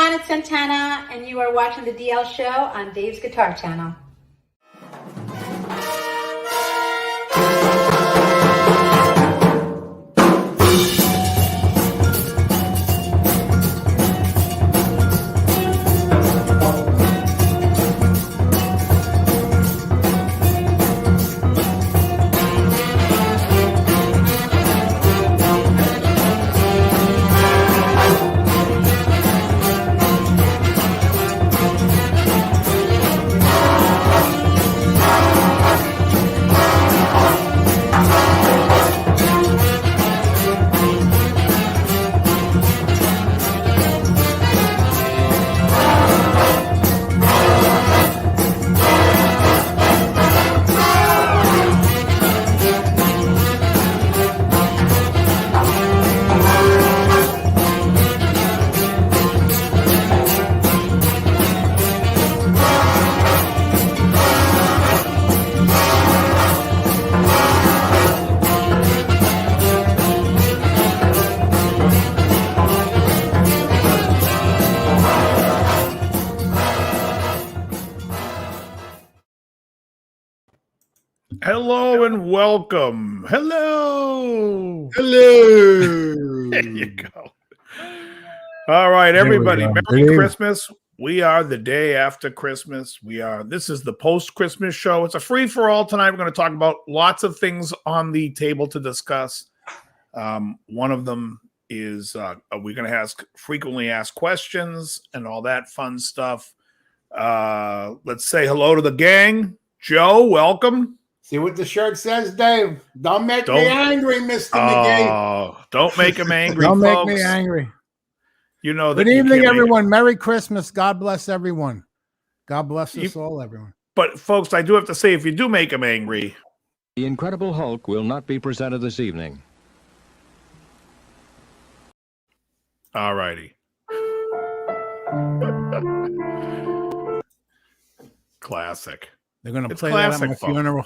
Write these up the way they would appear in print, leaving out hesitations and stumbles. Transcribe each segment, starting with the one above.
on, it's Santana, and you are watching the DL Show on Dave's Guitar Channel. Hello and welcome. Hello. There you go. All right, everybody. Merry Christmas. We are the day after Christmas. This is the post-Christmas show. It's a free-for-all tonight. We're going to talk about lots of things on the table to discuss. One of them is we're going to ask frequently asked questions and all that fun stuff. Let's say hello to the gang. Joe, welcome. See what the shirt says, Dave. Don't make me angry, Mr. McGee. Oh, don't make him angry, Don't folks. make me angry. You know that. Good evening, everyone. Merry Christmas. God bless everyone. God bless us all, everyone. But, folks, I do have to say, if you do make him angry. The Incredible Hulk will not be presented this evening. All righty. Classic. They're going to play that at my funeral.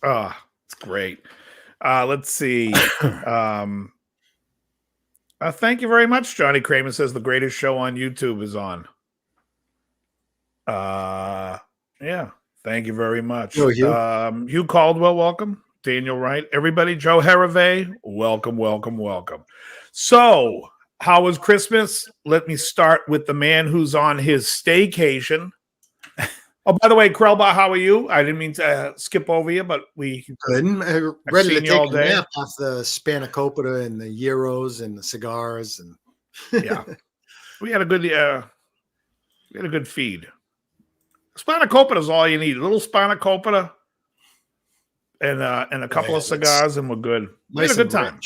Oh, it's great. Let's see. Thank you very much. Johnny Kramer says the greatest show on YouTube is on. Yeah. Thank you very much. Hugh Caldwell, welcome. Daniel Wright, everybody. Joe Harave, welcome, welcome, welcome. So, how was Christmas? Let me start with the man who's on his staycation. Oh, by the way, Krellbach, how are you? I didn't mean to skip over you, but we couldn't. Ready to take a nap off the spanakopita and the gyros and the cigars and yeah, we had a good feed. Spanakopita is all you need. A little spanakopita and a couple of cigars, and we're good. We had a good time.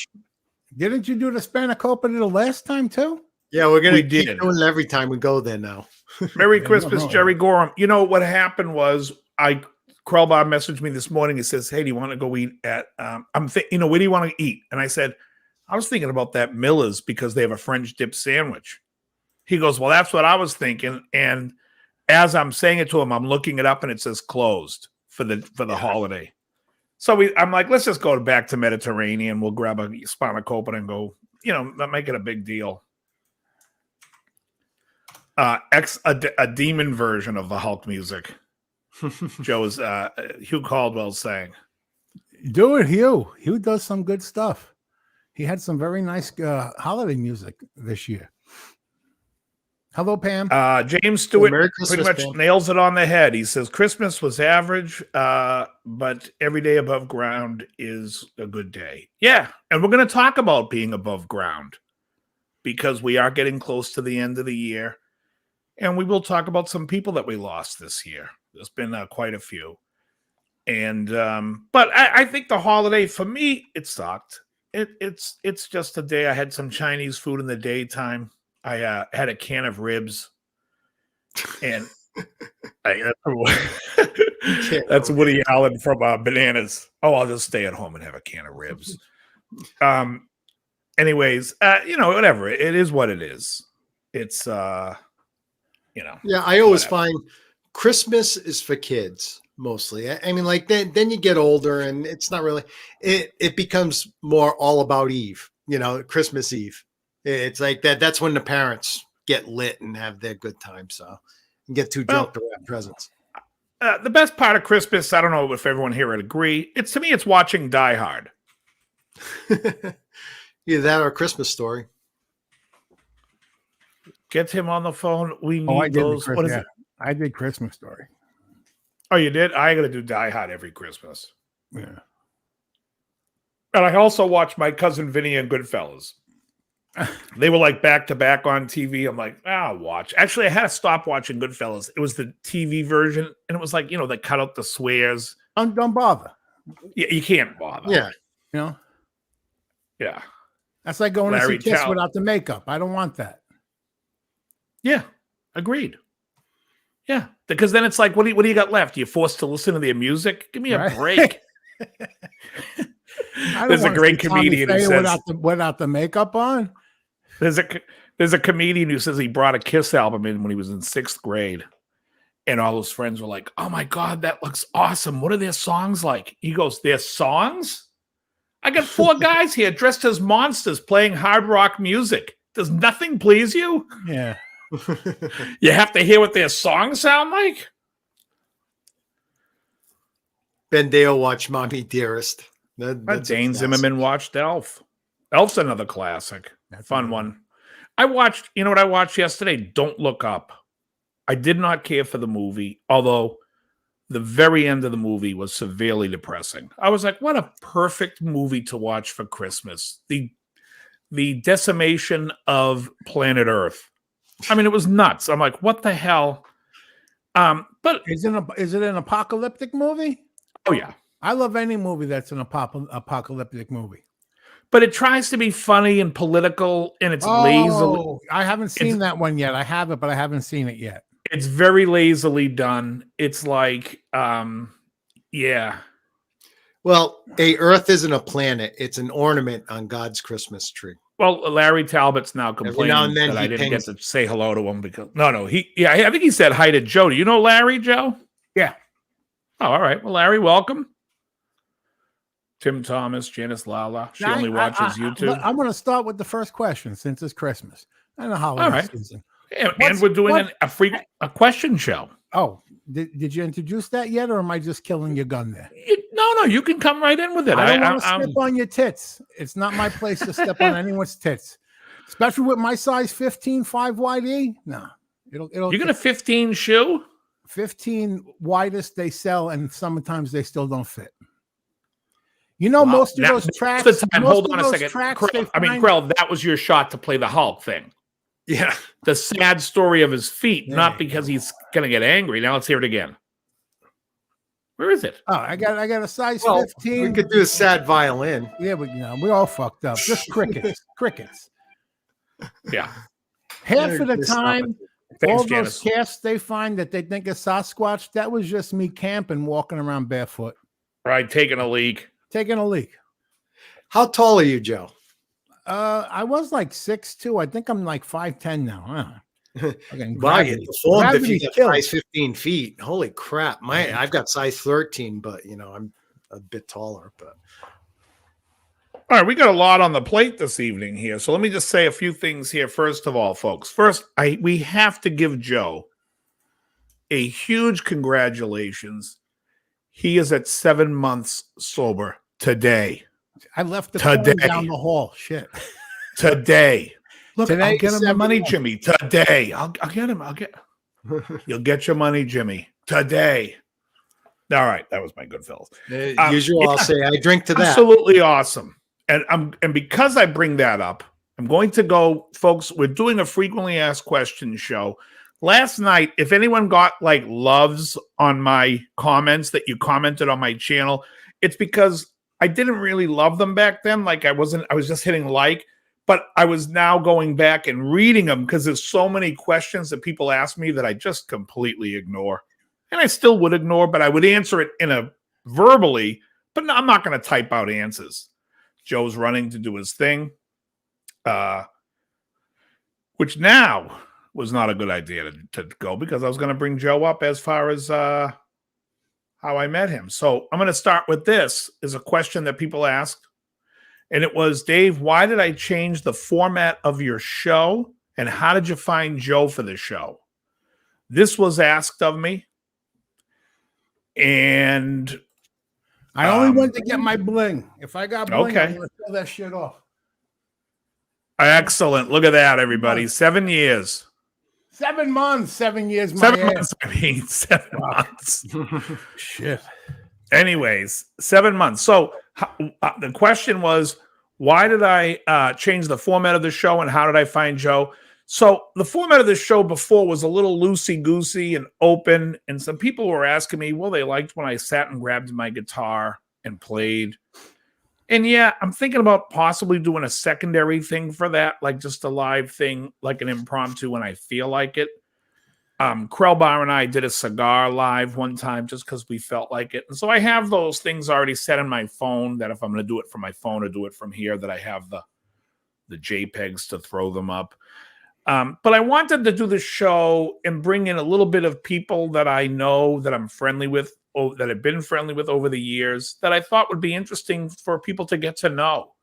Didn't you do the spanakopita the last time too? Yeah, we're gonna keep doing it every time we go there now. Merry Christmas, Jerry Gorham. You know what happened was Krellbach messaged me this morning. He says, "Hey, do you want to go eat at? Where do you want to eat?" And I said, "I was thinking about that Miller's because they have a French dip sandwich." He goes, "Well, that's what I was thinking." And as I'm saying it to him, I'm looking it up, and it says closed for the holiday. So I'm like, let's just go back to Mediterranean. We'll grab a spanakopita and go. Not make it a big deal. A demon version of the Hulk music. Joe's Hugh Caldwell's saying, "Do it, Hugh." Hugh does some good stuff. He had some very nice holiday music this year. Hello, Pam. James Stewart pretty much nails it on the head. He says Christmas was average, but every day above ground is a good day. Yeah, and we're going to talk about being above ground because we are getting close to the end of the year. And we will talk about some people that we lost this year. There's been quite a few. And but I think the holiday, for me, it sucked. It's just a day. I had some Chinese food in the daytime. I had a can of ribs. And that's Woody Allen from Bananas. Oh, I'll just stay at home and have a can of ribs. Anyways, whatever. It is what it is. It's Yeah, I always find Christmas is for kids mostly. I mean, like then you get older and it's not really. It becomes more all about Eve. Christmas Eve. It's like that. That's when the parents get lit and have their good time. So and get too drunk to wrap presents. The best part of Christmas, I don't know if everyone here would agree. To me, it's watching Die Hard. Either that or a Christmas Story. Get him on the phone. We need those. What is it? I did Christmas Story. Oh, you did? I got to do Die Hard every Christmas. Yeah. And I also watched My Cousin Vinny and Goodfellas. They were like back to back on TV. I'm like, I'll watch. Actually, I had to stop watching Goodfellas. It was the TV version, and it was like, they cut out the swears. Don't bother. Yeah, you can't bother. Yeah. Yeah. That's like going to see Kiss without the makeup. I don't want that. Yeah. Agreed. Yeah. Because then it's like, what do you got left? You're forced to listen to their music? Give me a break. There's a great comedian who says without the makeup on. There's a comedian who says he brought a Kiss album in when he was in 6th grade, and all his friends were like, "Oh my God, that looks awesome! What are their songs like?" He goes, "Their songs? I got 4 guys here dressed as monsters playing hard rock music. Does nothing please you? Yeah, you have to hear what their songs sound like." Ben Dale watched Mommy Dearest. Dane Zimmerman watched Elf. Elf's another classic. Fun one. I watched, you know what I watched yesterday? Don't Look Up. I did not care for the movie, although the very end of the movie was severely depressing. I was like, what a perfect movie to watch for Christmas. The decimation of planet Earth. I mean, it was nuts. I'm like, what the hell? But is it an apocalyptic movie? Oh, yeah. I love any movie that's an apocalyptic movie. But it tries to be funny and political, and it's lazily. I haven't seen that one yet. I have it, but I haven't seen it yet. It's very lazily done. It's like, yeah. Well, Earth isn't a planet. It's an ornament on God's Christmas tree. Well, Larry Talbot's now complaining that I didn't get to say hello to him because I think he said hi to Joe. Do you know Larry, Joe? Yeah. Oh, all right. Well, Larry, welcome. Tim Thomas, Janice Lala. She only watches YouTube. I'm going to start with the first question since it's Christmas and the holiday season. And we're doing a question show. Oh, did you introduce that yet, or am I just killing your gun there? No, you can come right in with it. I don't want to step on your tits. It's not my place to step on anyone's tits, especially with my size 15 5 wide E. No, it'll. You got a 15 shoe? 15 widest they sell, and sometimes they still don't fit. Most of those tracks. Hold on a second. Krell, that was your shot to play the Hulk thing. Yeah. The sad story of his feet, not because he's going to get angry. Now let's hear it again. Where is it? Oh, I got a size 15. We could do a sad violin. Yeah, but we all fucked up. Just crickets. Crickets. Yeah. Half of the time, all those casts they find that they think is Sasquatch, that was just me camping, walking around barefoot. Right, taking a leak. How tall are you, Joe? I was like 6'2". I think I'm like 5'10" now. Wow, you performed if you got size 15 feet. Holy crap. I've got size 13, but I'm a bit taller. But all right, we got a lot on the plate this evening here. So let me just say a few things here. First of all, folks. First, we have to give Joe a huge congratulations. He is at 7 months sober today. I left the phone down the hall. Shit. Today. Look, today, I'll get him the money, Jimmy. Today. I'll get him. You'll get your money, Jimmy. Today. All right. That was my good fellas. Usual, I'll say I drink to that. Absolutely awesome. And because I bring that up, I'm going to go, folks, we're doing a frequently asked questions show. Last night, if anyone got like loves on my comments that you commented on my channel, it's because I didn't really love them back then. Like I was just hitting like, but I was now going back and reading them because there's so many questions that people ask me that I just completely ignore. And I still would ignore, but I would answer it verbally, but no, I'm not going to type out answers. Joe's running to do his thing, which now was not a good idea to go because I was going to bring Joe up as far as how I met him. So I'm going to start with this is a question that people asked. And it was, Dave, why did I change the format of your show And how did you find Joe for the show? This was asked of me. And I only went to get my bling. If I got bling, I'm going to throw that shit off. Excellent. Look at that, everybody. 7 years. 7 months, 7 years. 7 months. I mean, 7 months. Shit. Anyways, 7 months. So the question was, why did I change the format of the show and how did I find Joe? So the format of the show before was a little loosey-goosey and open. And some people were asking me, well, they liked when I sat and grabbed my guitar and played. And yeah, I'm thinking about possibly doing a secondary thing for that, like just a live thing, like an impromptu when I feel like it. Krellbar and I did a cigar live one time just because we felt like it. And so I have those things already set on my phone that if I'm going to do it from my phone or do it from here, that I have the JPEGs to throw them up. But I wanted to do the show and bring in a little bit of people that I know that I'm friendly with, or that I've been friendly with over the years, that I thought would be interesting for people to get to know.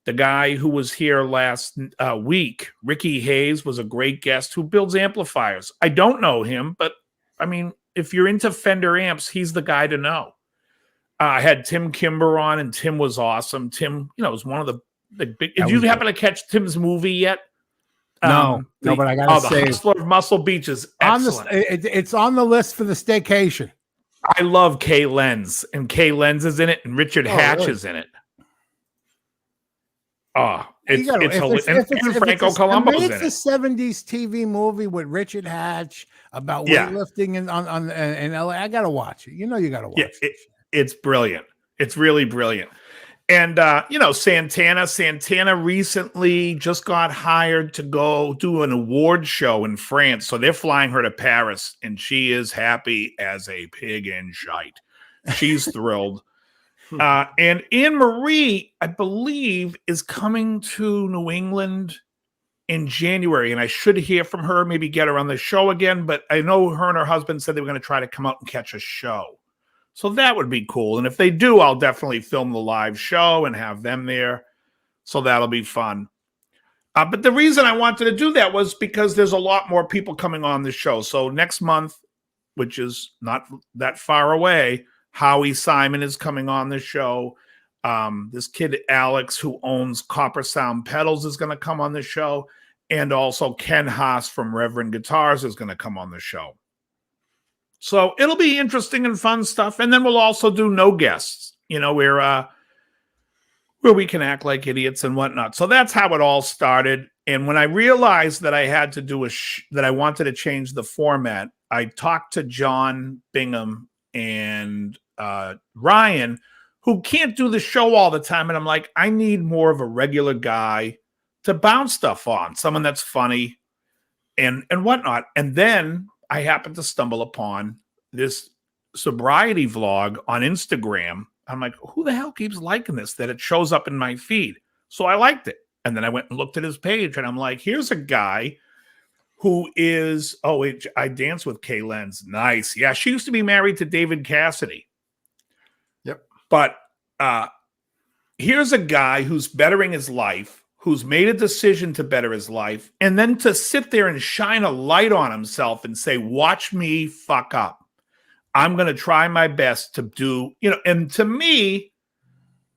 The guy who was here last week, Ricky Hayes, was a great guest who builds amplifiers. I don't know him, but I mean, if you're into Fender amps, he's the guy to know. I had Tim Kimber on, and Tim was awesome. Tim, was one of the big. Did you happen to catch Tim's movie yet? No, but I gotta say, the Hustler of Muscle Beach is excellent. It's on the list for the staycation. I love Kay Lenz, and Kay Lenz is in it, and Richard Hatch is in it. Oh, it's Franco Columbo's in it. It's a 70s TV movie with Richard Hatch about weightlifting in LA. I gotta watch it. You gotta watch it. It's brilliant. It's really brilliant. And, Santana recently just got hired to go do an award show in France. So they're flying her to Paris, and she is happy as a pig in shite. She's thrilled. And Anne-Marie, I believe, is coming to New England in January. And I should hear from her, maybe get her on the show again. But I know her and her husband said they were going to try to come out and catch a show. So that would be cool. And if they do, I'll definitely film the live show and have them there. So that'll be fun. But the reason I wanted to do that was because there's a lot more people coming on the show. So next month, which is not that far away, Howie Simon is coming on the show. This kid, Alex, who owns Copper Sound Pedals, is going to come on the show. And also Ken Haas from Reverend Guitars is going to come on the show. So it'll be interesting and fun stuff. And then we'll also do no guests, where we can act like idiots and whatnot. So that's how it all started. And when I realized that I had to do that I wanted to change the format, I talked to John Bingham and Ryan, who can't do the show all the time. And I'm like, I need more of a regular guy to bounce stuff on, someone that's funny and whatnot. And then I happened to stumble upon this sobriety vlog on Instagram. I'm like, who the hell keeps liking this, that it shows up in my feed? So I liked it. And then I went and looked at his page, and I'm like, here's a guy who is, I dance with Kay Lenz. Nice. Yeah, she used to be married to David Cassidy. Yep. But here's a guy who's bettering his life, who's made a decision to better his life, and then to sit there and shine a light on himself and say, watch me fuck up. I'm going to try my best to do, and to me,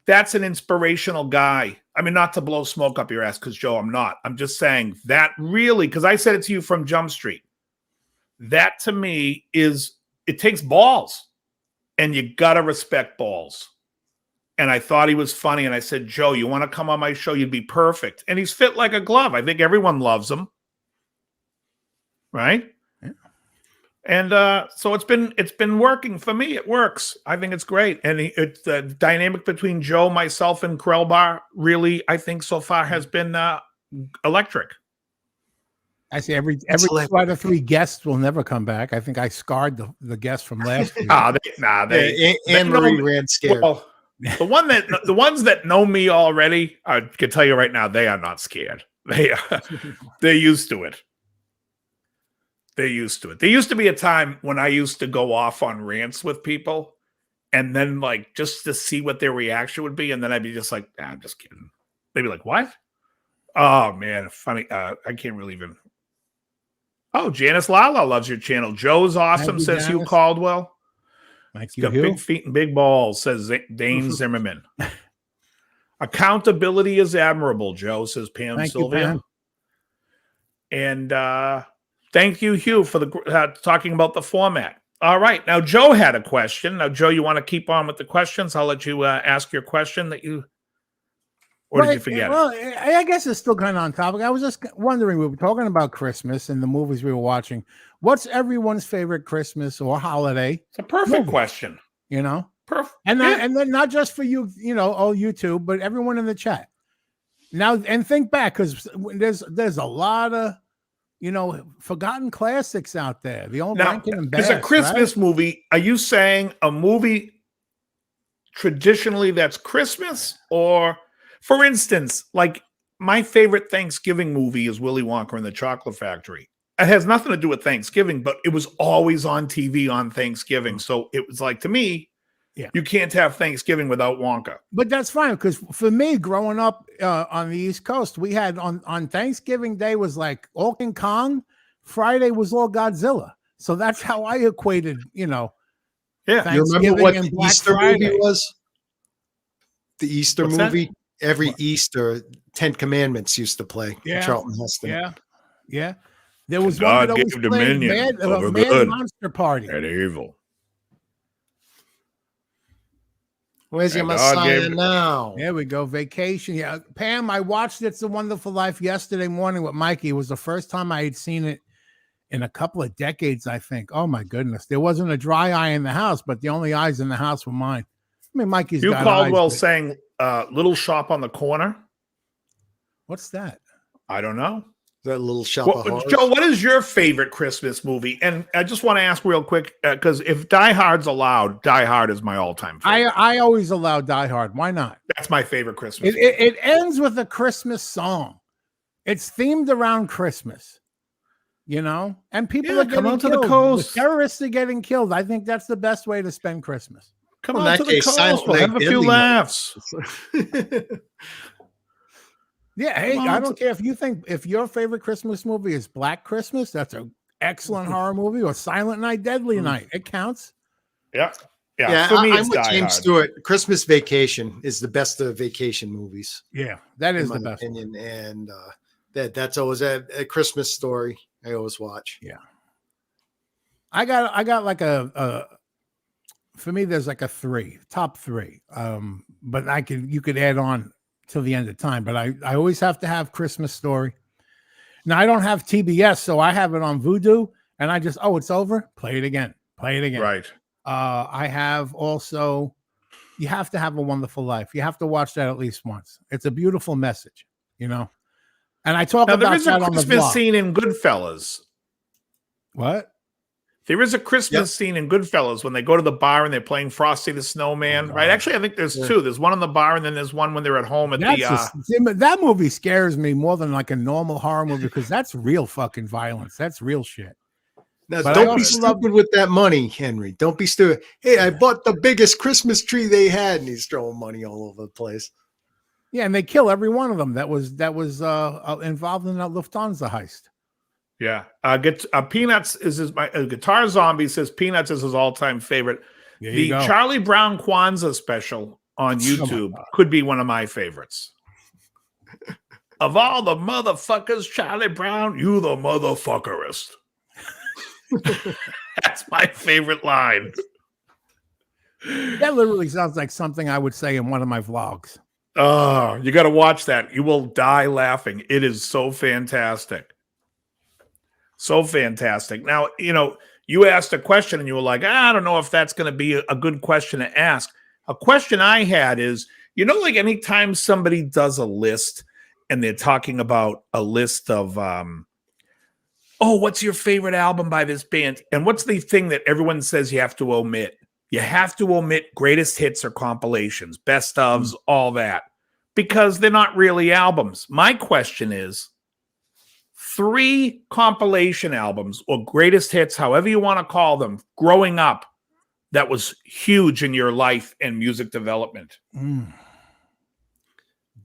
that's an inspirational guy. I mean, not to blow smoke up your ass, because Joe, I'm not. I'm just saying that really, because I said it to you from Jump Street. That to me it takes balls, and you got to respect balls. And I thought he was funny. And I said, Joe, you want to come on my show? You'd be perfect. And he's fit like a glove. I think everyone loves him. Right? Yeah. And so it's been working for me. It works. I think it's great. And it's the dynamic between Joe, myself, and Krellbar really, I think so far has been electric. I say every 2 out of 3 guests will never come back. I think I scarred the guests from last year. Anne-Marie ran scared. Well, the ones that know me already, I can tell you right now, they are not scared. They're used to it. They're used to it. There used to be a time when I used to go off on rants with people, and then just to see what their reaction would be, and then I'd be just like, I'm just kidding. They'd be like, what? Oh man, funny. I can't really even. Oh, Janice Lala loves your channel. Joe's awesome, you, says Hugh Janice. Caldwell. Thank He's you, got Hugh. big feet and big balls, says Dane Zimmerman. Accountability is admirable, Joe, says Pam Thank you, Sylvia. Pam. And thank you, Hugh, for the talking about the format. All right. Now, Joe had a question. Now, Joe, you want to keep on with the questions? I'll let you ask your question that you, or did you forget well, it? I guess it's still kind of on topic. I was just wondering, we were talking about Christmas and the movies we were watching. What's everyone's favorite Christmas or holiday? It's a perfect movie? question. You know? Perfect. And then not just for you, all YouTube, but everyone in the chat. Now, and think back, because there's a lot of, forgotten classics out there. The old Rankin and Bass. Because a Christmas movie, are you saying a movie traditionally that's Christmas? Or, for instance, like my favorite Thanksgiving movie is Willy Wonka and the Chocolate Factory. It has nothing to do with Thanksgiving, but it was always on TV on Thanksgiving. So it was like, to me, you can't have Thanksgiving without Wonka. But that's fine, because for me, growing up on the East Coast, we had on Thanksgiving Day was like all King Kong. Friday was all Godzilla. So that's how I equated, Yeah. You remember what the Easter movie was? The Easter movie? Every Easter, 10 Commandments used to play. Charlton Heston. Yeah. There was God one that always gave played dominion over Mad good Monster Party. and evil. Where's your Messiah now? There we go. Vacation. Yeah. Pam, I watched It's a Wonderful Life yesterday morning with Mikey. It was the first time I had seen it in a couple of decades, I think. Oh my goodness. There wasn't a dry eye in the house, but the only eyes in the house were mine. I mean, Mikey's Hugh got Caldwell eyes, saying Little Shop on the Corner. What's that? I don't know. That Little Shop of Horrors. Joe, what is your favorite Christmas movie? And I just want to ask real quick, because if Die Hard's allowed, Die Hard is my all-time favorite. I always allow Die Hard. Why not? That's my favorite Christmas movie. It ends with a Christmas song. It's themed around Christmas, and people are come getting out to killed. the coast. The terrorists are getting killed. I think that's the best way to spend Christmas. Come on to the coast. We'll have a few laughs. Yeah, hey, I don't care if your favorite Christmas movie is Black Christmas, that's an excellent horror movie, or Silent Night, Deadly Night. It counts. Yeah. For me, I'm with James Stewart. Christmas Vacation is the best of vacation movies. Yeah, that is the best opinion. And that's always a Christmas story I always watch. Yeah. I got like for me, there's like a top three. But you could add on till the end of time, but I always have to have Christmas Story. Now I don't have TBS, so I have it on Vudu, and I just, it's over. Play it again. Right. I have also, you have to have A Wonderful Life. You have to watch that at least once. It's a beautiful message, And I talk about there is that a on the Christmas vlog. scene in Goodfellas. What? There is a Christmas scene in Goodfellas when they go to the bar and they're playing Frosty the Snowman, right? Actually, I think there's two. There's one in the bar, and then there's one when they're at home at that movie scares me more than like a normal horror movie, because that's real fucking violence. That's real shit. Now, don't be stupid with that money, Henry. Don't be stupid. Hey, I bought the biggest Christmas tree they had, and he's throwing money all over the place. Yeah, and they kill every one of them that was involved in that Lufthansa heist. Yeah. Peanuts is my Guitar Zombie says Peanuts is his all-time favorite. The Charlie Brown Kwanzaa special on YouTube could be one of my favorites. Of all the motherfuckers, Charlie Brown, you the motherfuckerest. That's my favorite line. That literally sounds like something I would say in one of my vlogs. Oh, you got to watch that. You will die laughing. It is so fantastic. So fantastic. Now, you asked a question and you were like, I don't know if that's going to be a good question to ask. A question I had is, like anytime somebody does a list and they're talking about a list of, what's your favorite album by this band? And what's the thing that everyone says you have to omit? You have to omit greatest hits or compilations, best ofs, all that, because they're not really albums. My question is, 3 compilation albums or greatest hits, however you want to call them, growing up, that was huge in your life and music development.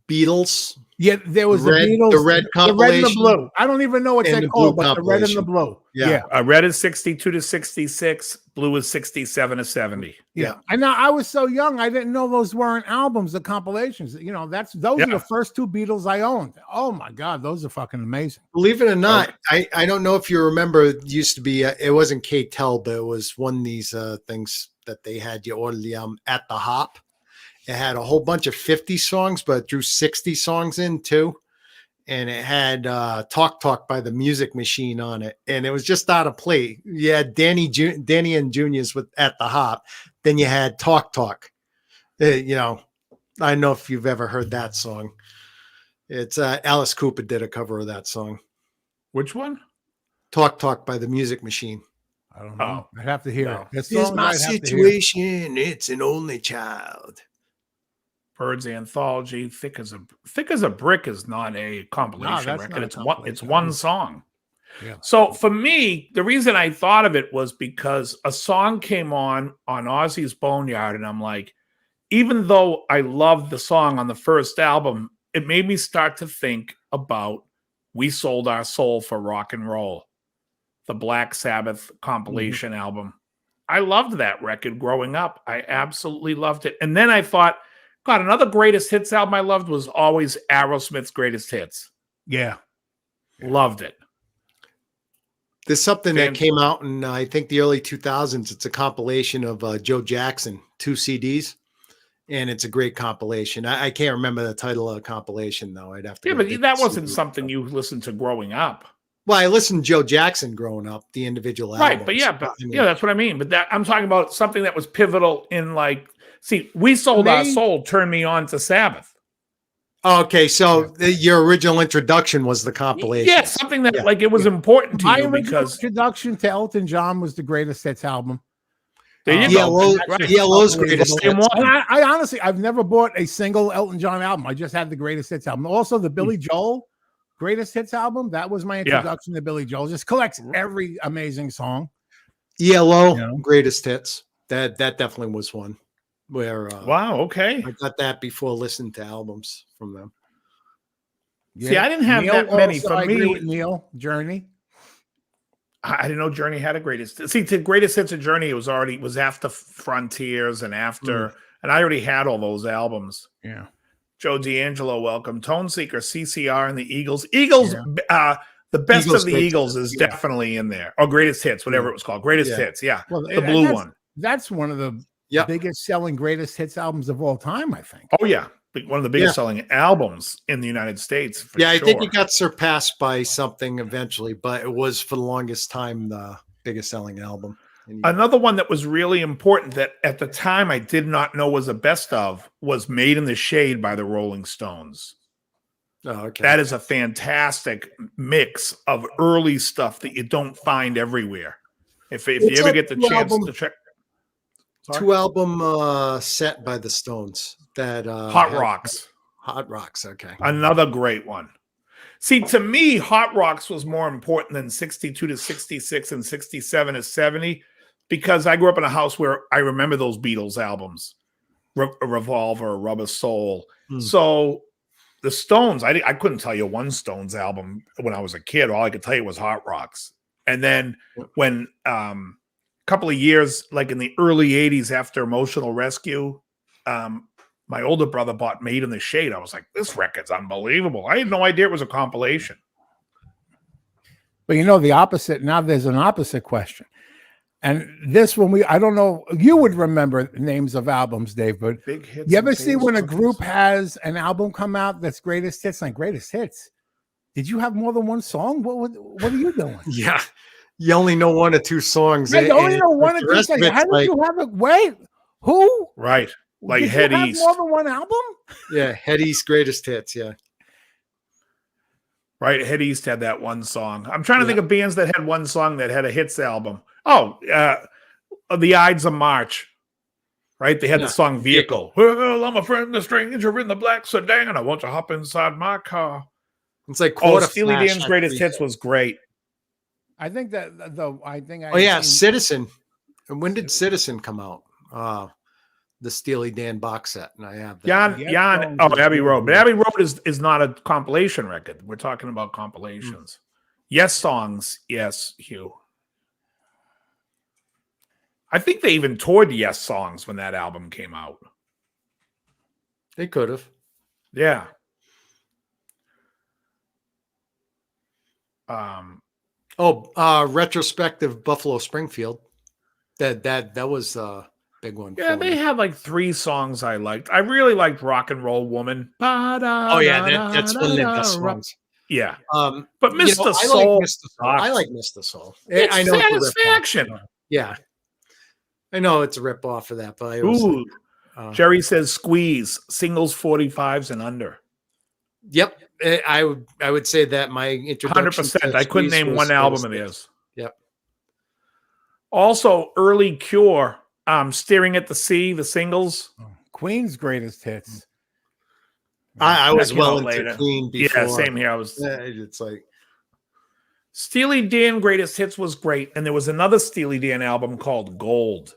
Beatles. Yeah, there was the Beatles, the red compilation, the red and the blue. I don't even know what they're called, but the red and the blue. Yeah. Red is 62 to 66. Blue is 67 to 70. Yeah. And now I was so young, I didn't know those weren't albums, the compilations. You know, those are the first two Beatles I owned. Oh my God, those are fucking amazing. Believe it or not, I don't know if you remember, it used to be, it wasn't K-Tel, but it was one of these things that they had, you order the At the Hop. It had a whole bunch of 50 songs, but it drew 60 songs in too. And it had Talk Talk by the Music Machine on it. And it was just out of play. You had Danny and Junior's with At the Hop. Then you had Talk Talk. You know, I don't know if you've ever heard that song. It's Alice Cooper did a cover of that song. Which one? Talk Talk by the Music Machine. I don't know. I'd have to hear it. Here's my situation. It's an only child. Bird's Anthology, Thick as a Brick is not a compilation record. It's one song. Yeah. So for me, the reason I thought of it was because a song came on Ozzy's Boneyard, and I'm like, even though I loved the song on the first album, it made me start to think about We Sold Our Soul for Rock and Roll, the Black Sabbath compilation album. I loved that record growing up. I absolutely loved it. And then I thought, God, another greatest hits album I loved was always Aerosmith's Greatest Hits. Yeah. Loved it. There's something that came out in, I think, the early 2000s. It's a compilation of Joe Jackson, 2 CDs. And it's a great compilation. I can't remember the title of the compilation, though. I'd have to. Yeah, but that wasn't something you listened to growing up. Well, I listened to Joe Jackson growing up, the individual albums. Right, but that's what I mean. But I'm talking about something that was pivotal in, like, see, We Sold Our Soul turned me on to Sabbath. Okay, so your original introduction was the compilation. Yeah, something that like it was important to you because introduction to Elton John was the Greatest Hits album. There you go. Yellow's Greatest Hits. I honestly, I've never bought a single Elton John album. I just had the Greatest Hits album. Also, the Billy Joel Greatest Hits album. That was my introduction to Billy Joel. Just collects every amazing song. ELO Greatest Hits. That definitely was one. Where wow, okay, I got that before listening to albums from them. See, I didn't have that many. For me, Neil Journey. I didn't know Journey had a greatest. See, the Greatest Hits of Journey was after Frontiers and after, and I already had all those albums. Yeah. Joe D'Angelo, welcome. Tone Seeker, CCR, and the Eagles. Eagles, the best of the Eagles is definitely in there. Or Greatest Hits, whatever it was called. Greatest Hits, well, the blue one. That's one of the biggest selling Greatest Hits albums of all time, I think. Oh, yeah. One of the biggest selling albums in the United States. I think it got surpassed by something eventually, but it was for the longest time the biggest selling album. Another one that was really important that at the time I did not know was a best of was Made in the Shade by the Rolling Stones. Oh, okay. That is a fantastic mix of early stuff that you don't find everywhere. If you ever get the chance to check. 2-album set by the Stones. That Hot Rocks. Hot Rocks, okay. Another great one. See, to me, Hot Rocks was more important than 62 to 66 and 67 to 70 because I grew up in a house where I remember those Beatles albums, Revolver, Rubber Soul. So the Stones, I couldn't tell you one Stones album when I was a kid. All I could tell you was Hot Rocks. And then when a couple of years, like in the early 80s after Emotional Rescue, my older brother bought Made in the Shade. I was like, this record's unbelievable. I had no idea it was a compilation. But you know, the opposite, now there's an opposite question. And this one, I don't know, you would remember names of albums, Dave, but Big hits, you ever see when a group has an album come out that's greatest hits, like greatest hits? Did you have more than one song? What are you doing? Yeah. You only know one or two songs. You only know one or two songs. How did you have it? Wait, who? Right. Like Did Head you have East. more than one album? Yeah, Head East Greatest Hits, yeah. Right, Head East had that one song. I'm trying to think of bands that had one song that had a hits album. Oh, the Ides of March. Right, they had the song Vehicle. Well, I'm a friend, a stranger in the black sedan. I want to hop inside my car. It's like Steely Dan's Greatest Hits was great. I think that Citizen. And when did Citizen come out? the Steely Dan box set, and I have that. Jan. Oh, Abbey Road. But Abbey Road is not a compilation record. We're talking about compilations. Yes songs. Yes, Hugh. I think they even toured Yes songs when that album came out. They could have. Yeah. Retrospective Buffalo Springfield. That was a big one. Yeah, they had like 3 songs I liked. I really liked Rock and Roll Woman. Oh yeah, that's one of the best songs. Yeah. But Mr. Soul. I like Mr. Soul. It's I know Satisfaction. Yeah. I know it's a rip off of that, but I Ooh. Jerry says squeeze, singles 45s and under. Yep. I would say that my introduction 100%. I couldn't name one album of theirs. Yep. Also, early Cure, Staring at the Sea, the singles. Queen's greatest hits. I was well into Queen before. Yeah, same here. It's like Steely Dan greatest hits was great, and there was another Steely Dan album called Gold.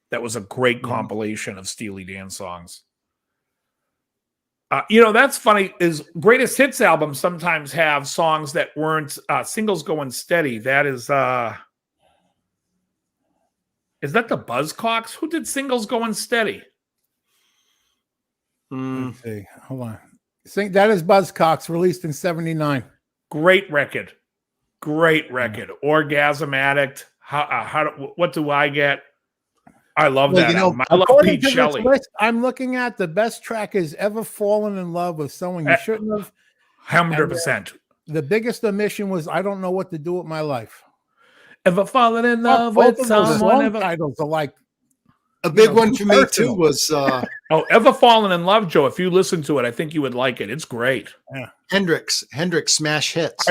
That was a great compilation of Steely Dan songs. That's funny. Is greatest hits albums sometimes have songs that weren't singles going steady. That is that the Buzzcocks? Who did singles going steady? Let's see. Hold on. That is Buzzcocks, released in '79. Great record. Orgasm Addict. What do I get? I love that. I love Pete Shelley. I'm looking at the best track is Ever Fallen in Love with Someone You Shouldn't Have. 100%. The biggest omission was I Don't Know What to Do with My Life. Ever fallen in love with someone? Titles are like a big one for me too was Ever Fallen in Love, Joe. If you listen to it, I think you would like it. It's great. Yeah. Hendrix smash hits.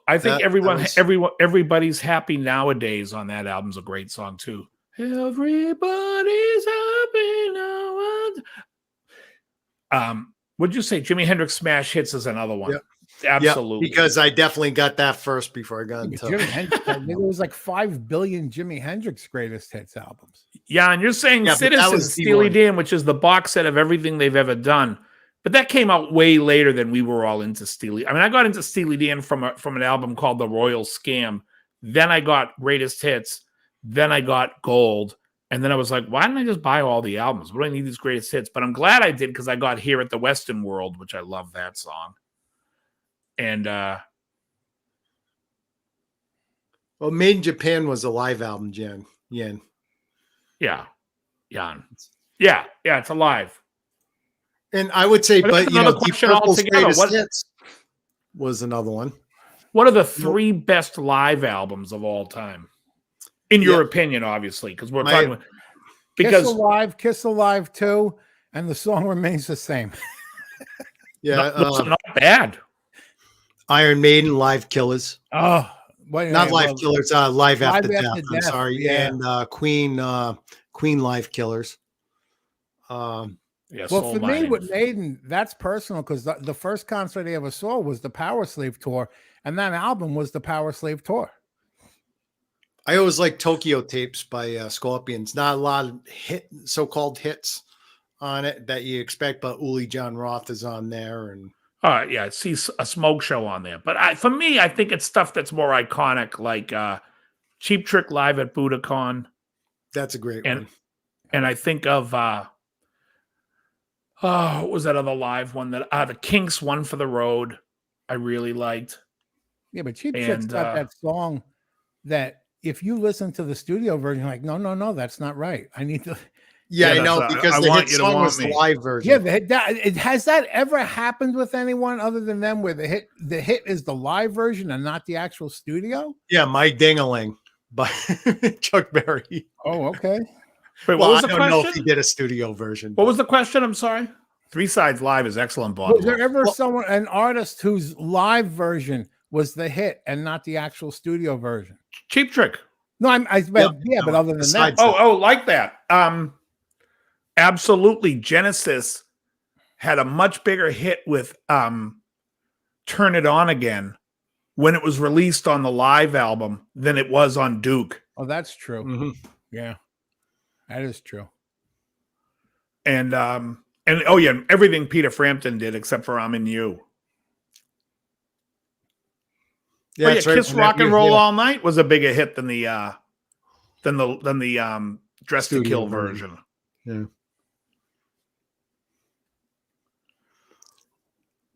I think everybody's happy nowadays on that album's a great song too. Everybody's happy now. Would you say Jimi Hendrix smash hits is another one? Yep. Absolutely. Yep, because I definitely got that first before I got into Jimi Hendrix. There was like 5 billion Jimi Hendrix greatest hits albums. Yeah, and you're saying Citizen Steely Dan, which is the box set of everything they've ever done. But that came out way later than we were all into Steely. I mean, I got into Steely Dan from an album called The Royal Scam. Then I got Greatest Hits. Then I got Gold. And then I was like, why didn't I just buy all the albums? What do I need these greatest hits? But I'm glad I did because I got Here at the Western World, which I love that song. And well, Made in Japan was a live album, Jen. Yeah. Jan. Yeah, it's alive. And I would say, but another question altogether. What hits was another one. What are the 3 best live albums of all time? In your opinion, obviously, because we're talking about Kiss Alive 2, and the song remains the same. Not bad. Iron Maiden, Live Killers. Oh, not Live Killers, Live After Death. I'm sorry. Yeah. And Queen Live Killers. Well, for me, with Maiden, that's personal because the first concert I ever saw was the Power Slave Tour, and that album was the Power Slave Tour. I always like Tokyo Tapes by Scorpions. Not a lot of so-called hits on it that you expect, but Uli John Roth is on there, and I see a Smoke Show on there. But for me, I think it's stuff that's more iconic, like Cheap Trick Live at Budokan. That's a great one. And I think of what was that other live one that the Kinks, One for the Road, I really liked. Yeah, but Cheap Trick's got that song that if you listen to the studio version, you're like, no, that's not right. I need to. Yeah, I know, because the hit song was the live version. Yeah, has that ever happened with anyone other than them, where the hit is the live version and not the actual studio? Yeah, My Ding-a-Ling by Chuck Berry. Oh, okay. Wait, what was the question? I don't know if he did a studio version. What was the question? I'm sorry. 3 Sides Live is excellent. Bob. Was there ever an artist whose live version was the hit and not the actual studio version? Cheap Trick. No, but other than that. Like that. Absolutely. Genesis had a much bigger hit with Turn It On Again when it was released on the live album than it was on Duke. Oh, that's true. Mm-hmm. Yeah, that is true. And oh yeah, everything Peter Frampton did except for "I'm in You." Yeah, Oh yeah, that's right. "Kiss Rock and Roll All Night" was a bigger hit than the "Dress to Studio Kill" version. version. Yeah.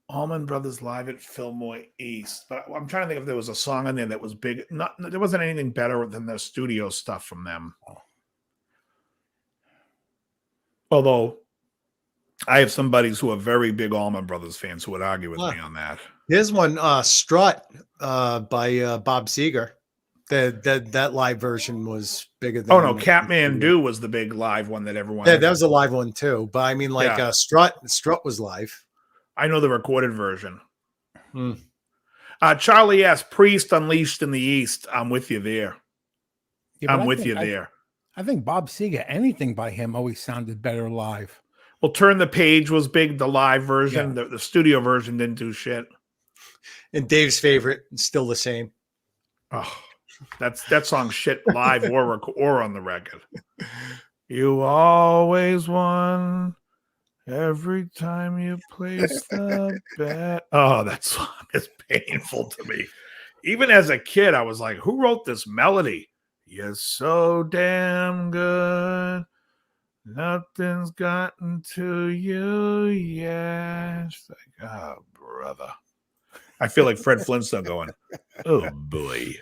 Allman Brothers live at Fillmore East, but I'm trying to think if there was a song on there that was big. There wasn't anything better than the studio stuff from them. Although I have some buddies who are very big Allman Brothers fans who would argue with me on that. Here's one, Strut, by Bob Seger. That live version was bigger than. Oh no, Catmandu was the big live one that everyone. Yeah, that was a live one too. But I mean, like Strut was live. I know the recorded version. Hmm. Charlie S. Priest Unleashed in the East. I'm with you there. Yeah, I'm with you there. I think Bob Seger, anything by him always sounded better live. Well, Turn the Page was big, the live version. Yeah. The studio version didn't do shit. And Dave's favorite, still the same. Oh, that song shit live or on the record. You always won every time you place the bet. Oh, that song is painful to me. Even as a kid, I was like, who wrote this melody? You're so damn good. Nothing's gotten to you yet. Like, oh, brother. I feel like Fred Flintstone going, oh, boy.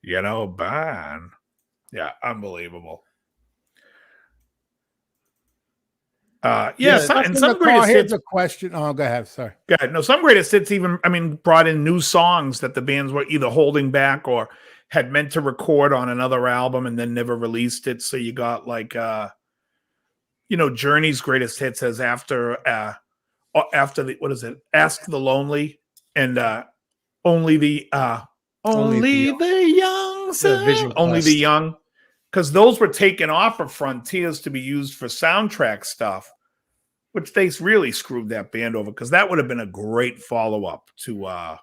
You know, Ban. Yeah, unbelievable. Some greatest here's hits. A question. Oh, go ahead. Sorry. Yeah, no, some greatest hits even, brought in new songs that the bands were either holding back or had meant to record on another album and then never released it. So you got like, Journey's greatest hits as after the, what is it? Ask the Lonely and Only the Young, sir. Only the Young. Because those were taken off of Frontiers to be used for soundtrack stuff, which they really screwed that band over because that would have been a great follow-up to a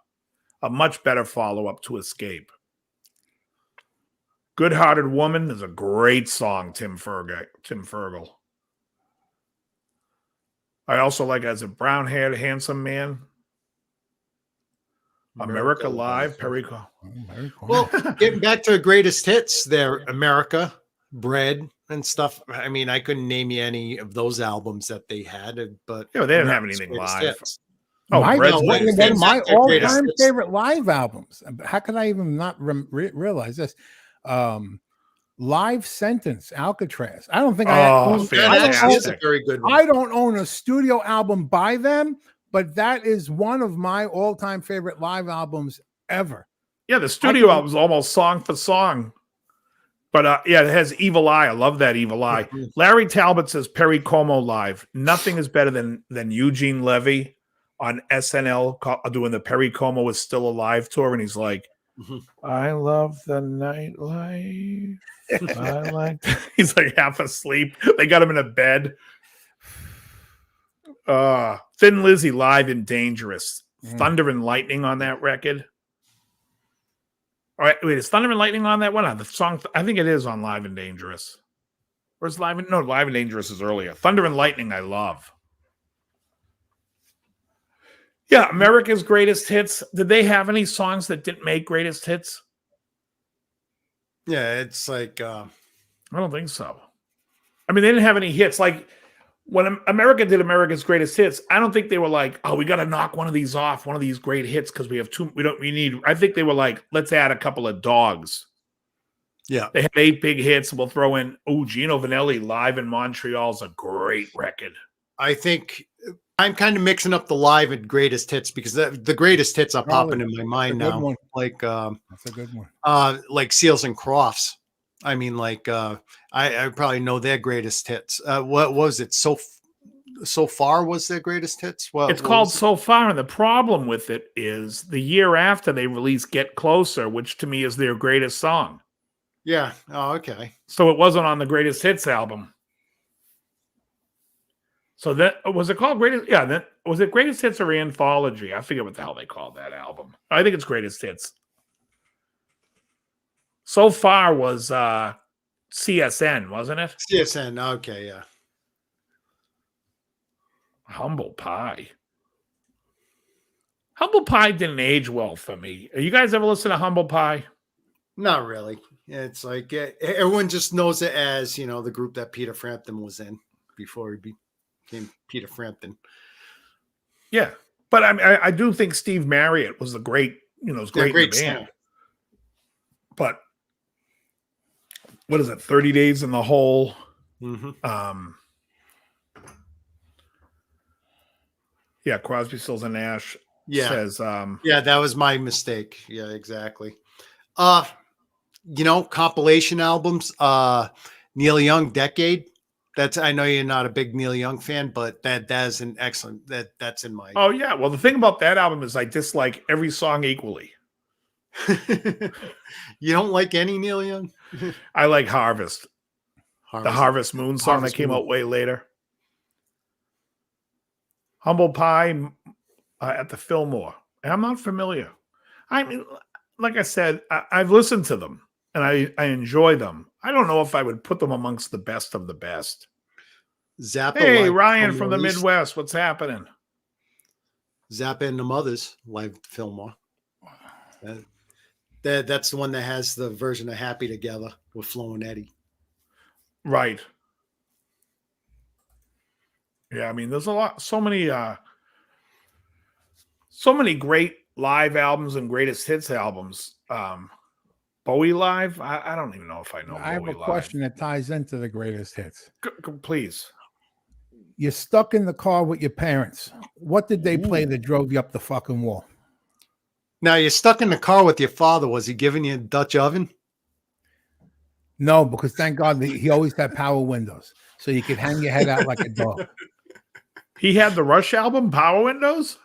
much better follow-up to Escape. Good-Hearted Woman is a great song, Tim Fergal. I also like As a Brown-Haired Handsome Man. America Live, Perry Como. Well, getting back to the greatest hits there, America, Bread, and stuff. I mean, I couldn't name you any of those albums that they had, but they didn't have anything live. Hits. Oh, one of my all-time favorite live albums. How could I even not realize this? Live Sentence, Alcatraz. I don't think that's a very good one. I don't own a studio album by them, but that is one of my all-time favorite live albums ever. Yeah, the studio album is almost song for song. But it has Evil Eye. I love that Evil Eye. Larry Talbot says Perry Como live. Nothing is better than Eugene Levy on SNL doing the Perry Como is Still Alive tour. And he's like, I love the nightlife. I like he's like half asleep. They got him in a bed. Thin Lizzy live and Dangerous. Thunder and Lightning on that record. All right, wait, is Thunder and Lightning on that one? The song, I think it is on Live and Dangerous. Or is Live and Dangerous is earlier. Thunder and Lightning, I love. Yeah, America's Greatest Hits. Did they have any songs that didn't make greatest hits? Yeah, it's like I don't think so. I mean, they didn't have any hits. Like when America did America's Greatest Hits, I don't think they were like, oh, we got to knock one of these off, one of these great hits because we have I think they were like, let's add a couple of dogs. Yeah. They had 8 big hits. We'll throw in, Gino Vanelli live in Montreal is a great record. I think I'm kind of mixing up the live and greatest hits because the greatest hits are popping in my mind now. One. Like that's a good one. Like Seals and Crofts. I mean, like I probably know their greatest hits. What was it? So Far was their greatest hits? Well, it's called So Far, and the problem with it is the year after they released Get Closer, which to me is their greatest song. Yeah. Oh, okay. So it wasn't on the greatest hits album. So that was it called greatest? Yeah, that was it. Greatest Hits or Anthology? I forget what the hell they called that album. I think it's Greatest Hits. So Far was CSN, wasn't it? CSN. Okay, yeah. Humble Pie. Humble Pie didn't age well for me. You guys ever listen to Humble Pie? Not really. It's like everyone just knows it as, the group that Peter Frampton was in before he became Peter Frampton. Yeah. But I do think Steve Marriott was great in the band. Singer. But what is it? 30 Days in the Hole. Mm-hmm. Yeah, Crosby, Stills and Nash says that was my mistake. Yeah, exactly. Compilation albums, Neil Young Decade. I know you're not a big Neil Young fan, but that is an excellent that's in my. Oh yeah. Well, the thing about that album is I dislike every song equally. You don't like any Neil Young? I like Harvest. The Harvest Moon song that came out way later. Humble Pie at the Fillmore. And I'm not familiar. I mean, like I said, I've listened to them and I enjoy them. I don't know if I would put them amongst the best of the best. Zappa. Hey, Ryan from the Midwest. What's happening? Zappa and the Mothers live at Fillmore. That's the one that has the version of Happy Together with Flo and Eddie. Right. Yeah, I mean, there's so many great live albums and greatest hits albums. Bowie live? I don't even know if I know. I have a question that ties into the greatest hits. Please. You're stuck in the car with your parents. What did they play that drove you up the fucking wall? Now you're stuck in the car with your father. Was he giving you a Dutch oven? No, because thank God he always had power windows, so you could hang your head out like a dog. He had the Rush album, Power Windows?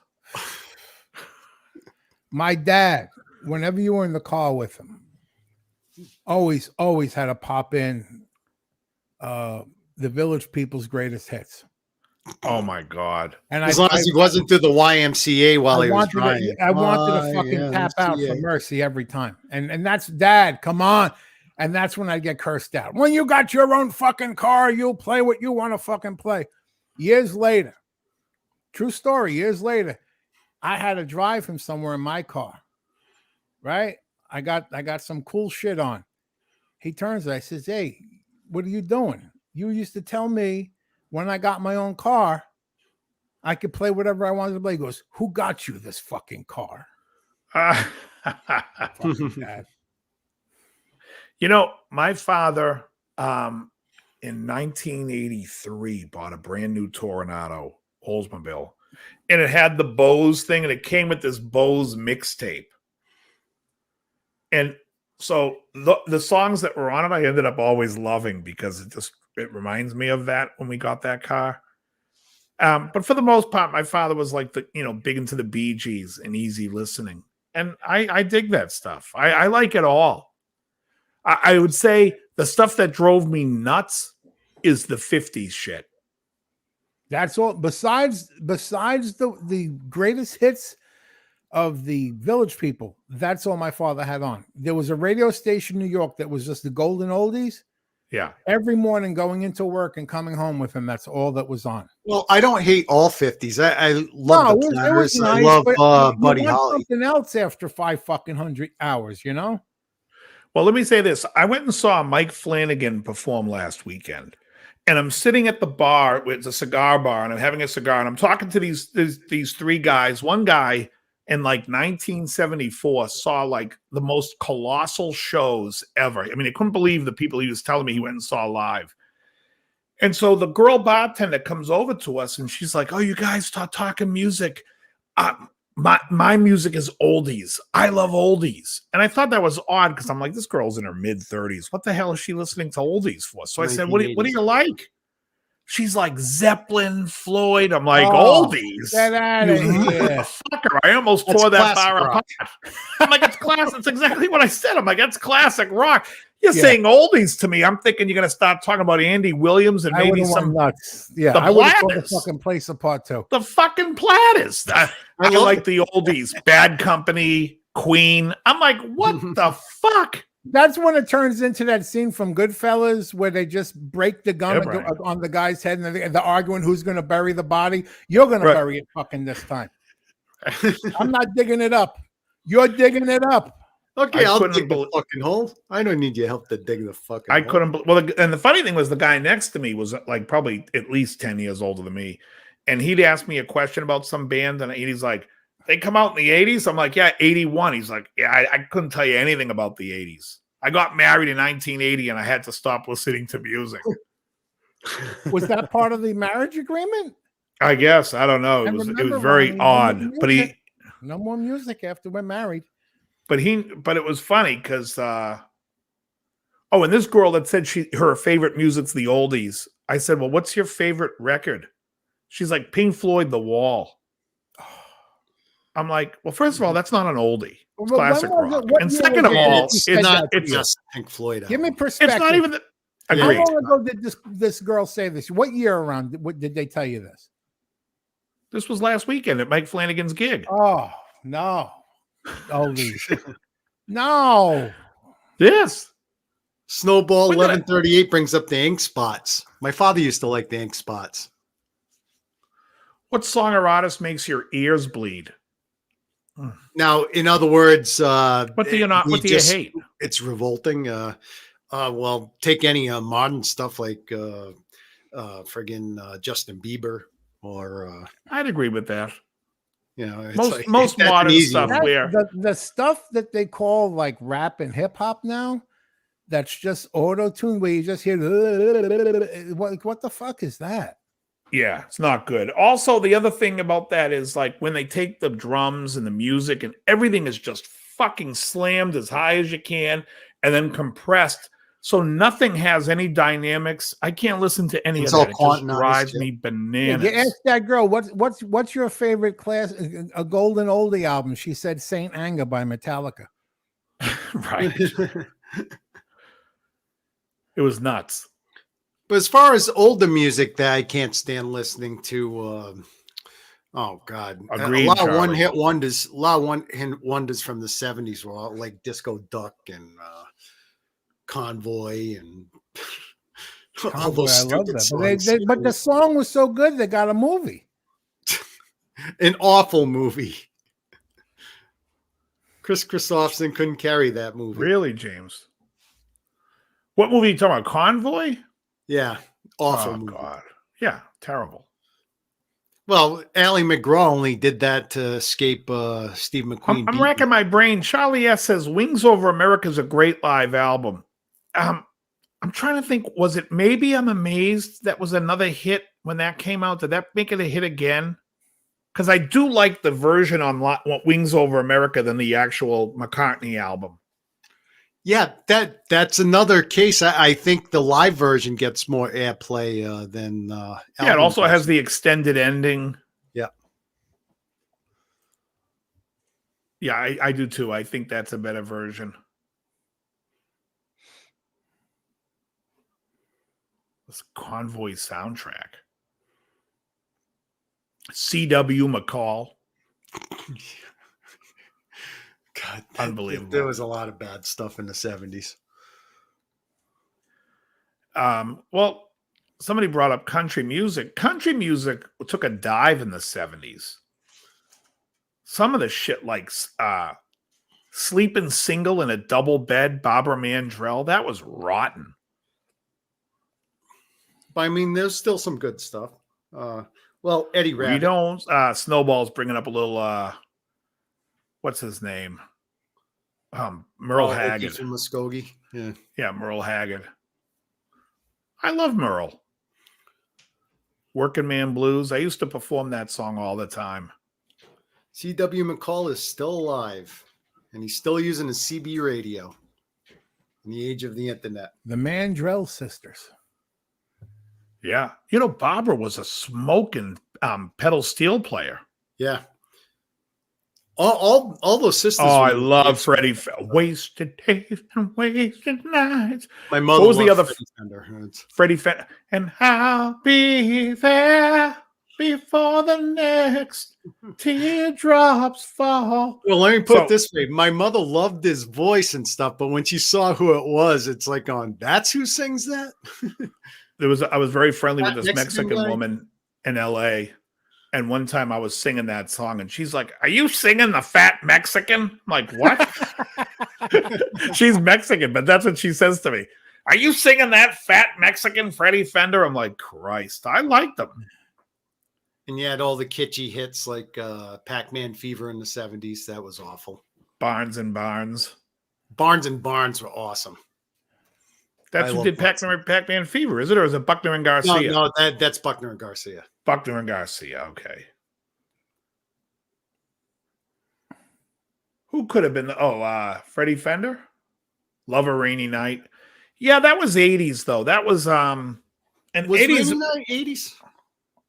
My dad, whenever you were in the car with him, always had to pop in the Village People's greatest hits. Oh my God. And as long as he wasn't through the YMCA while he was trying. I wanted to fucking tap out for Mercy every time. And that's Dad, come on. And that's when I get cursed out. When you got your own fucking car, you'll play what you want to fucking play. Years later, true story, years later, I had to drive him somewhere in my car. Right? I got some cool shit on. He turns, I says, hey, what are you doing? You used to tell me when I got my own car, I could play whatever I wanted to play. He goes, who got you this fucking car? Fucking dad. You know, my father in 1983 bought a brand new Toronado Oldsmobile, and it had the Bose thing, and it came with this Bose mixtape. And so the songs that were on it, I ended up always loving because it reminds me of that when we got that car. But for the most part, my father was like big into the Bee Gees and easy listening. And I dig that stuff. I like it all. I would say the stuff that drove me nuts is the 50s shit. That's all. Besides the greatest hits of the Village People, that's all my father had on. There was a radio station in New York that was just the golden oldies. Yeah. Every morning going into work and coming home with him, that's all that was on. Well, I don't hate all 50s. I love the Platters. Nice, I love Buddy Holly. Something else after 500 hours, you know? Well, let me say this. I went and saw Mike Flanagan perform last weekend. And I'm sitting at the bar, it's a cigar bar, and I'm having a cigar, and I'm talking to these three guys. One guy in like 1974 saw like the most colossal shows ever. I mean, I couldn't believe the people he was telling me he went and saw live. And so the girl bartender comes over to us and she's like, oh, you guys start talking music. My music is oldies. I love oldies. And I thought that was odd because I'm like, this girl's in her mid-30s. What the hell is she listening to oldies for? So I said, what do you like? She's like Zeppelin, Floyd. I'm like, oldies. Get out of here. Fucker. I almost tore that bar apart. I'm like, it's classic. It's exactly what I said. I'm like, that's classic rock. You're saying oldies to me. I'm thinking you're going to start talking about Andy Williams and maybe some nuts. Yeah, the I would have Platters. the fucking place apart too. The fucking Platters. I like the oldies. Bad Company, Queen. I'm like, what the fuck? That's when it turns into that scene from Goodfellas where they just break the gun on the guy's head and they're arguing who's going to bury the body. You're going to bury it fucking this time. I'm not digging it up. You're digging it up. Okay, I'll dig the fucking hole. I don't need your help to dig the fucking hole. Couldn't. Well, and the funny thing was the guy next to me was like probably at least 10 years older than me. And he'd ask me a question about some band and he's like, they come out in the 80s? I'm like, yeah, 81. He's like, yeah, I couldn't tell you anything about the 80s. I got married in 1980 and I had to stop listening to music. Was that part of the marriage agreement? I guess. I don't know. It was very odd. But no more music after we're married. But it was funny because and this girl that said her favorite music's the oldies. I said, well, what's your favorite record? She's like, Pink Floyd, The Wall. I'm like, well, first of all, that's not an oldie. It's classic rock. And second of all, it's just Pink Floyd. Give me perspective. It's not even agreed. How long ago did this girl say this? What year around did they tell you this? This was last weekend at Mike Flanagan's gig. Oh, no. Oldies. No. Yes. Snowball 1138 brings up the ink spots. My father used to like the ink spots. What song or artist makes your ears bleed? Now, in other words, what do you hate? It's revolting. Well, take any modern stuff like friggin' Justin Bieber or I'd agree with that. You know, most modern stuff where the stuff that they call like rap and hip hop now, that's just auto tune where you just hear what the fuck is that? Yeah, it's not good. Also, the other thing about that is like when they take the drums and the music and everything is just fucking slammed as high as you can and then compressed. So nothing has any dynamics. I can't listen to any of that. It just drives me bananas. You asked that girl, what's your favorite a golden oldie album? She said Saint Anger by Metallica. Right. It was nuts. But as far as older music that I can't stand listening to, oh God, agreed, a lot of one-hit wonders from the 70s were all like Disco Duck and Convoy and all those stupid songs. But the song was so good they got a movie. An awful movie. Chris Christopherson couldn't carry that movie. Really, James? What movie are you talking about? Convoy? Yeah, awful movie. God. Yeah, terrible. Well, Ally McGraw only did that to escape Steve McQueen. I'm racking my brain. Charlie S. says Wings Over America is a great live album. I'm trying to think, was it Maybe I'm Amazed that was another hit when that came out? Did that make it a hit again? Because I do like the version on Wings Over America than the actual McCartney album. Yeah, that's another case. I think the live version gets more airplay than yeah, it also has the extended ending. Yeah. Yeah, I do too. I think that's a better version. This Convoy soundtrack. C.W. McCall. God, unbelievable. There was a lot of bad stuff in the 70s. Well, somebody brought up country music. Country music took a dive in the 70s. Some of the shit like Sleeping Single in a Double Bed, Barbara Mandrell, that was rotten. But I mean, there's still some good stuff. Well, Eddie Rabbit. You don't. Snowball's bringing up a little. What's his name? Merle Haggard from Muskogee. Yeah, Merle Haggard. I love Merle. Working Man Blues. I used to perform that song all the time. C.W. McCall is still alive, and he's still using a CB radio in the age of the internet. The Mandrell sisters. Yeah. You know, Barbara was a smoking pedal steel player. Yeah. All those sisters. Oh, I love Freddie. Wasted days and wasted nights. My mother. What was the other? Freddie Fender. Freddie Fender. And I'll be there. before the next teardrops fall. Well, let me put it this way. My mother loved his voice and stuff, but when she saw who it was, it's like that's who sings that? I was very friendly with this Mexican Mexican woman in LA. And one time I was singing that song and she's like, "Are you singing the Fat Mexican?" I'm like, "What?" She's Mexican, but that's what she says to me. "Are you singing that Fat Mexican, Freddie Fender?" I'm like, Christ, I like them. And you had all the kitschy hits like Pac-Man Fever in the 70s. That was awful. Barnes and Barnes. Barnes and Barnes were awesome. That's who did Pac-Man Fever, is it? Or is it Buckner and Garcia? No, that's Buckner and Garcia. Buckner and Garcia, okay. Who could have been? Freddie Fender? Love a Rainy Night. Yeah, that was 80s, though. That was, and was 80s. 80s?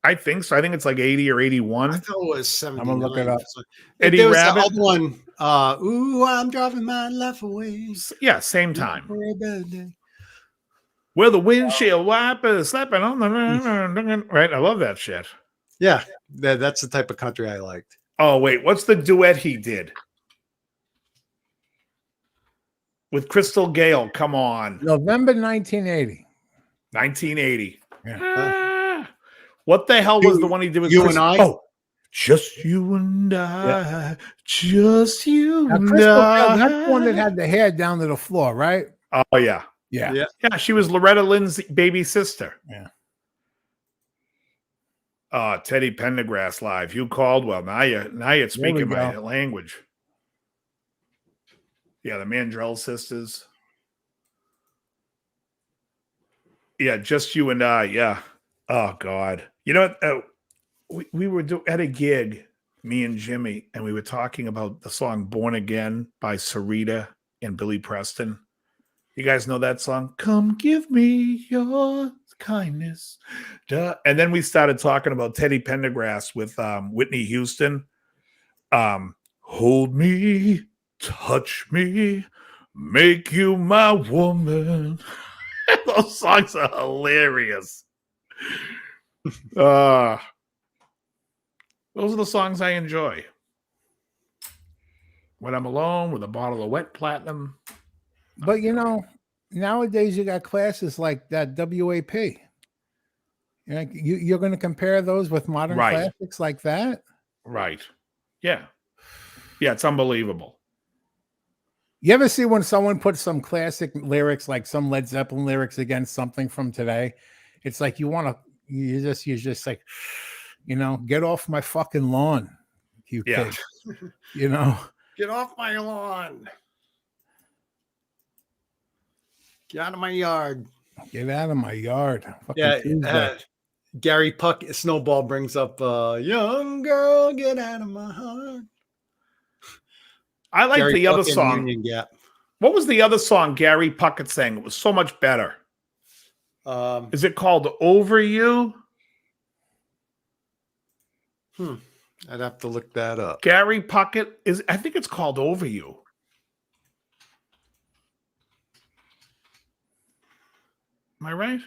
I think so. I think it's like 80 or 81. I thought it was 79. I'm going to look it up. Eddie there was Rabbit. the other one. Ooh, I'm driving my life away. Yeah, same time. For a better day. Where the windshield wipers slapping on the right. I love that shit. Yeah, that's the type of country I liked. Oh wait, what's the duet he did with Crystal Gale? Come on, November 1980. 1980. Yeah. What the hell was the one he did with You and I? Oh, just you and I. Just you Now, and Crystal Gale, I. that's the one that had the hair down to the floor, right? Oh yeah. Yeah. Yeah, she was Loretta Lynn's baby sister. Yeah. Teddy Pendergrass live. Hugh Caldwell. Now you're speaking my language. Yeah, the Mandrell sisters. Yeah, just you and I. Yeah. Oh God. You know what? We were at a gig, me and Jimmy, and we were talking about the song "Born Again" by Sarita and Billy Preston. You guys know that song? Come give me your kindness. Duh. And then we started talking about Teddy Pendergrass with Whitney Houston. Hold me, touch me, make you my woman. Those songs are hilarious. Those are the songs I enjoy. When I'm alone with a bottle of wet platinum. But nowadays you got classes like that WAP. You're going to compare those with modern classics like that? Right. Yeah. Yeah, it's unbelievable. You ever see when someone puts some classic lyrics, like some Led Zeppelin lyrics against something from today? It's like you're just like, get off my fucking lawn, you kid. Get off my lawn. Get out of my yard. Get out of my yard. Gary Puck Snowball brings up young girl, get out of my heart. I like Gary the Puck other song. Union Gap. What was the other song Gary Puckett sang? It was so much better. Is it called Over You? I'd have to look that up. Gary Puckett I think it's called Over You. Am I right?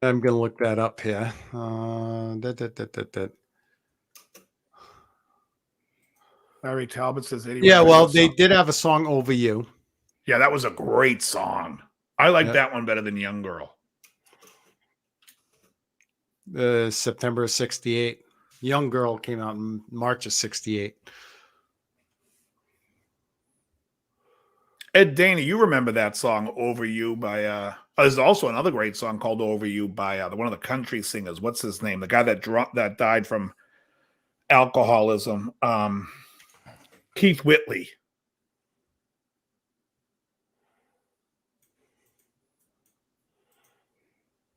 I'm going to look that up here. Larry Talbot says, they did have a song Over You. Yeah, that was a great song. I like that one better than Young Girl. September of 68. Young Girl came out in March of 68. Ed Dana, you remember that song Over You by there's also another great song called Over You by one of the country singers. What's his name? The guy that died from alcoholism. Keith Whitley.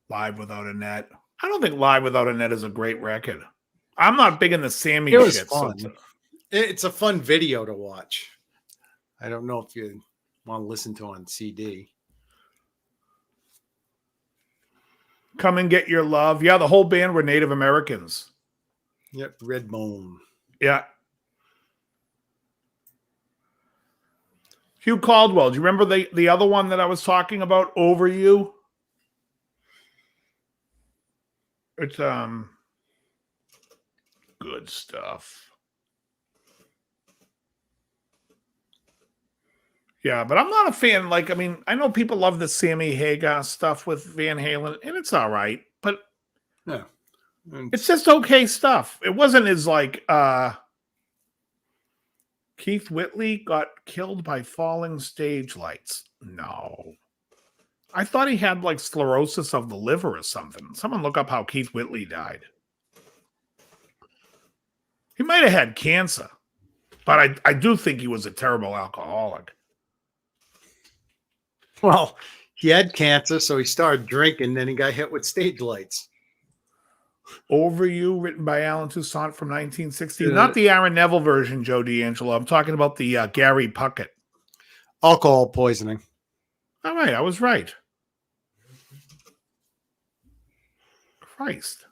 Live Without a Net. I don't think Live Without a Net is a great record. I'm not big in the Sammy shit. Fun. It's a fun video to watch. I don't know if you want to listen to it on CD. Come and Get Your Love. Yeah, the whole band were Native Americans. Yep, Redbone. Yeah. Hugh Caldwell. Do you remember the other one that I was talking about, Over You? It's good stuff. Yeah, but I'm not a fan. Like, I mean, I know people love the Sammy Hagar stuff with Van Halen, and it's all right, but Yeah. it's just okay stuff. It wasn't as like Keith Whitley got killed by falling stage lights. No. I thought he had like sclerosis of the liver or something. Someone look up how Keith Whitley died. He might have had cancer, but I do think he was a terrible alcoholic. Well, he had cancer, so he started drinking, then he got hit with stage lights. Over You, written by Alan Toussaint from 1960. Not the Aaron Neville version, Joe D'Angelo. I'm talking about the Gary Puckett. Alcohol poisoning. All right, I was right. Christ.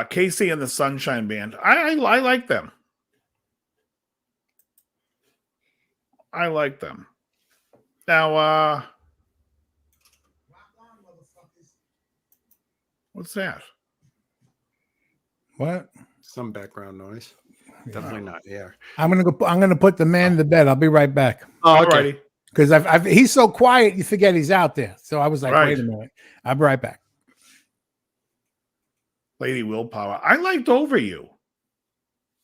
Casey and the Sunshine Band. I like them. I like them. Now, what's that? What? Some background noise. Definitely not here. I'm gonna put the man to bed. I'll be right back. Oh, okay. Alrighty. Because he's so quiet, you forget he's out there. So I was like, Right. wait a minute. I'll be right back. Lady Willpower. I liked Over You.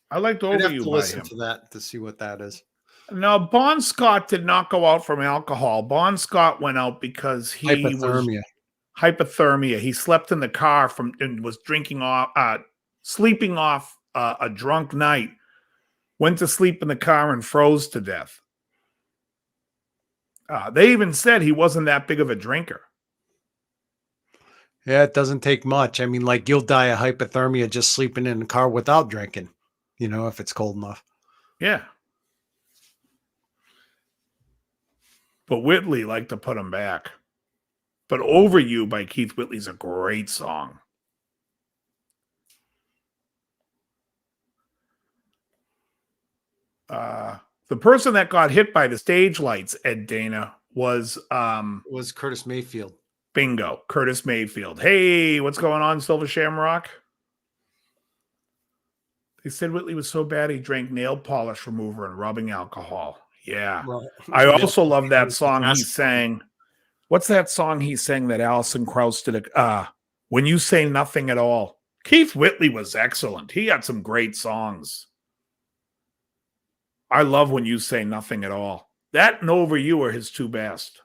I liked I'd Over have You to by listen him. to that to see what that is. No, Bon Scott did not go out from alcohol. Bon Scott went out because he was hypothermia. He slept in the car and was sleeping off a drunk night. Went to sleep in the car and froze to death. They even said he wasn't that big of a drinker. Yeah, it doesn't take much. I mean, like you'll die of hypothermia just sleeping in the car without drinking, if it's cold enough. Yeah. But Whitley liked to put him back. But Over You by Keith Whitley's a great song. The person that got hit by the stage lights, Ed Dana, was Curtis Mayfield. Bingo, Curtis Mayfield. Hey, what's going on, Silver Shamrock? They said Whitley was so bad he drank nail polish remover and rubbing alcohol. Yeah. Well, I also love that song he sang. What's that song he sang that Alison Krauss did? When You Say Nothing at All. Keith Whitley was excellent. He had some great songs. I love When You Say Nothing at All. That and Over You are his two best.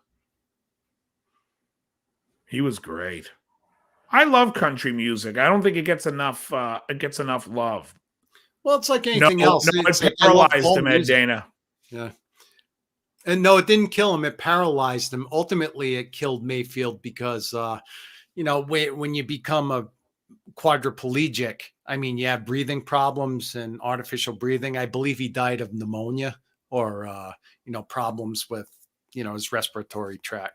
He was great. I love country music. I don't think it gets enough. It gets enough love. Well, it's like anything else. No, It's it like paralyzed him, Ed Dana. Yeah. And no, it didn't kill him. It paralyzed him. Ultimately, it killed Mayfield because, when you become a quadriplegic, I mean, you have breathing problems and artificial breathing. I believe he died of pneumonia or, problems with, his respiratory tract.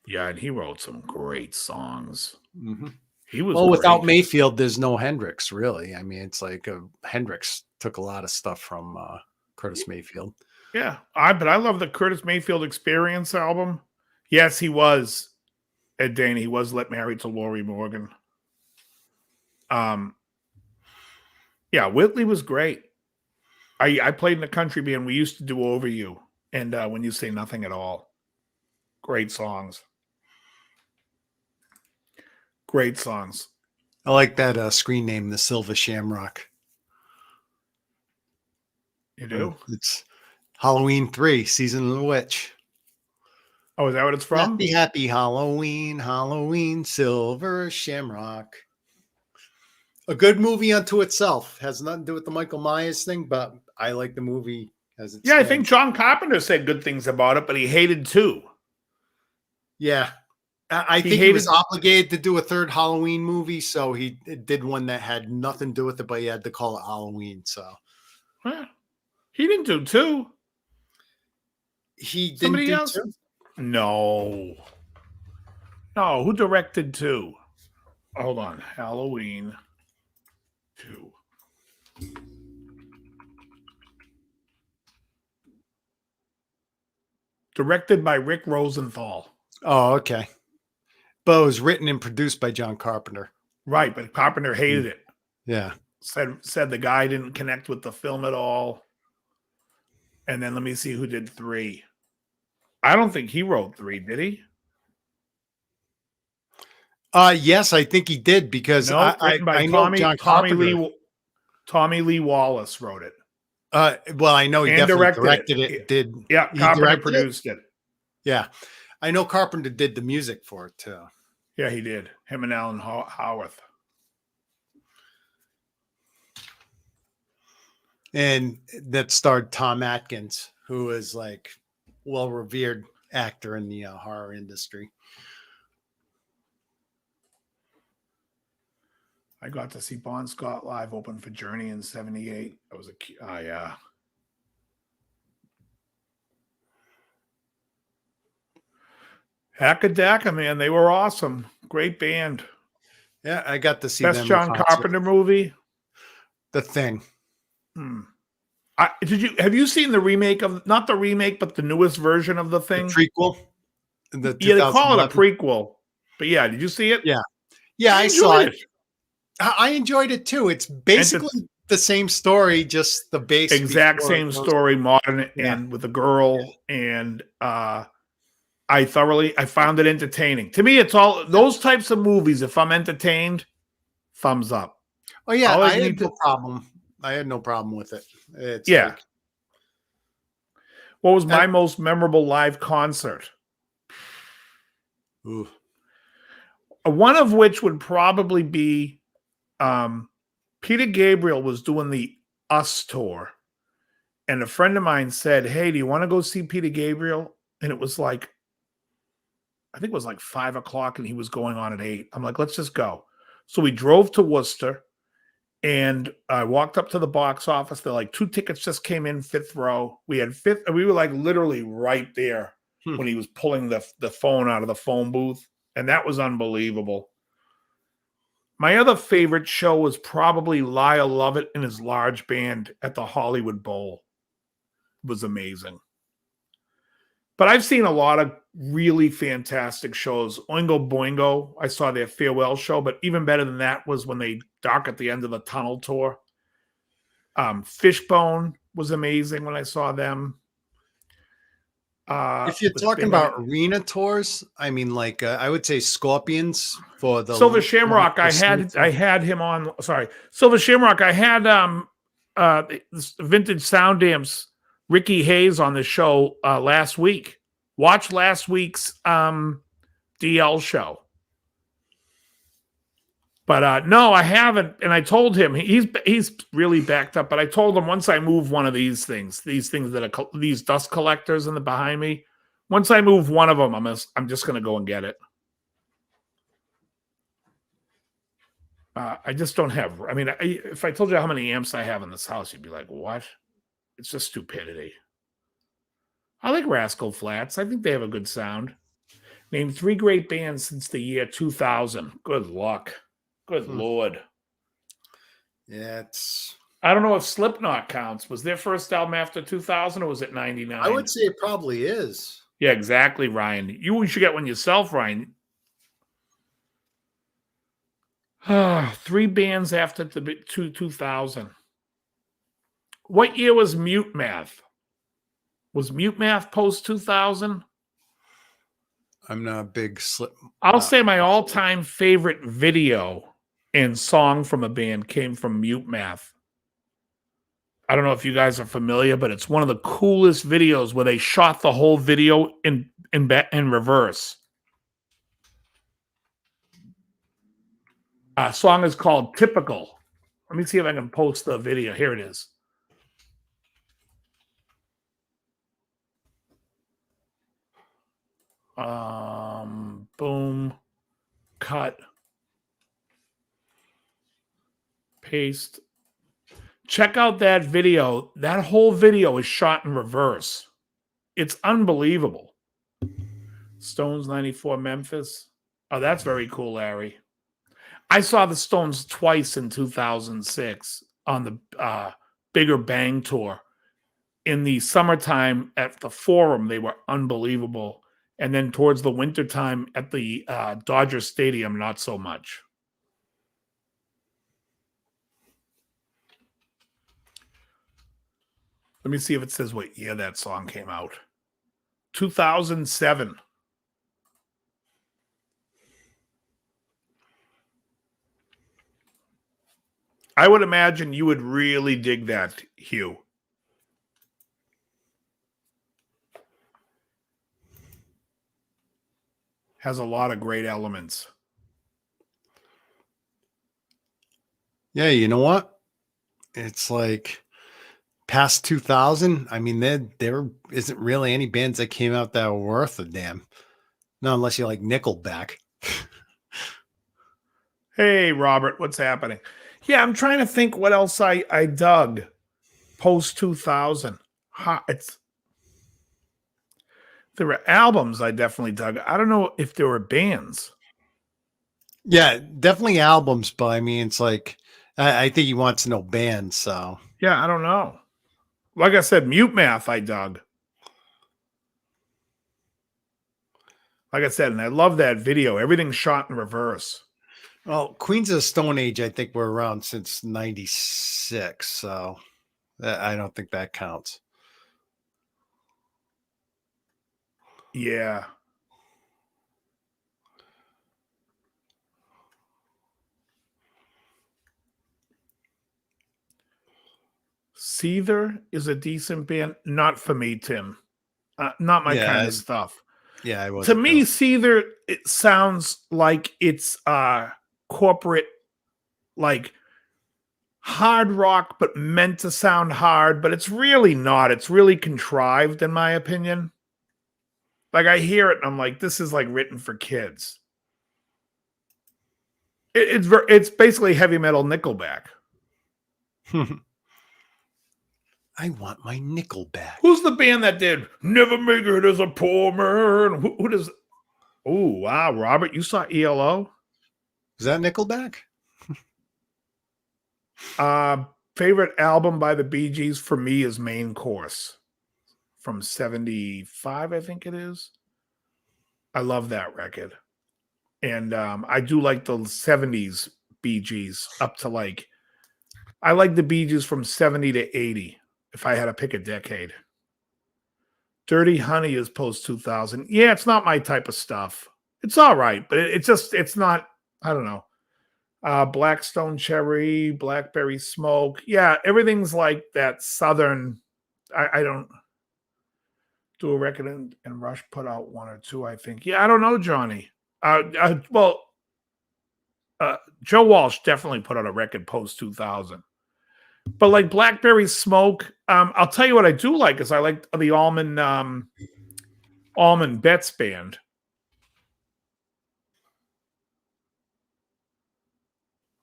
Yeah, and he wrote some great songs. Mm-hmm. He was without great. Mayfield, there's no Hendrix, really. I mean, it's like Hendrix took a lot of stuff from Curtis Mayfield. Yeah, but I love the Curtis Mayfield Experience album. Yes, he was Ed Dana. He was married to Lori Morgan. Yeah, Whitley was great. I played in a country band. We used to do Over You and When You Say Nothing at All. Great songs. Great songs. I like that screen name, the Silver Shamrock. You do? It's Halloween 3, Season of the Witch. Oh, is that what it's from? Happy, happy Halloween, Halloween, Silver Shamrock. A good movie unto itself. Has nothing to do with the Michael Myers thing, but I like the movie as it's. Yeah, I think John Carpenter said good things about it, but he hated 2. Yeah. I think he was obligated to do a third Halloween movie, so he did one that had nothing to do with it, but he had to call it Halloween. So he didn't do 2. He didn't Somebody do else? 2? No. Who directed 2? Hold on. Halloween 2. Directed by Rick Rosenthal. Oh, okay. But it was written and produced by John Carpenter. Right, but Carpenter hated it. Yeah. Said the guy didn't connect with the film at all. And then let me see who did 3. I don't think he wrote 3, did he? Yes, I think he did because No, written by I know John Carpenter. Tommy Lee Wallace wrote it. Well, I know he And definitely directed directed it. Yeah, he Carpenter directed produced it? Yeah. I know Carpenter did the music for it too. Yeah, he did. Him and Alan Howarth. And that starred Tom Atkins, who is like well-revered actor in the horror industry. I got to see Bon Scott live open for Journey in '78. That was yeah. Hackadacka, man, they were awesome. Great band. Yeah, I got to see Best them. John Carpenter movie. The Thing. Have you seen the remake of, not the remake, but the newest version of The Thing? The prequel. Yeah, they call it a prequel. But yeah, did you see it? Yeah. Yeah, I saw it. I enjoyed it too. It's basically the same story, just the base. Exact same story, modern and with a girl. And I found it entertaining. To me, it's all those types of movies. If I'm entertained, thumbs up. Oh yeah, I had no problem. I had no problem with it. It's like, what was my most memorable live concert? Ooh. One of which would probably be Peter Gabriel was doing the Us tour. And a friend of mine said, "Hey, do you want to go see Peter Gabriel?" And it was like, I think it was like 5 o'clock and he was going on at 8. I'm like, let's just go. So we drove to Worcester and I walked up to the box office. They're like, 2 tickets just came in, 5th row. We had 5th, and we were like literally right there when he was pulling the phone out of the phone booth. And that was unbelievable. My other favorite show was probably Lyle Lovett and his large band at the Hollywood Bowl. It was amazing. But I've seen a lot of really fantastic shows. Oingo Boingo, I saw their farewell show, but even better than that was when they Dark at the End of the Tunnel tour. Fishbone was amazing when I saw them. If you're talking about arena tours, I mean, like I would say Scorpions for the Silver Shamrock. I had him on. Sorry, Silver Shamrock. I had Vintage Sound Amps Ricky Hayes on the show last week. Watch last week's DL show. But no, I haven't. And I told him he's really backed up. But I told him once I move one of these things that are these dust collectors in the behind me. Once I move one of them, I'm just going to go and get it. I just don't have. I mean, if I told you how many amps I have in this house, you'd be like, "What?" It's just stupidity. I like Rascal Flatts. I think they have a good sound. Name 3 great bands since the year 2000. Good luck. Good Lord. Yeah, I don't know if Slipknot counts. Was their first album after 2000 or was it 99? I would say it probably is. Yeah, exactly, Ryan. You should get one yourself, Ryan. 3 bands after the 2000. What year was Mute Math? Was Mute Math post 2000? I'm not a big I'll say my all-time favorite video and song from a band came from Mute Math. I don't know if you guys are familiar, but it's one of the coolest videos where they shot the whole video in reverse. Song is called Typical. Let me see if I can post the video. Here it is. Boom. Cut. Paste. Check out that video. That whole video is shot in reverse. It's unbelievable. Stones 94 Memphis. Oh, that's very cool, Larry. I saw the Stones twice in 2006 on the Bigger Bang tour. In the summertime at the Forum, they were unbelievable. And then towards the wintertime at the Dodger Stadium, not so much. Let me see if it says what year that song came out. 2007. I would imagine you would really dig that, Hugh. Has a lot of great elements. Yeah, you know what? It's like past 2000. I mean, there isn't really any bands that came out that were worth a damn. No, unless you like Nickelback. Hey, Robert, what's happening? Yeah, I'm trying to think what else I dug post 2000. There were albums I definitely dug. I don't know if there were bands. Yeah, definitely albums, but I mean, it's like I think he wants to know bands. So Yeah, I don't know. Like I said, Mute Math I dug. Like I said, and I love that video. Everything's shot in reverse. well, Queens of the Stone Age, I think we're around since '96, so I don't think that counts. Yeah. Seether is a decent band. Not for me, Tim. Not my kind of stuff. Yeah, I was. To me, Seether, it sounds like it's corporate, like hard rock, but meant to sound hard, but it's really not. It's really contrived, in my opinion. Like I hear it and I'm like, this is like written for kids. It's basically heavy metal Nickelback. I want my Nickelback. Who's the band that did Never Make It as a Poor Man? Who does? Oh, wow, Robert, you saw ELO? Is that Nickelback? Favorite album by the Bee Gees for me is Main Course from 75, I think it is. I love that record. And I do like the 70s Bee Gees up to like, I like the Bee Gees from 70 to 80 if I had to pick a decade. Dirty Honey is post 2000. Yeah, it's not my type of stuff. It's all right, but it's not, I don't know. Blackstone Cherry, Blackberry Smoke. Yeah, everything's like that Southern. I don't do a record and Rush put out one or two, I think. Yeah, I don't know, Johnny. Joe Walsh definitely put out a record post 2000. But like Blackberry Smoke, I'll tell you what I do like is I like the Allman Betts band.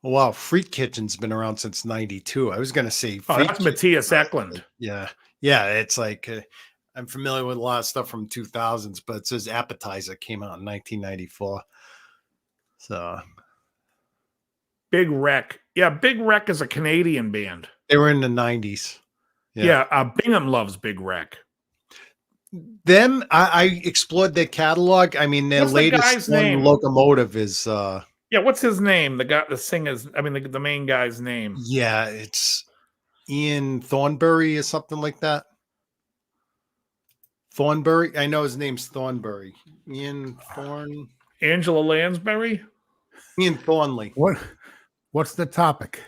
Wow, Freak Kitchen's been around since '92. I was going to say, That's Matthias Eklund. Yeah, it's like I'm familiar with a lot of stuff from 2000s, but it says Appetizer came out in 1994. So Big Wreck. Yeah, Big Wreck is a Canadian band. They were in the 90s. Yeah, Bingham loves Big Wreck. Them, I explored their catalog. I mean, their latest one, Locomotive, is yeah, what's his name? The singer's, I mean, the main guy's name. Yeah, it's Ian Thornbury or something like that. Thornbury? I know his name's Thornbury. Angela Lansbury? Ian Thornley. What's the topic?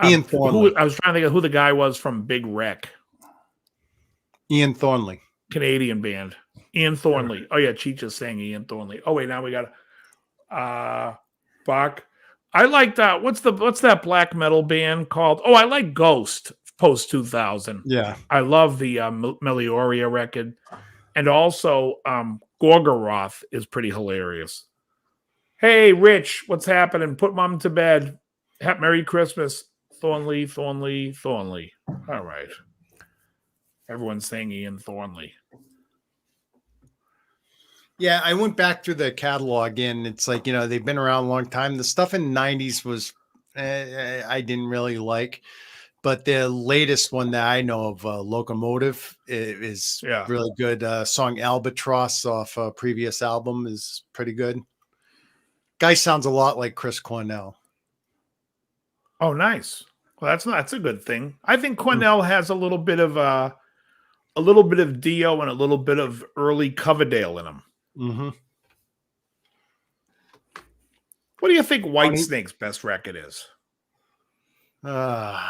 Ian Thornley. I was trying to think of who the guy was from Big Wreck. Ian Thornley. Canadian band. Ian Thornley. Oh, yeah, Cheech is saying Ian Thornley. Oh, wait, now we got Bach. I like that. What's that black metal band called? Oh, I like Ghost post 2000. Yeah. I love the Melioria record. And also Gorgoroth is pretty hilarious. Hey, Rich, what's happening? Put mom to bed. Merry Christmas. Thornley. All right. Everyone's saying Ian Thornley. Yeah, I went back through the catalog and it's like, they've been around a long time. The stuff in the 90s was I didn't really like. but the latest one that I know of, Locomotive, is really good. Song Albatross off a previous album is pretty good. Guy sounds a lot like Chris Cornell. Oh, nice. Well, that's a good thing. I think Cornell has a little bit of Dio and a little bit of early Coverdale in him. Mm-hmm. What do you think Whitesnake's best record is?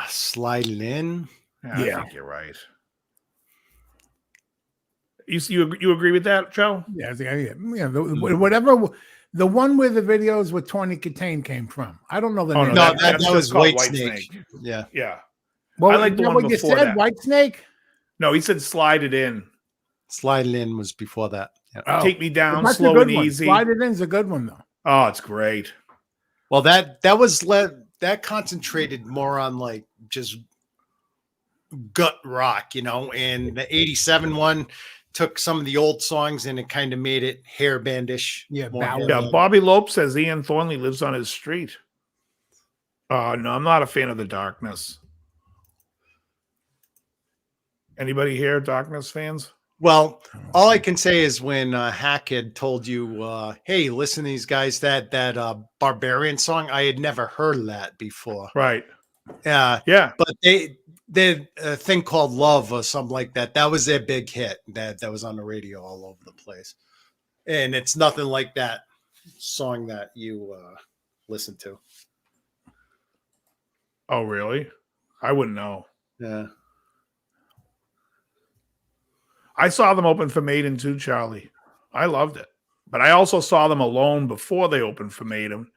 Sliding In. Yeah, I think you're right. You agree with that, Joe? Yeah, whatever. The one where the videos with Tawny Katane came from. I don't know the name. No, that was Whitesnake. Yeah. Well, I like the one what you before said, that. Whitesnake? No, he said Slide It In. Slide It In was before that. Yeah. Oh. Take Me Down, That's Slow a good and one. Easy. Slide It In's a good one, though. Oh, it's great. Well, that was that concentrated more on like just gut rock, and the 87 one took some of the old songs and it kind of made it hair bandish. Yeah, Bobby Lope says Ian Thornley lives on his street. No, I'm not a fan of The Darkness. Anybody here Darkness fans? Well, all I can say is when Hack had told you, hey, listen to these guys, that Barbarian song, I had never heard of that before. Right. Yeah. But they did a thing called Love or something like that. That was their big hit that was on the radio all over the place. And it's nothing like that song that you listen to. Oh, really? I wouldn't know. Yeah. I saw them open for Maiden too, Charlie. I loved it. But I also saw them alone before they opened for Maiden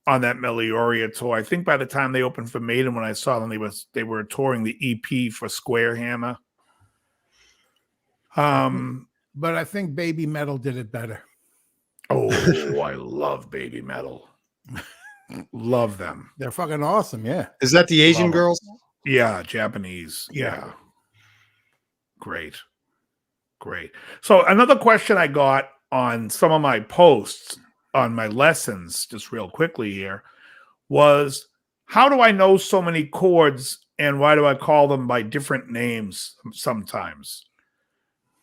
on that Melioria tour. I think by the time they opened for Maiden, when I saw them, they were touring the EP for Square Hammer. But I think Baby Metal did it better. Oh, I love Baby Metal. Love them. They're fucking awesome, yeah. Is that the Asian girls? Yeah, Japanese. Yeah. Great. So another question I got on some of my posts on my lessons, just real quickly here, was how do I know so many chords and why do I call them by different names sometimes?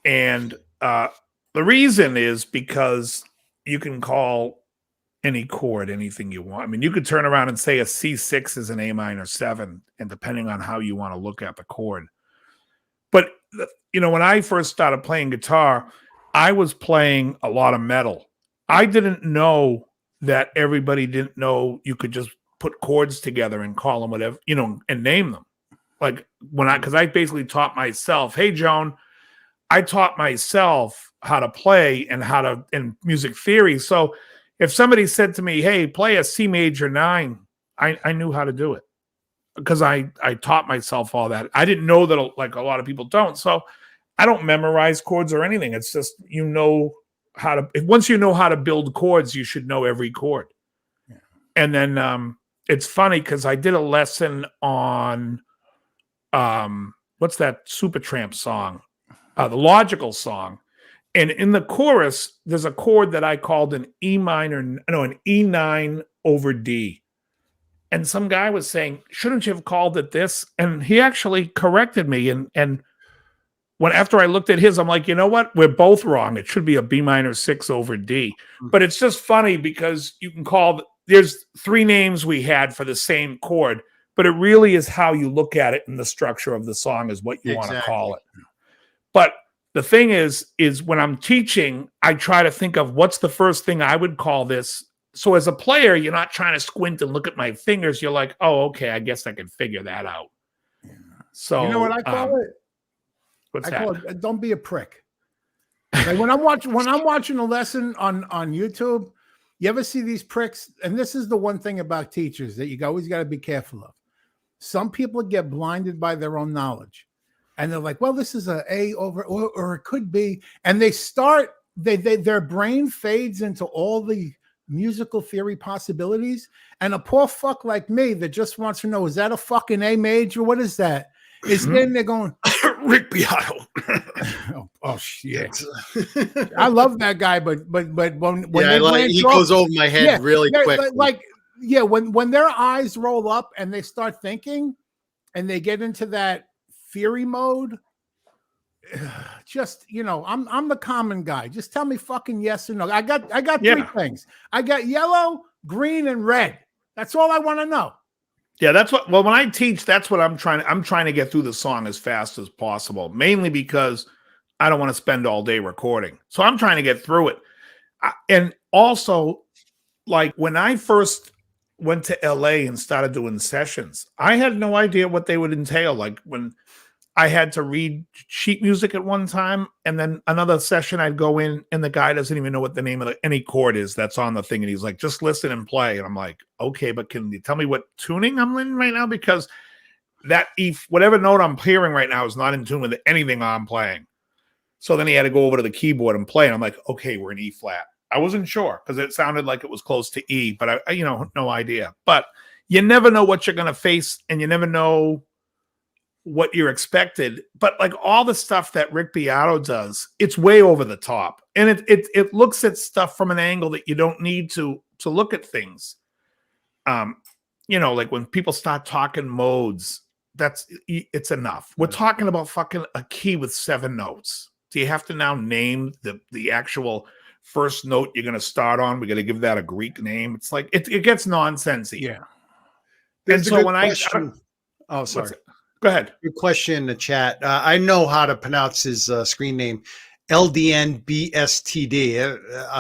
And the reason is because you can call any chord anything you want. I mean, you could turn around and say a C6 is an A minor 7, and depending on how you want to look at the chord. But, when I first started playing guitar, I was playing a lot of metal. I didn't know that everybody didn't know you could just put chords together and call them whatever, and name them. Like because I basically taught myself, hey, Joan, I taught myself how to play and in music theory. So if somebody said to me, hey, play a C major 9, I knew how to do it because I taught myself all that. I didn't know that like a lot of people don't. So I don't memorize chords or anything. It's just, once you know how to build chords, you should know every chord. Yeah. And then it's funny because I did a lesson on what's that Supertramp song? The Logical song. And in the chorus, there's a chord that I called an an E9 over D. And some guy was saying, shouldn't you have called it this? And he actually corrected me. And after I looked at his, I'm like, you know what? We're both wrong. It should be a B minor 6 over D. But it's just funny because you can there's 3 names we had for the same chord, but it really is how you look at it in the structure of the song is what you want to call it. But the thing is when I'm teaching, I try to think of what's the first thing I would call this. So as a player, you're not trying to squint and look at my fingers. You're like, oh, okay, I guess I can figure that out. Yeah. So you know what I call it? What's I call it, don't be a prick. Like when I'm watching a lesson on YouTube, you ever see these pricks? And this is the one thing about teachers that you always got to be careful of. Some people get blinded by their own knowledge. And they're like, well, this is a A over, or it could be. And they start, their brain fades into all the musical theory possibilities. And a poor fuck like me that just wants to know, is that a fucking A major? What is that? Is then they're going, Rick Beato. oh shit. I love that guy, but when he goes over my head really quick. When their eyes roll up and they start thinking, and they get into that theory mode, just, I'm the common guy. Just tell me fucking yes or no. I got three things. I got yellow, green, and red. That's all I want to know. Yeah, when I teach, that's what I'm trying to get through the song as fast as possible, mainly because I don't want to spend all day recording. So I'm trying to get through it. And also, like when I first went to LA and started doing sessions, I had no idea what they would entail. Like when I had to read sheet music at one time, and then another session I'd go in and the guy doesn't even know what the name of any chord is that's on the thing. And he's like, just listen and play. And I'm like, okay, but can you tell me what tuning I'm in right now? Because that whatever note I'm hearing right now is not in tune with anything I'm playing. So then he had to go over to the keyboard and play. And I'm like, okay, we're in E flat. I wasn't sure because it sounded like it was close to E, but I no idea. But you never know what you're going to face, and you never know what you're expected. But like all the stuff that Rick Beato does, it's way over the top, and it looks at stuff from an angle that you don't need to look at things. Like when people start talking modes, it's enough. We're talking about fucking a key with 7 notes. Do you have to now name the actual first note you're going to start on? We're going to give that a Greek name. It's like it gets nonsensy. Yeah. And so when sorry. Go ahead. Good question in the chat. I know how to pronounce his screen name, LDNBSTD.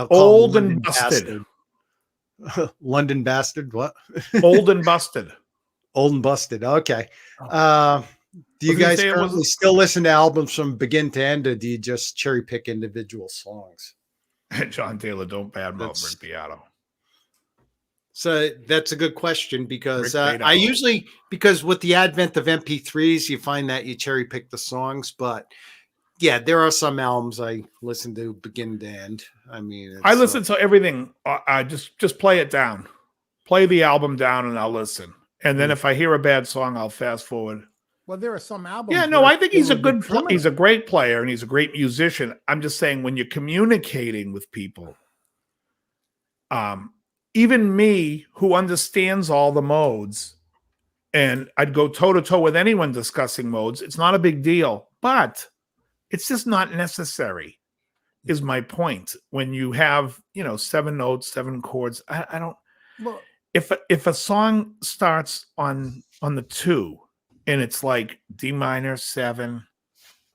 Old and busted. London bastard. What? Old and busted. Old and busted. Okay. Do you guys currently still listen to albums from begin to end, or do you just cherry pick individual songs? John Taylor, don't badmouth Rick Beato. So that's a good question, because I usually, because with the advent of MP3s, you find that you cherry pick the songs. But yeah, there are some albums I listen to begin to end. I mean, I listen to everything. I just play it down, play the album down, and I'll listen. And then if I hear a bad song, I'll fast forward. Well, there are some albums. Yeah, no, I think he's a he's a great player, and he's a great musician. I'm just saying, when you're communicating with people, even me, who understands all the modes, and I'd go toe-to-toe with anyone discussing modes, it's not a big deal, but it's just not necessary, is my point. When you have, 7 notes, 7 chords, I don't... Well, if a song starts on the 2, and it's like D minor 7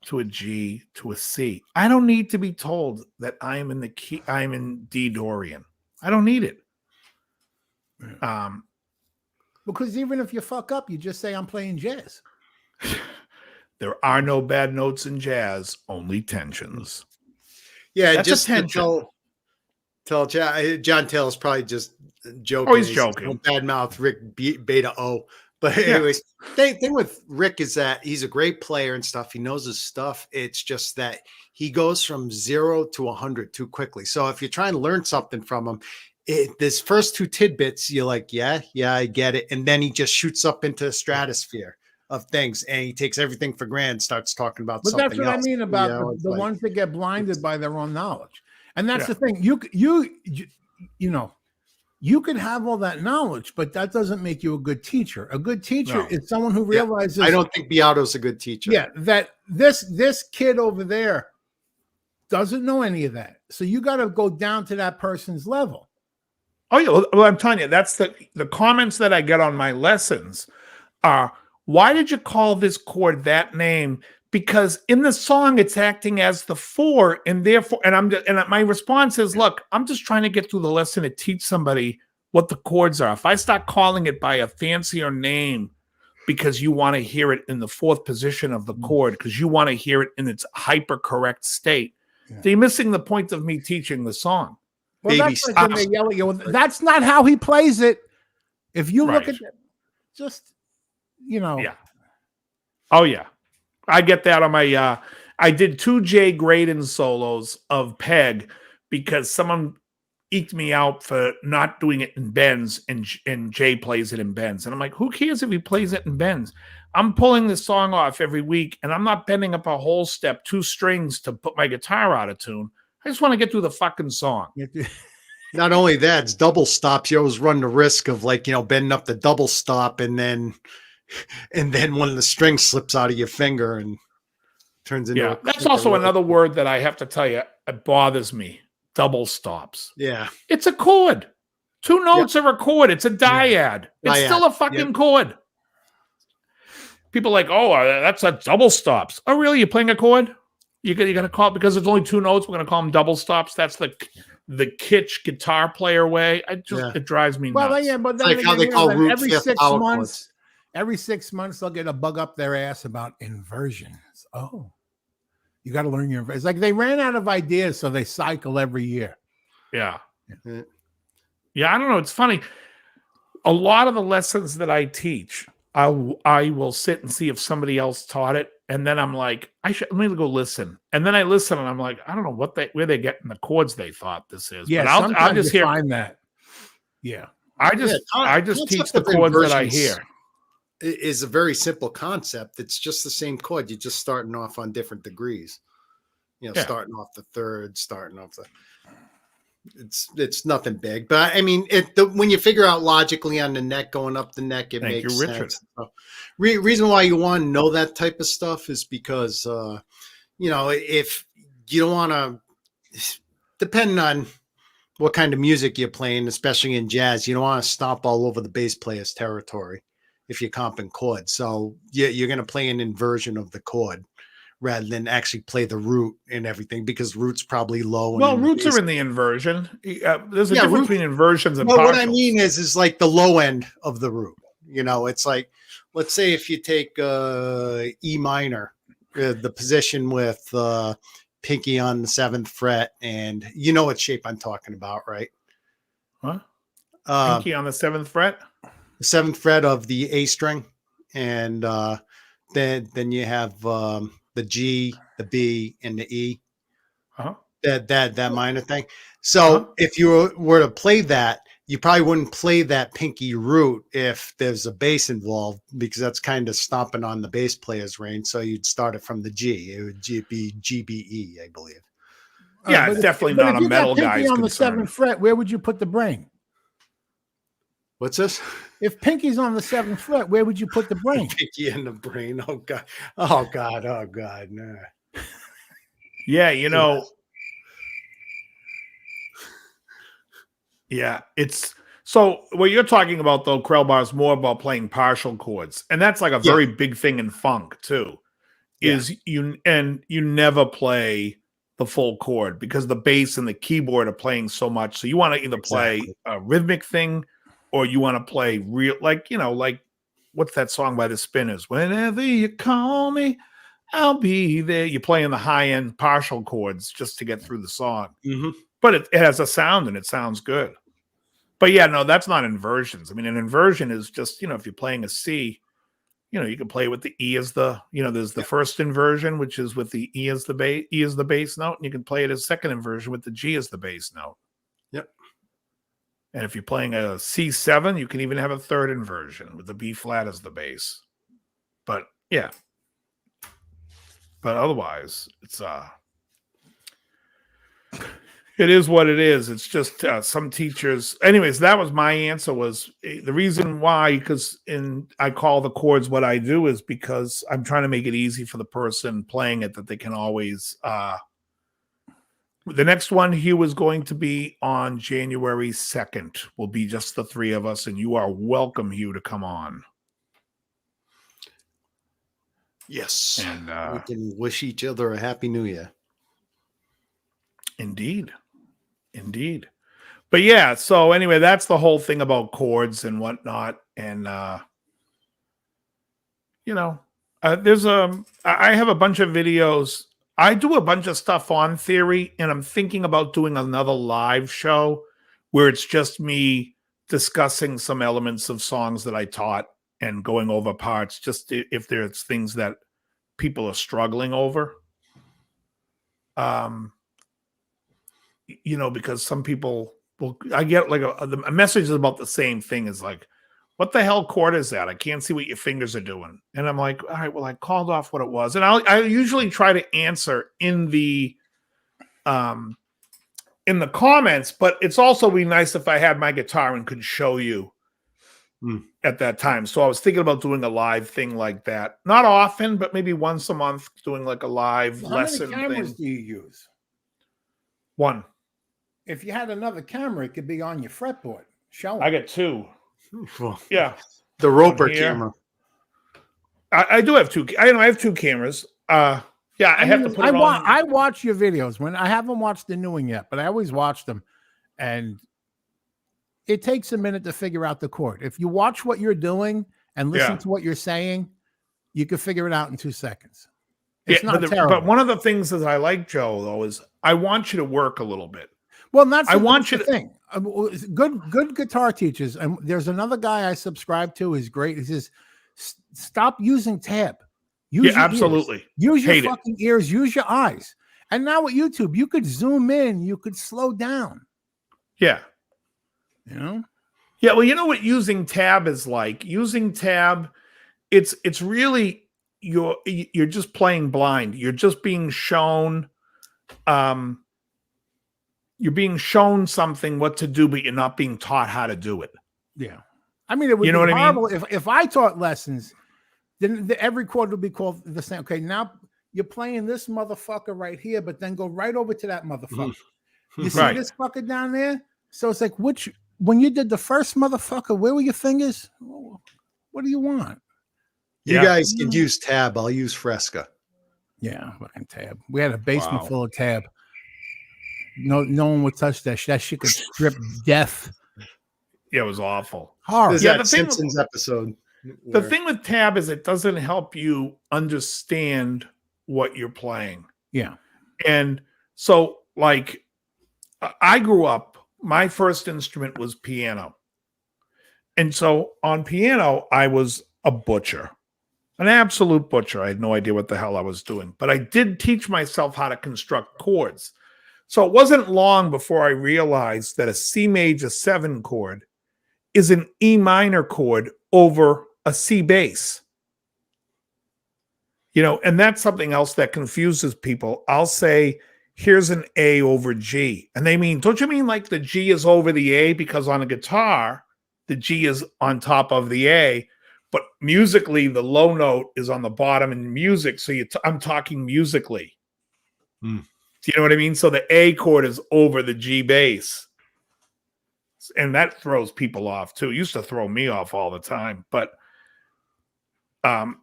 to a G to a C, I don't need to be told that I'm in the key, I'm in D Dorian. I don't need it. Because even if you fuck up, you just say I'm playing jazz. There are no bad notes in jazz, only tensions. Yeah, that's just to tell John Taylor's probably just joking. Oh, he's joking. Badmouth Rick Beta O. But anyways, thing with Rick is that he's a great player and stuff. He knows his stuff. It's just that he goes from 0 to 100 too quickly. So if you're trying to learn something from him, this first 2 tidbits, you're like, yeah, I get it. And then he just shoots up into the stratosphere of things, and he takes everything for granted, starts talking about something else. But that's what I mean about the ones that get blinded by their own knowledge. And that's the thing. You could have all that knowledge, but that doesn't make you a good teacher. A good teacher is someone who realizes. I don't think Beato's a good teacher. Yeah, that this kid over there doesn't know any of that. So you got to go down to that person's level. Oh yeah, well, I'm telling you, that's the comments that I get on my lessons are, why did you call this chord that name? Because in the song it's acting as the 4, and therefore, and my response is, look, I'm just trying to get through the lesson to teach somebody what the chords are. If I start calling it by a fancier name because you want to hear it in the 4th position of the chord, because you want to hear it in its hyper correct state, then you're missing the point of me teaching the song. Well, that's like when they yell at you. That's not how he plays it. If you look at it, just Yeah. Oh yeah. I get that on my, I did 2 Jay Graydon solos of Peg because someone eked me out for not doing it in bends, and Jay plays it in bends. And I'm like, who cares if he plays it in bends? I'm pulling this song off every week, and I'm not bending up a whole step, 2 strings to put my guitar out of tune. I just want to get through the fucking song. Not only that, it's double stops. You always run the risk of bending up the double stop and then and then one of the strings slips out of your finger and turns into a. That's also another word that I have to tell you, it bothers me. Double stops. Yeah. It's a chord. 2 notes are a chord. It's a dyad. It's Dyad. still a fucking chord. People are like, oh, that's a double stops. Oh, really? You're playing a chord? You're gonna call it because it's only 2 notes. We're gonna call them double stops. That's the kitsch guitar player way. It drives me nuts. Well, yeah, but It's then like how they call root every fifth 6 power months, every 6 months they'll get a bug up their ass about inversions. Oh, you got to learn your. It's like they ran out of ideas, so they cycle every year. Yeah. I don't know. It's funny. A lot of the lessons that I teach, I will sit and see if somebody else taught it, and then I'm like, let me go listen. And then I listen, and I'm like, I don't know where they're getting the chords they thought this is. Yeah, but I'll just hear. Find that. Yeah, I just teach the chords that I hear. Is a very simple concept. It's just the same chord. You're just starting off on different degrees. Starting off the third, starting off the. It's nothing big, but I mean, when you figure out logically on the neck, going up the neck, it makes sense. Reason why you want to know that type of stuff is because, if you don't want to, depending on what kind of music you're playing, especially in jazz, you don't want to stomp all over the bass player's territory if you're comping chords. So you're going to play an inversion of the chord rather than actually play the root and everything, because root's probably low. Well, roots are in the inversion. There's a difference between inversions and partials. What I mean is like the low end of the root. It's like, let's say if you take E minor, the position with pinky on the 7th fret, and you know what shape I'm talking about, right? Huh? Pinky on the 7th fret? The 7th fret of the A string, and then you have the G, the B, and the E. That minor thing. So if you were to play that, you probably wouldn't play that pinky root if there's a bass involved, because that's kind of stomping on the bass player's range. So you'd start it from the G. It would be GBE, I believe. Yeah, it's definitely not a metal guy's on concern. The 7th fret, where would you put the brain? What's this? If pinky's on the 7th fret, where would you put the brain? Pinky in the brain. Oh God. Oh God. Oh God. Nah. Yeah, yeah, it's so what you're talking about though, Krellbar, is more about playing partial chords, and that's like a very big thing in funk too. Is you never play the full chord because the bass and the keyboard are playing so much. So you want to either play a rhythmic thing, or you want to play real, like what's that song by the Spinners? Whenever you call me, I'll be there. You're playing the high end partial chords just to get through the song. Mm-hmm. But it has a sound and it sounds good. But yeah, no, that's not inversions. I mean, an inversion is just, if you're playing a C, you can play with the E as the, there's the first inversion, which is with the E as the bass note, and you can play it as second inversion with the G as the bass note. Yep. And if you're playing a C7, you can even have a third inversion with the B flat as the bass. But yeah. But otherwise, it's it is what it is. It's just some teachers. Anyways, that was my answer. Was the reason why? Because I call the chords what I do is because I'm trying to make it easy for the person playing it, that they can always. The next one here was going to be on January 2nd. Will be just the 3 of us, and you are welcome, Hugh, to come on. Yes, and we can wish each other a happy New Year. Indeed. But yeah, so anyway, that's the whole thing about chords and whatnot. And there's I have a bunch of videos. I do a bunch of stuff on theory, and I'm thinking about doing another live show where it's just me discussing some elements of songs that I taught and going over parts, just if there's things that people are struggling over. Because some people I get like a message is about the same thing as like, what the hell chord is that? I can't see what your fingers are doing. And I'm like, all right, well, I called off what it was. And I usually try to answer in the comments, but it's also be nice if I had my guitar and could show you at that time. So I was thinking about doing a live thing like that. Not often, but maybe once a month, doing like a live lesson How many cameras thing. do you use? One. If you had another camera, it could be on your fretboard. Show I got two. Well, Yeah. the Roper One here. camera. I do have two. I have two cameras. Yeah, I have to put it on. I watch your videos when I haven't watched the new one yet, but I always watch them, and it takes a minute to figure out the chord. If you watch what you're doing and listen to what you're saying, you can figure it out in 2 seconds. It's not terrible. But one of the things that I like, Joe, though, is I want you to work a little bit. Well, that's the thing. Good guitar teachers, and there's another guy I subscribe to. He's great. He says, "Stop using tab. Use your absolutely. Ears. Use your fucking ears. Use your eyes." And now with YouTube, you could zoom in. You could slow down. Yeah. You know. Yeah. Well, you know what using tab is like. Using tab, it's really you're just playing blind. You're just being shown. You're being shown something what to do, but you're not being taught how to do it. Yeah. I mean, it would be horrible if I taught lessons, then every chord would be called the same. Okay, now you're playing this motherfucker right here, but then go right over to that motherfucker. You see this fucker down there? So it's like, when you did the first motherfucker, where were your fingers? What do you want? You guys can use tab. I'll use Fresca. Yeah, fucking tab. We had a basement full of tab. No one would touch that. That shit could strip death. Yeah, it was awful. Horrible. Yeah, the Simpsons episode. The thing with tab is it doesn't help you understand what you're playing. Yeah. And so, like, I grew up, my first instrument was piano. And so on piano, I was a butcher, an absolute butcher. I had no idea what the hell I was doing, but I did teach myself how to construct chords. So it wasn't long before I realized that a C major 7 chord is an E minor chord over a C bass. You know, and that's something else that confuses people. I'll say, here's an A over G. And they mean, don't you mean like the G is over the A? Because on a guitar, the G is on top of the A. But musically, the low note is on the bottom in music. So I'm talking musically. Do you know what I mean? So the A chord is over the G bass. And that throws people off too. It used to throw me off all the time. But I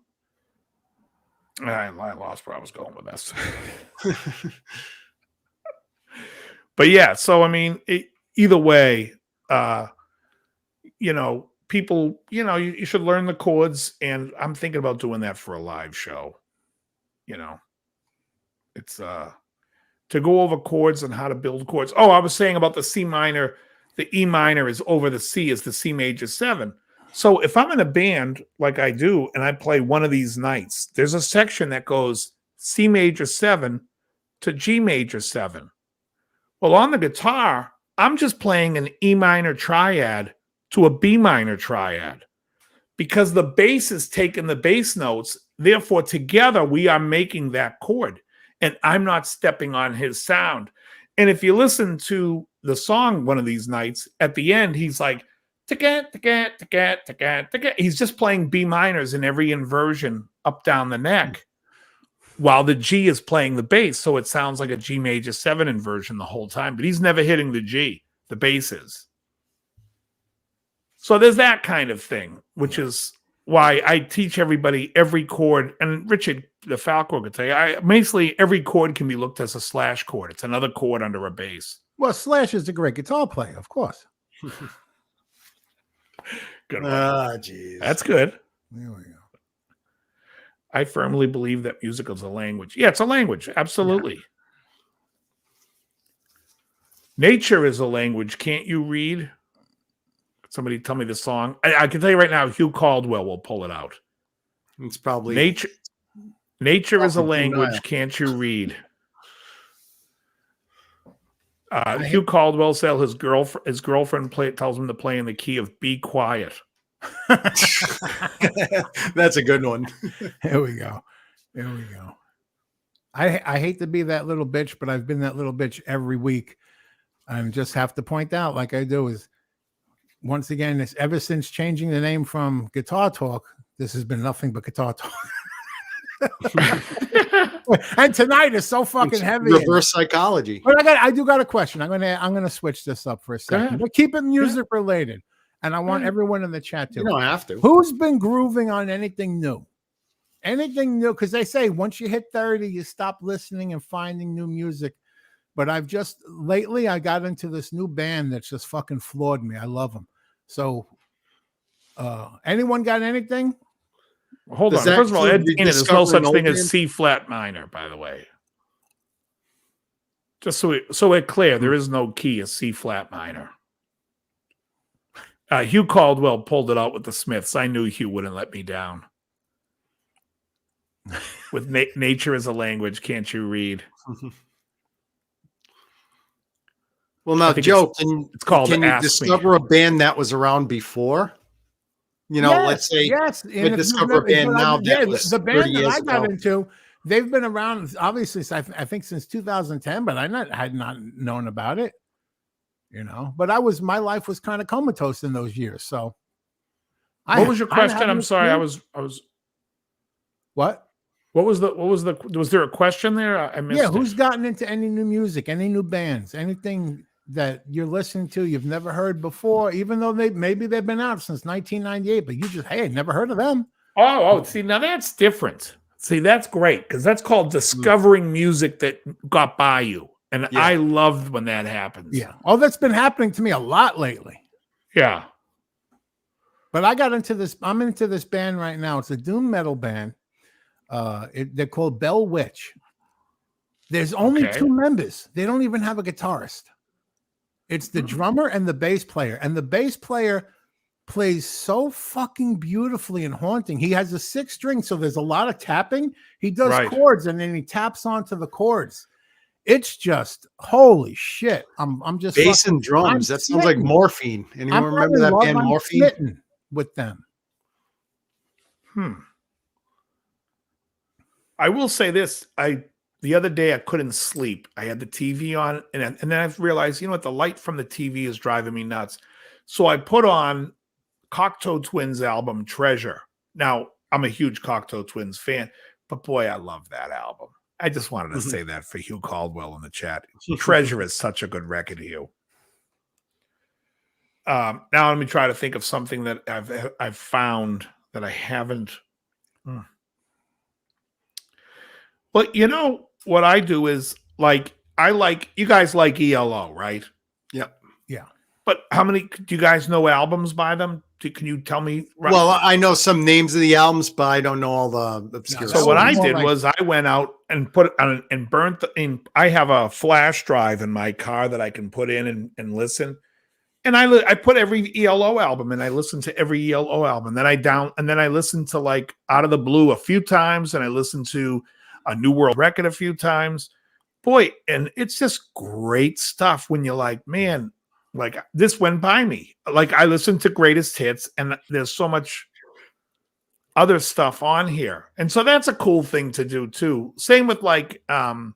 lost where I was going with this. But yeah, so I mean, either way, you know, people, you know, you should learn the chords, and I'm thinking about doing that for a live show. You know, it's to go over chords and how to build chords. Oh, I was saying about the C minor, the E minor is over the C is the C major 7. So if I'm in a band like I do and I play one of these nights, there's a section that goes C major 7 to G major 7. Well, on the guitar, I'm just playing an E minor triad to a B minor triad because the bass is taking the bass notes. Therefore, together we are making that chord, and I'm not stepping on his sound. And if you listen to the song one of these nights, at the end, he's like, he's just playing B minors in every inversion up down the neck while the G is playing the bass. So it sounds like a G major 7 inversion the whole time, but he's never hitting the G, the bass is. So there's that kind of thing, which is why I teach everybody every chord. And Richard, the Falco, could tell you, basically every chord can be looked as a slash chord. It's another chord under a bass. Well, Slash is a great guitar player, of course. Good one. Geez. That's good. There we go. I firmly believe that music is a language. Yeah, it's a language. Absolutely. Yeah. Nature is a language. Can't you read? Somebody tell me the song. I can tell you right now, Hugh Caldwell will pull it out. It's probably Nature. Nature is a language. Can't you read? Hugh Caldwell said his girlfriend tells him to play in the key of "Be Quiet." That's a good one. Here we go. Here we go. I hate to be that little bitch, but I've been that little bitch every week. I just have to point out, like I do, is once again, it's ever since changing the name from Guitar Talk, this has been nothing but Guitar Talk. And tonight is so fucking heavy. Reverse psychology. But I do got a question. I'm gonna switch this up for a second, but keep it music related. And I want everyone in the chat to. You don't have to. Who's been grooving on anything new? Anything new? Because they say once you hit 30, you stop listening and finding new music. But I got into this new band that's just fucking floored me. I love them. So, anyone got anything? Hold on. First of all, Ed Dana, there's no such thing as C flat minor, by the way. Just so we're clear, there is no key as C flat minor. Hugh Caldwell pulled it out with the Smiths. I knew Hugh wouldn't let me down. With nature as a language, can't you read? Well, now, Joe, can you discover a band that was around before? You know, let's say you discover a band now that was the band 30 that years I got ago. into. They've been around, obviously, I think since 2010, but had not known about it. You know, but my life was kind of comatose in those years. So, what was your question? I'm sorry, I was. What? Was there a question there? I missed it. Who's gotten into any new music, any new bands, anything that you're listening to you've never heard before, even though maybe they've been out since 1998, but you just never heard of them. Oh, see, now that's different. See, that's great because that's called discovering music that got by you. And I loved when that happens. Yeah. Oh, that's been happening to me a lot lately. Yeah. But I got into this. I'm into this band right now. It's a doom metal band. They're called Bell Witch. There's only 2 members. They don't even have a guitarist. It's the drummer and the bass player. And the bass player plays so fucking beautifully and haunting. He has a 6-string, so there's a lot of tapping. He does chords and then he taps onto the chords. It's just holy shit. I'm just bass and drums. That sounds like Morphine. Anyone remember that band Morphine? With them. I will say this. The other day I couldn't sleep. I had the TV on and then I realized, you know what, the light from the TV is driving me nuts. So I put on Cocteau Twins album Treasure. Now, I'm a huge Cocteau Twins fan, but boy, I love that album. I just wanted to say that for Hugh Caldwell in the chat. Treasure is such a good record, Hugh. Now let me try to think of something that I've found that I haven't. Well, you know what I do is you guys like ELO, right? Yep. Yeah. But how many do you guys know albums by them? Can you tell me? Well, I know some names of the albums, but I don't know all the obscure. So what I did was I went out and put on and burnt I have a flash drive in my car that I can put in and listen. And I put every ELO album and I listened to every ELO album. Then I listened to like Out of the Blue a few times, and I listened to a New World Record a few times. Boy, and it's just great stuff when you're like, man, like this went by me. Like I listened to Greatest Hits, and there's so much other stuff on here. And so that's a cool thing to do too. Same with like what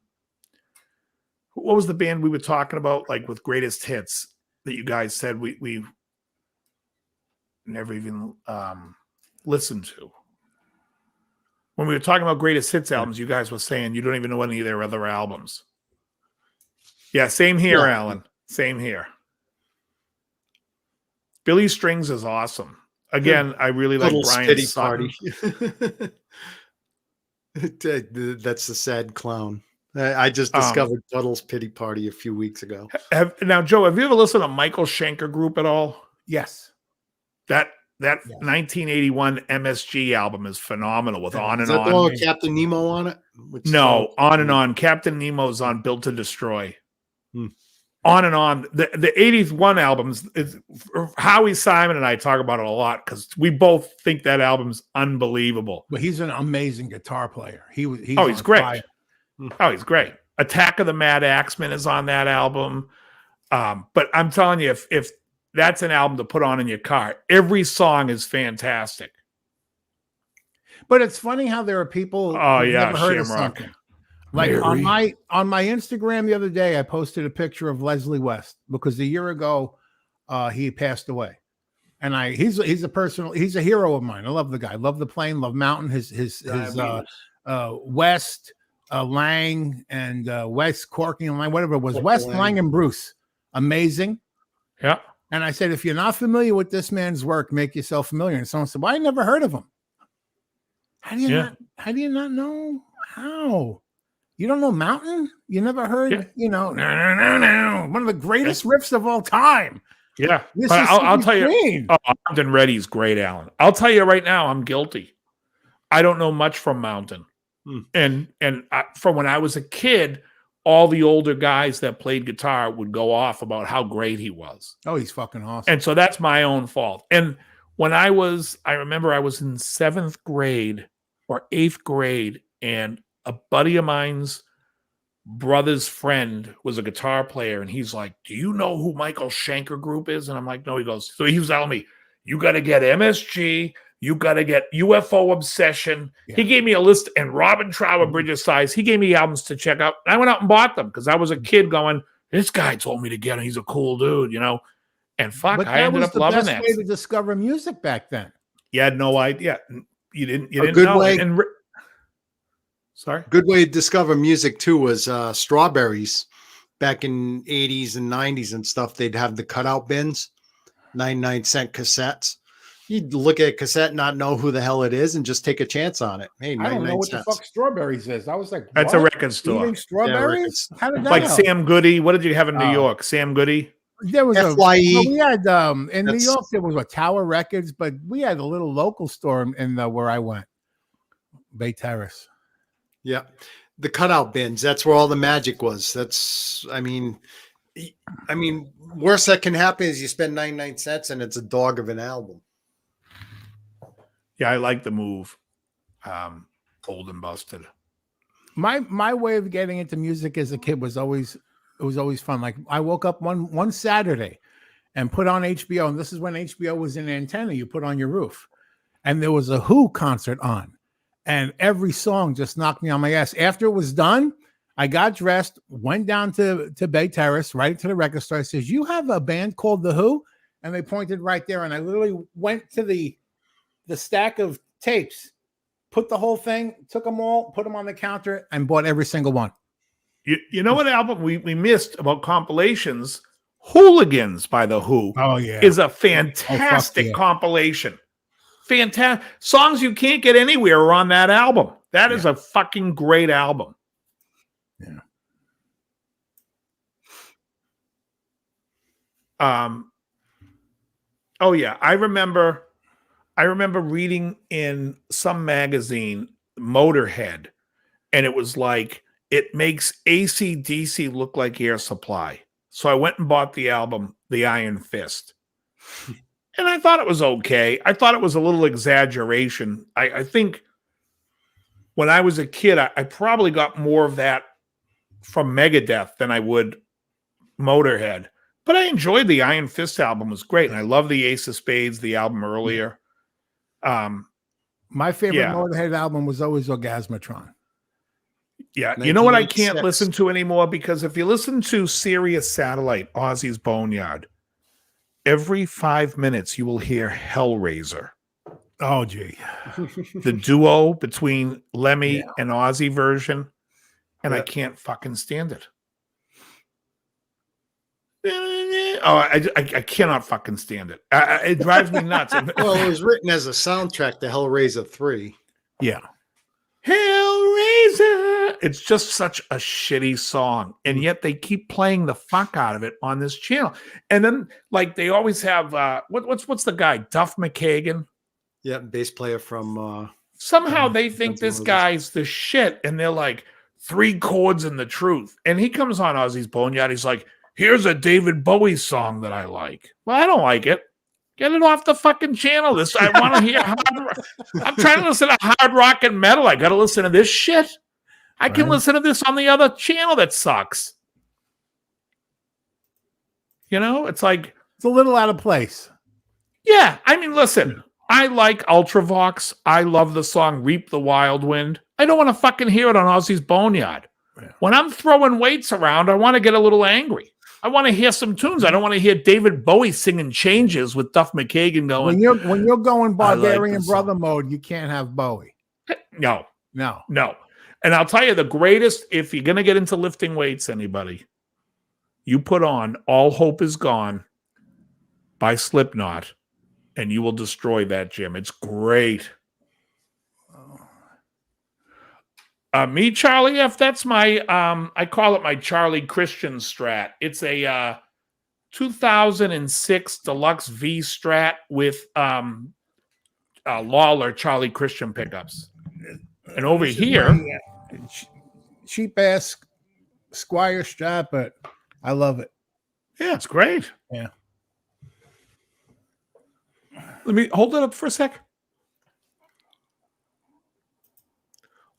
was the band we were talking about, like with Greatest Hits that you guys said we never even listened to? When we were talking about Greatest Hits albums, you guys were saying you don't even know any of their other albums. Yeah, same here, Alan. Same here. Billy Strings is awesome. Again, I really like Brian Sutton. That's the sad clown. I just discovered Puddle's Pity Party a few weeks ago. Now, Joe, have you ever listened to Michael Schenker Group at all? Yes. That 1981 MSG album is phenomenal with On and Is that On. the one with Captain Nemo on it? No, On and On. Captain Nemo's on Built to Destroy. On and On. The 81 albums, Howie Simon and I talk about it a lot because we both think that album's unbelievable. But he's an amazing guitar player. He's great. Fire. Oh, he's great. Attack of the Mad Axeman is on that album. But I'm telling you, if that's an album to put on in your car, every song is fantastic. But it's funny how there are people who've never heard of something. Like on my Instagram the other day, I posted a picture of Leslie West because a year ago he passed away. And he's a hero of mine. I love the guy. Love the plane. Love Mountain. His West Lang and West Corky and Lang, whatever it was. West Lang and Bruce, amazing. Yeah. And I said, if you're not familiar with this man's work, make yourself familiar. And someone said, well, I never heard of him. How do you not know? How? You don't know Mountain? You never heard, no, one of the greatest riffs of all time. Yeah. I'll tell you, Mountain Ready's great, Alan. I'll tell you right now, I'm guilty. I don't know much from Mountain. And from when I was a kid, all the older guys that played guitar would go off about how great he was. Oh, he's fucking awesome. And so that's my own fault. And when I remember I was in 7th grade or 8th grade, and a buddy of mine's brother's friend was a guitar player, and he's like, do you know who Michael Schenker Group is? And I'm like, no. He goes, so he was telling me, you got to get MSG, you got to get UFO Obsession. Yeah. He gave me a list, and Robin Trower, Bridge of Sighs. He gave me albums to check out. I went out and bought them because I was a kid going, this guy told me to get him. He's a cool dude, And fuck, I ended up loving that. That was the best way to discover music back then. You had no idea. You didn't good know. Way, sorry? Good way to discover music, too, was Strawberries. Back in 80s and 90s and stuff, they'd have the cutout bins, 99-cent cassettes. You'd look at a cassette, not know who the hell it is, and just take a chance on it. Hey, I don't know what the fuck Strawberries is. I was like, what? That's a record store. Eating strawberries? Yeah, how did that like help? Sam Goody. What did you have in New York? Sam Goody? There was FYE. We had in New York there was Tower Records, but we had a little local store in where I went, Bay Terrace. Yeah, the cutout bins. That's where all the magic was. Worst that can happen is you spend 99 cents and it's a dog of an album. Yeah, I like the move. Old and Busted. My way of getting into music as a kid was always fun. Like I woke up one Saturday and put on HBO, and this is when HBO was an antenna you put on your roof, and there was a Who concert on, and every song just knocked me on my ass. After it was done, I got dressed, went down to Bay Terrace, right to the record store. I says, "You have a band called The Who?" And they pointed right there, and I literally went to the stack of tapes, put the whole thing, took them all, put them on the counter, and bought every single one. You know what album we missed about compilations? Hooligans by The Who. Oh, yeah. Is a fantastic compilation. Fantastic. Songs you can't get anywhere are on that album. That is a fucking great album. Yeah. Oh, yeah. I remember reading in some magazine, Motorhead, and it was like, it makes AC/DC look like Air Supply. So I went and bought the album, The Iron Fist. And I thought it was okay. I thought it was a little exaggeration. I think when I was a kid, I probably got more of that from Megadeth than I would Motorhead. But I enjoyed the Iron Fist album. It was great. And I love the Ace of Spades, the album earlier. My favorite Motorhead album was always Orgasmatron. Yeah, you know what I can't listen to anymore? Because if you listen to Sirius Satellite, Ozzy's Boneyard, every 5 minutes you will hear Hellraiser. Oh, gee. The duo between Lemmy and Ozzy version, and I can't fucking stand it. Oh, I cannot fucking stand it. It drives me nuts. Well, it was written as a soundtrack to Hellraiser 3. Yeah. Hellraiser. It's just such a shitty song. And yet they keep playing the fuck out of it on this channel. And then, like, they always have, what's the guy? Duff McKagan? Yeah, bass player from... Somehow they think this guy's the shit. And they're like, 3 chords and the truth. And he comes on Ozzy's Boneyard. He's like, here's a David Bowie song that I like. Well, I don't like it. Get it off the fucking channel. I want to hear hard rock. I'm trying to listen to hard rock and metal. I got to listen to this shit. I can listen to this on the other channel that sucks. It's like... It's a little out of place. Yeah. I mean, listen, I like Ultravox. I love the song Reap the Wild Wind. I don't want to fucking hear it on Ozzy's Boneyard. Yeah. When I'm throwing weights around, I want to get a little angry. I want to hear some tunes. I don't want to hear David Bowie singing Changes with Duff McKagan going. When you're going Barbarian this Brother mode, you can't have Bowie. No. No. And I'll tell you the greatest, if you're going to get into lifting weights, anybody, you put on All Hope Is Gone by Slipknot, and you will destroy that gym. It's great. Me, Charlie F, that's my, I call it my Charlie Christian Strat. It's a 2006 Deluxe V Strat with Lawler Charlie Christian pickups. And over here, cheap ass Squire Strat, but I love it. Yeah, it's great. Yeah. Let me hold it up for a sec.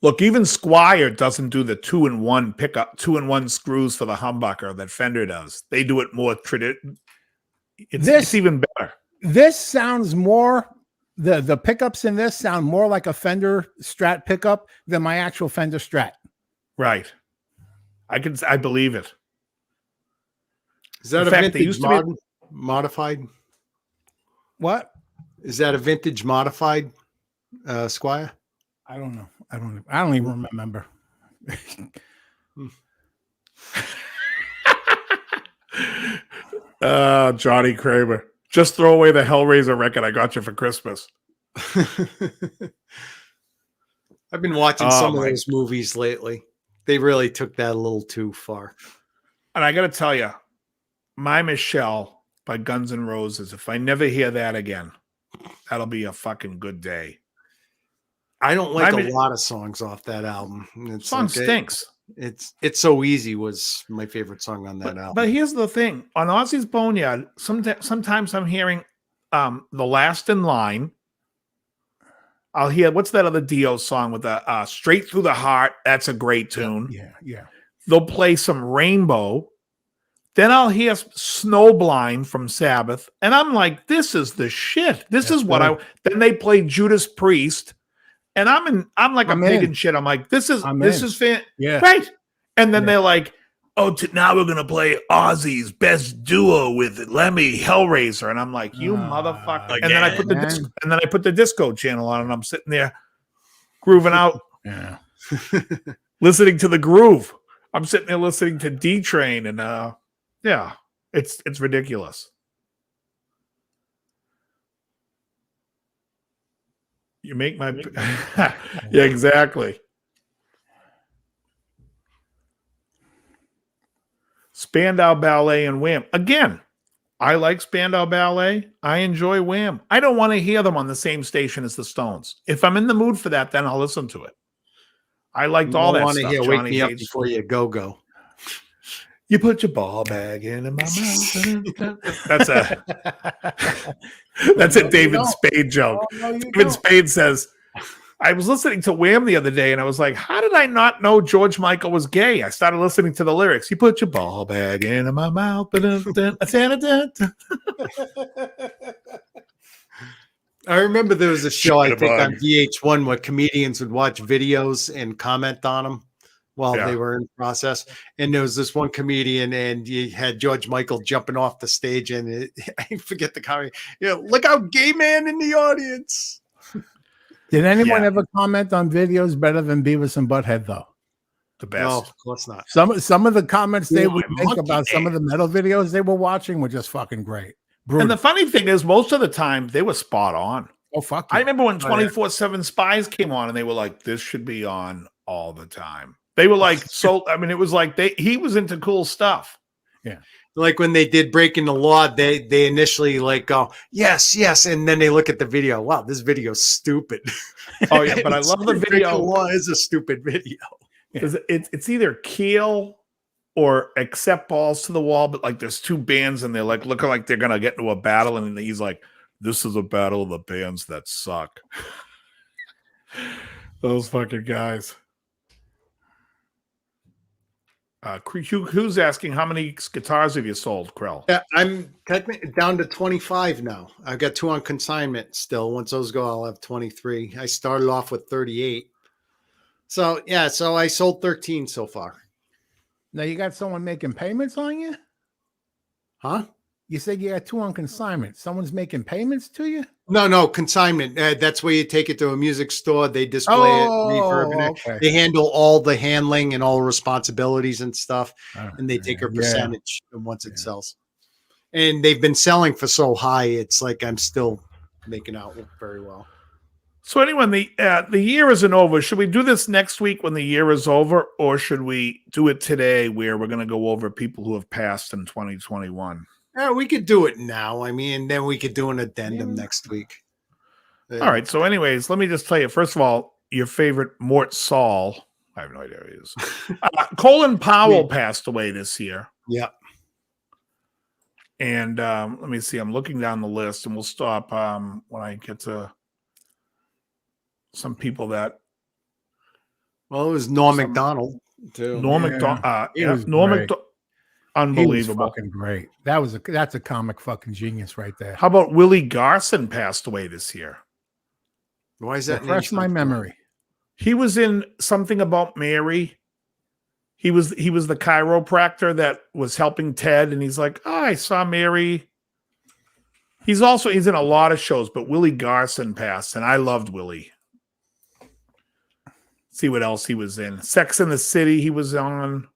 Look, even Squire doesn't do the 2-in-1 pickup, 2-in-1 screws for the humbucker that Fender does. They do it more traditional. It's even better. This sounds more. The pickups in this sound more like a Fender Strat pickup than my actual Fender Strat. Right. I believe it. Is that vintage modified? What? Is that a vintage modified Squire? I don't know. I don't even remember. Johnny Kramer. Just throw away the Hellraiser record I got you for Christmas. I've been watching some of those movies lately. They really took that a little too far. And I got to tell you, My Michelle by Guns N' Roses, if I never hear that again, that'll be a fucking good day. I don't like a lot of songs off that album. Song stinks. It's So Easy was my favorite song on that album. But here's the thing. On Ozzy's Boneyard, sometimes I'm hearing The Last in Line. I'll hear, what's that other Dio song with the Straight Through the Heart? That's a great tune. Yeah. They'll play some Rainbow. Then I'll hear Snowblind from Sabbath. And I'm like, this is the shit. This is what then they play Judas Priest. And I'm like a pig in shit. I'm like, this is fan. Yeah. Right. And then they're like, now we're gonna play Ozzy's best duo with Lemmy Hellraiser. And I'm like, you motherfucker. And then I put the disco channel on and I'm sitting there grooving out. Yeah. Listening to the groove. I'm sitting there listening to D Train and yeah, it's ridiculous. You make my yeah, exactly. Spandau Ballet and Wham. Again, I like Spandau Ballet. I enjoy Wham. I don't want to hear them on the same station as the Stones. If I'm in the mood for that, then I'll listen to it. I liked all that stuff. Hear Wake Me Up Before You Go. You put your ball bag in my mouth. That's a David Spade joke. David Spade says, I was listening to Wham the other day and I was like, how did I not know George Michael was gay? I started listening to the lyrics. You put your ball bag in my mouth. I remember there was a show, I think, on VH1 where comedians would watch videos and comment on them while they were in process. And there was this one comedian and you had George Michael jumping off the stage and I forget the comment. Look out, gay man in the audience. Did anyone ever comment on videos better than Beavis and Butthead, though? The best. No, of course not. Some of the comments they would make about some of the metal videos they were watching were just fucking great. Brutal. And the funny thing is, most of the time, they were spot on. Oh, fuck I remember when 24/7 Spies came on and they were like, this should be on all the time. They were like, it was like he was into cool stuff. Yeah. Like when they did Breaking the Law, they initially like go, yes. And then they look at the video. Wow, this video's stupid. Oh, yeah. But I love the video. Breaking the Law is a stupid video. Yeah. It's either Keel or Accept Balls to the Wall, but like there's two bands and they're like looking like they're going to get into a battle. And he's like, this is a battle of the bands that suck. Those fucking guys. Who's asking how many guitars have you sold, Krell? Yeah, I'm technically down to 25 now. I've got 2 on consignment still. Once those go, I'll have 23. I started off with 38. So I sold 13 so far. Now you got someone making payments on you? Huh? You said you had 2 on consignment. Someone's making payments to you? No, consignment. That's where you take it to a music store. They display it, reverb it. Okay. They handle all the handling and all the responsibilities and stuff, Oh, and they take a yeah. percentage once it sells. And they've been selling for so high, it's like I'm still making out very well. So anyway, the year isn't over. Should we do this next week when the year is over, or should we do it today where we're going to go over people who have passed in 2021? We could do it now. I mean, then we could do an addendum next week. All right. So anyways, let me just tell you, first of all, your favorite Mort Saul. I have no idea who he is. Colin Powell passed away this year. Yeah. And let me see. I'm looking down the list, and we'll stop when I get to some people that. Well, it was Norm Macdonald too. Norm Macdonald. Norm Macdonald. Unbelievable. He was fucking great. That's a comic fucking genius right there. How about Willie Garson passed away this year? Why is that? Refresh my memory. He was in Something About Mary. He was the chiropractor that was helping Ted, and he's like, oh, I saw Mary. He's in a lot of shows, but Willie Garson passed, and I loved Willie. See what else he was in. Sex and the City, he was on.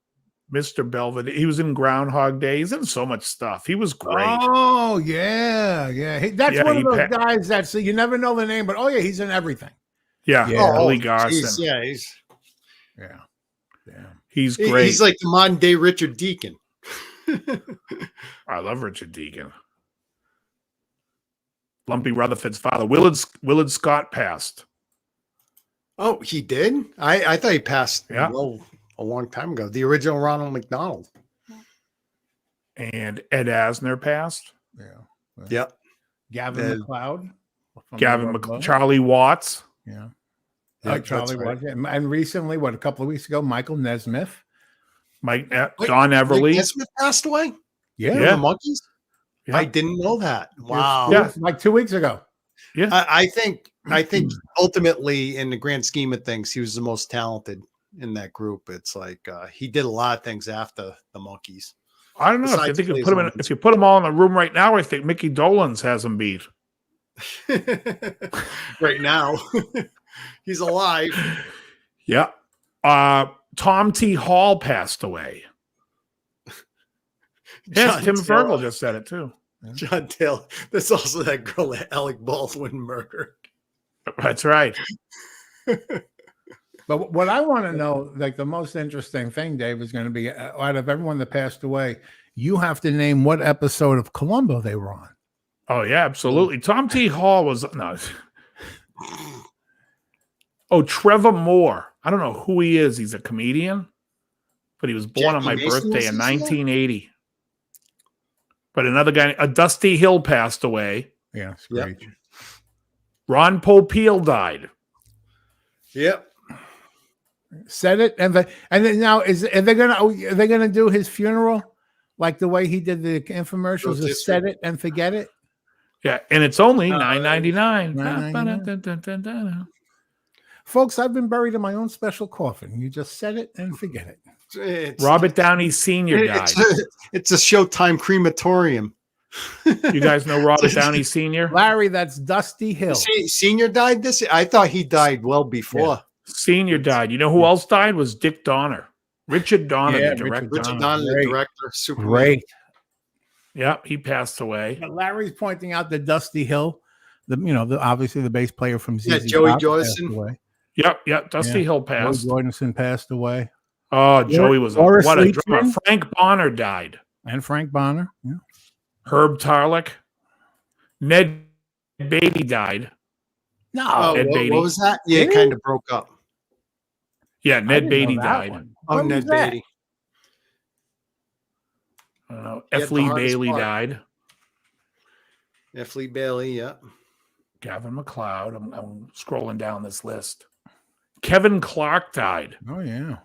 Mr. Belvedere. He was in Groundhog Day. He's in so much stuff. He was great. Oh, yeah. That's one of those guys that you never know the name, but oh, yeah, he's in everything. Yeah. Willie Garson. He's great. He's like the modern day Richard Deacon. I love Richard Deacon. Lumpy Rutherford's father. Willard Scott passed. Oh, he did? I thought he passed a long time ago. The original Ronald McDonald. And Ed Asner passed. Yeah. Yep. Gavin McLeod. Charlie Watts. Yeah. Charlie Watts. And recently, a couple of weeks ago, Michael Nesmith. Don Everly. Mike Nesmith passed away? Yeah. The Monkees? Yeah. I didn't know that. Wow. Yeah. Like 2 weeks ago. Yeah. I think ultimately, in the grand scheme of things, he was the most talented in that group. It's like he did a lot of things after the Monkees. I don't know. If you put them all in the room right now, I think Mickey Dolenz has them beat. Right now. He's alive. Yeah. Tom T. Hall passed away. Yes, Tim Fergal just said it too. John Taylor. There's also that girl that Alec Baldwin murdered. That's right. But what I want to know, like the most interesting thing, Dave, is going to be out of everyone that passed away, you have to name what episode of Columbo they were on. Oh, yeah, absolutely. Tom T. Hall was no. Oh, Trevor Moore. I don't know who he is. He's a comedian, but he was born on my birthday in 1980. But another guy, Dusty Hill, passed away. Yeah, it's great. Yep. Ron Popeil died. Yep. Said it, and then now are they gonna do his funeral like the way he did the infomercials? Just set it and forget it. Yeah, and it's only $9.99. Folks, I've been buried in my own special coffin. You just set it and forget it. Robert Downey Sr. died. It's a Showtime crematorium. You guys know Robert Downey Sr.? Larry, that's Dusty Hill. Senior died this year? I thought he died well before. Yeah. Senior died. You know who else died? Was Dick Donner. Richard Donner, the director. Richard Donner, the director. Superman. Great. Yeah, he passed away. But Larry's pointing out that Dusty Hill, obviously the bass player from ZZ Joey Top Jordison. Yep. Dusty Hill passed. Joey Jordison passed away. Oh, Joey was what a drummer. Frank Bonner died. And Frank Bonner. Yeah. Herb Tarlick. Ned Beatty died. No. Ned Beatty. What was that? Yeah, it kind of broke up. Yeah, Ned Beatty died. Oh, Ned Beatty. F. Lee Bailey died. F. Lee Bailey, yeah. Gavin McLeod. I'm scrolling down this list. Kevin Clark died. Oh, yeah.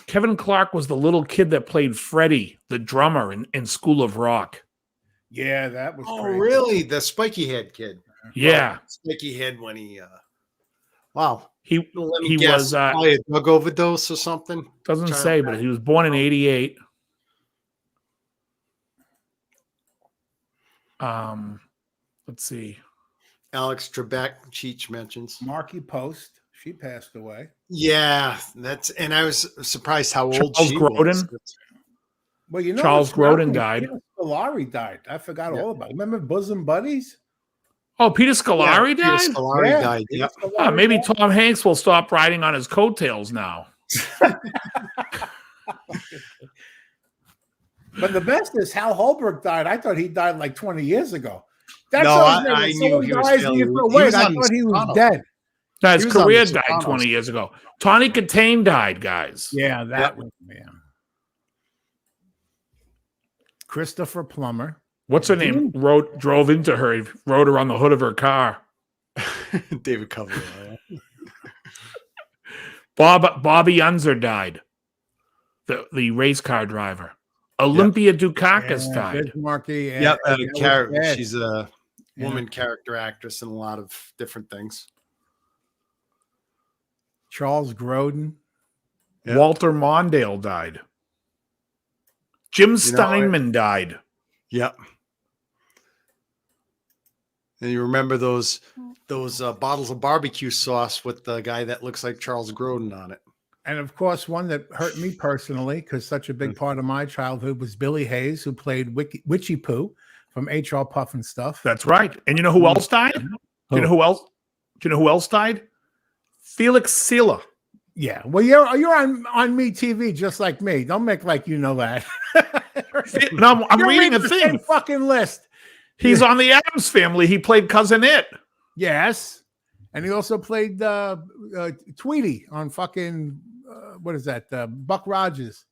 Kevin Clark was the little kid that played Freddie, the drummer in School of Rock. Yeah, that was crazy. Really? The spiky head kid. Yeah. Spiky head when he wow. He was probably a drug overdose or something. Doesn't say, but he was born in 88. Let's see. Alex Trebek, Cheech mentions. Marky Post, she passed away. Yeah, and I was surprised how old Charles she Grodin. was. Well, you know, Charles Grodin died. Peter Scolari died. I forgot all about it. Remember Bosom Buddies? Oh, Peter Scolari Peter died? Scolari died. Peter Yep. Scolari Maybe died. Tom Hanks will stop riding on his coattails now. But the best is Hal Holbrook died. I thought he died like 20 years ago. That's No, always been- I if knew someone he was dies and fairly- you thought, he wait, was I on The thought he was Sopranos. dead. No, his He was on career The died Sopranos. 20 years ago. Tawny Katane died, guys. Yeah, that was man. Christopher Plummer. What's her name? Drove into her, rode her on the hood of her car. David Coverdale. Bobby Unser died. The race car driver. Olympia Dukakis died. Bismarcky. Yep, Bad. she's a woman character actress in a lot of different things. Charles Grodin. Yep. Walter Mondale died. Jim Steinman died. Yep. And you remember those bottles of barbecue sauce with the guy that looks like Charles Grodin on it. And of course, one that hurt me personally, because such a big part of my childhood was Billy Hayes, who played Witchy Poo from H.R. Puff and Stuff. That's right. And you know who else died? Do you know who else? Do you know who else died? Felix Silla. Yeah. Well, you're on Me TV just like me. Don't make like you know that. No, I'm You're reading a the thing. same fucking list. He's on the Addams Family. He played Cousin It. Yes. And he also played Tweety on fucking what is that? Buck Rogers.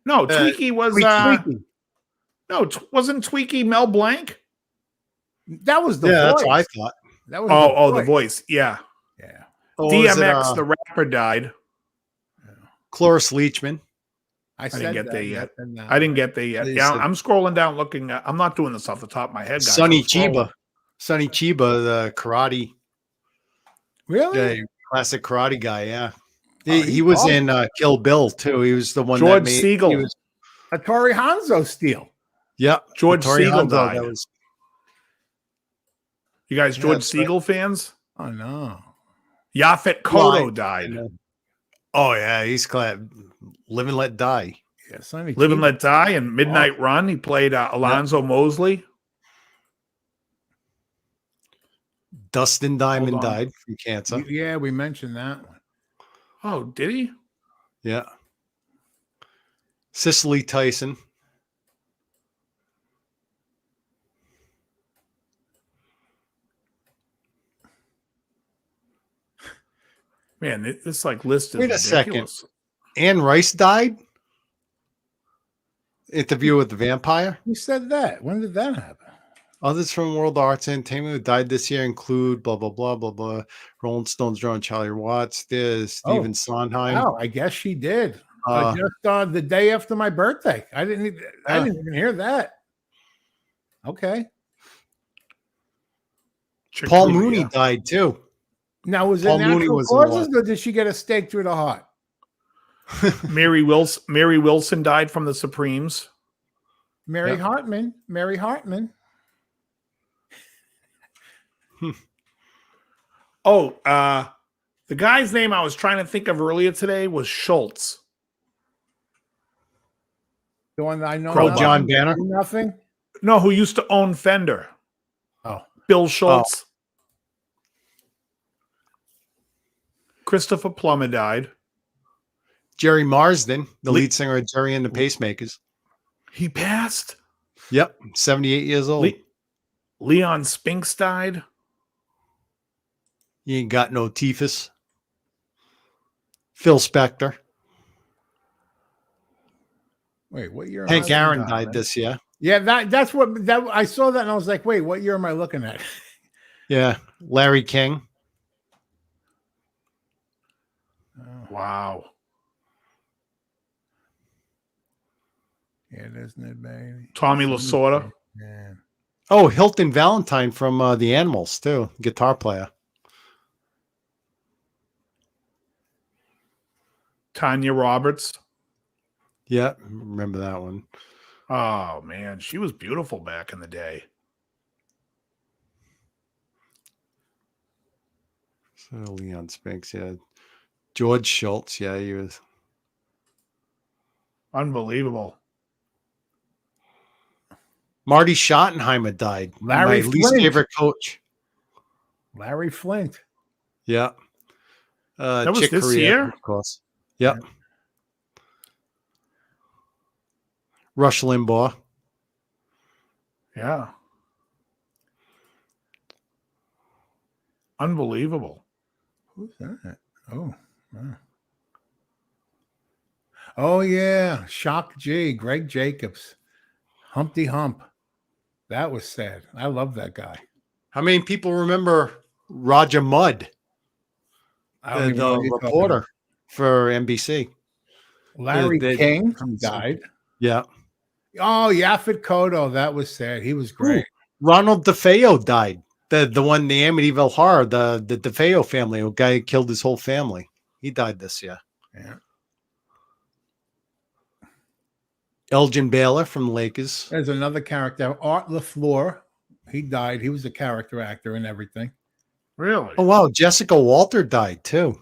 No, Tweaky was Tweaky. no, wasn't Tweaky Mel Blanc? That was the Yeah, voice. that's what I thought. That was The voice. Yeah. Yeah. Oh, was it, DMX, the rapper, died. Cloris Leachman. I didn't get that, there yet. and, I didn't get there yet. They Yeah, said- I'm scrolling down looking at, I'm not doing this off the top of my head, guys. Sonny I'm scrolling. Chiba. Sonny Chiba, the karate, Really? the classic karate guy. Yeah. Oh, He was awesome. in Kill Bill too. He was the one George that made Siegel. He was, Atari Hanzo steal. yeah. George Tori Siegel Hanzo, died. that was- You guys, Yeah, George that's right. Siegel fans? Oh no. Yaphet Kotto died. Oh yeah, he's glad. Live and Let Die. Yeah, Sonny Live and Chiba. Let Die and Midnight Run. He played Alonzo Mosley. Dustin Diamond Hold on. died from cancer. Yeah, we mentioned that one. Oh, did he? Yeah. Cicely Tyson. Man, this like list is Wait a second. ridiculous. Anne Rice died. Interview with the Vampire. Who said that? When did that happen? Others from World Arts Entertainment who died this year include blah blah blah blah blah. Rolling Stones drawing Charlie Watts. There's Stephen Sondheim. Oh, I guess she did. Uh, Just the day after my birthday. I didn't even hear that. Okay. Paul Chick-fil-A. Mooney died too. Now, was it Paul Mooney natural was in causes, one. or did she get a stake through the heart? Mary Wilson died from the Supremes. Mary Yep. Hartman. Mary Hartman. Oh, the guy's name I was trying to think of earlier today was Schultz. The one that I know. Oh, nothing, John Banner? Nothing. No, who used to own Fender. Oh. Bill Schultz. Christopher Plummer died. Jerry Marsden, the Le- lead singer of Jerry and the Pacemakers. He passed. Yep, 78 years old. Leon Spinks died. You ain't got no Teefus. Phil Spector. Wait, what year? am Hank I Aaron looking at, died man? this year. Yeah, that's what that I saw that and I was like, wait, what year am I looking at? Yeah, Larry King. Wow. Yeah, isn't it, baby? Tommy Lasorda. Yeah. Oh, Hilton Valentine from The Animals too, guitar player. Tanya Roberts. Yeah, remember that one. Oh man, she was beautiful back in the day. Leon Spinks, yeah. George Schultz, yeah, he was. Unbelievable. Marty Schottenheimer died. Larry My least Flint. favorite coach. Larry Flint. Yeah. That was Chick this Corea, year? of course. Yep. Yeah. Rush Limbaugh. Yeah. Unbelievable. Who's that? Oh, wow. Oh yeah, Shock G, Greg Jacobs, Humpty Hump. That was sad. I love that guy. How many people remember Roger Mudd, I don't even know the who you're talking reporter about. for NBC? Larry King died. Yeah. Oh, Yaphet Kotto. That was sad. He was great. Ooh, Ronald DeFeo died. The one, the Amityville Horror, the DeFeo family, a guy who killed his whole family. He died this year. Yeah. Elgin Baylor from the Lakers. There's another character, Art LaFleur. He died. He was a character actor and everything. Really? Oh wow, Jessica Walter died too.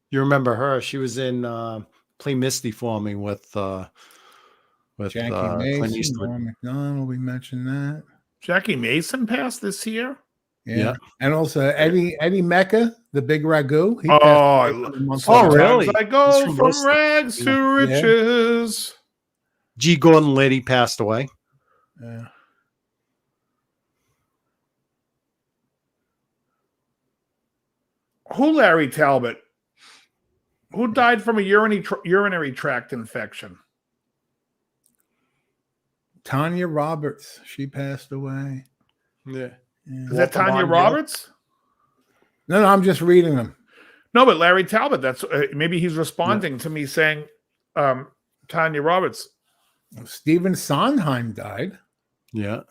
You remember her? She was in Play Misty for Me with Jackie Clint Mason, Eastwood. Norm McDonald. We mentioned that. Jackie Mason passed this year? Yeah. And also Eddie Mecca, the big ragu. He really? I go from Mostly. rags to riches. G. Gordon Liddy passed away. Yeah. Who Larry Talbot? Who died from a urinary tract infection? Tanya Roberts. She passed away. Yeah. Is that Tanya Roberts? No, I'm just reading them. No, but Larry Talbot. That's maybe he's responding to me saying Tanya Roberts. Stephen Sondheim died. Yeah.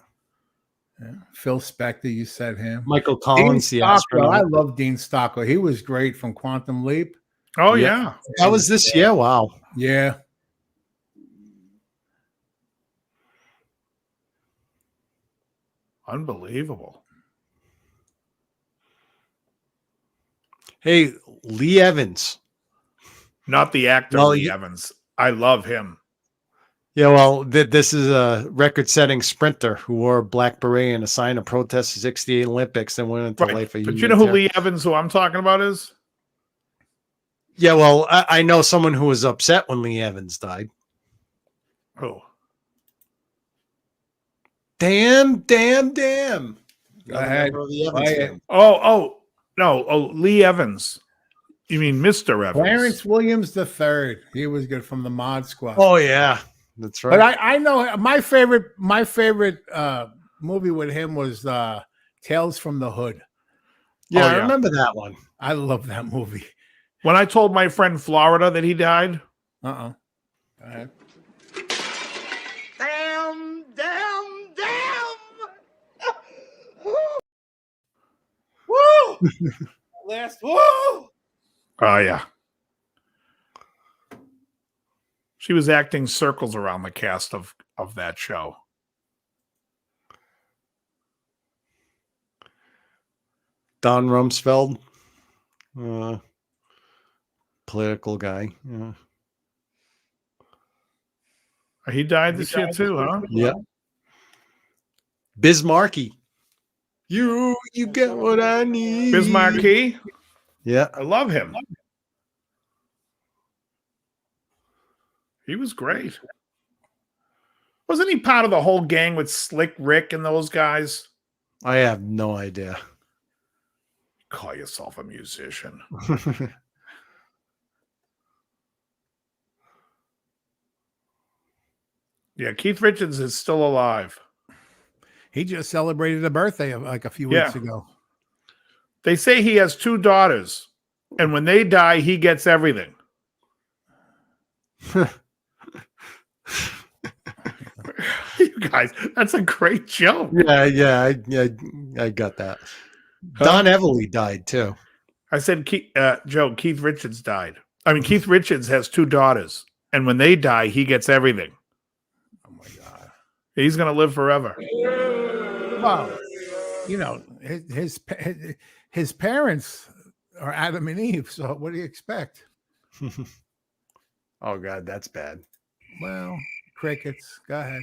Phil Spector, you said him. Michael Collins, Dean Stockwell. I love Dean Stockwell. He was great from Quantum Leap. Oh yeah. That was this year. Wow. Yeah. Unbelievable. Hey, Lee Evans. Not the actor Lee Evans. I love him. Yeah, well, this is a record-setting sprinter who wore a black beret and a sign of protest 68 Olympics and went into life. But you know who Lee Evans, who I'm talking about, is? Yeah, well, I know someone who was upset when Lee Evans died. Who? Damn. Go ahead. Lee Evans. You mean Mr. Evans? Clarence Williams III. He was good from the Mod Squad. Oh yeah, that's right. But I know my favorite movie with him was Tales from the Hood. Yeah, I remember that one. I love that movie. When I told my friend Florida that he died. Go ahead. Damn. Woo! Last woo! Oh yeah. She was acting circles around the cast of that show. Don Rumsfeld, political guy. Yeah. He died this year too, huh? Yeah. Bismarcky. You get what I need. Bismarcky? Yeah. I love him. He was great. Wasn't he part of the whole gang with Slick Rick and those guys? I have no idea. Call yourself a musician. Yeah, Keith Richards is still alive. He just celebrated a birthday like a few weeks ago. They say he has 2 daughters, and when they die, he gets everything. You guys, that's a great joke. Yeah, I got that. Don Everly died too. I said, Joe, Keith Richards died. I mean, Keith Richards has 2 daughters, and when they die, he gets everything. Oh my God. He's going to live forever. Wow. you know, his parents are Adam and Eve. So what do you expect? Oh God, that's bad. Well, crickets. Go ahead.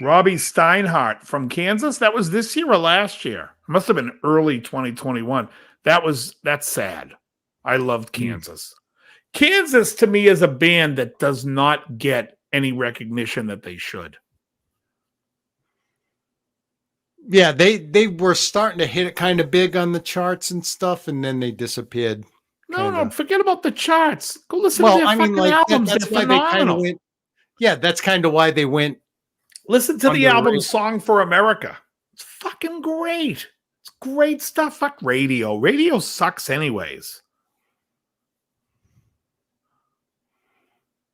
Robbie Steinhardt from Kansas. That was this year or last year? It must have been early 2021. That's sad. I loved Kansas. Kansas to me is a band that does not get any recognition that they should. Yeah, they were starting to hit it kind of big on the charts and stuff, and then they disappeared. No, forget about the charts. Go listen to Well, their I mean, fucking like albums. that's They're why they kind of phenomenal. went. Yeah, that's kind of why they went. Listen to the album underrated. Song for America. It's fucking great. It's great stuff. Fuck radio. Radio sucks anyways.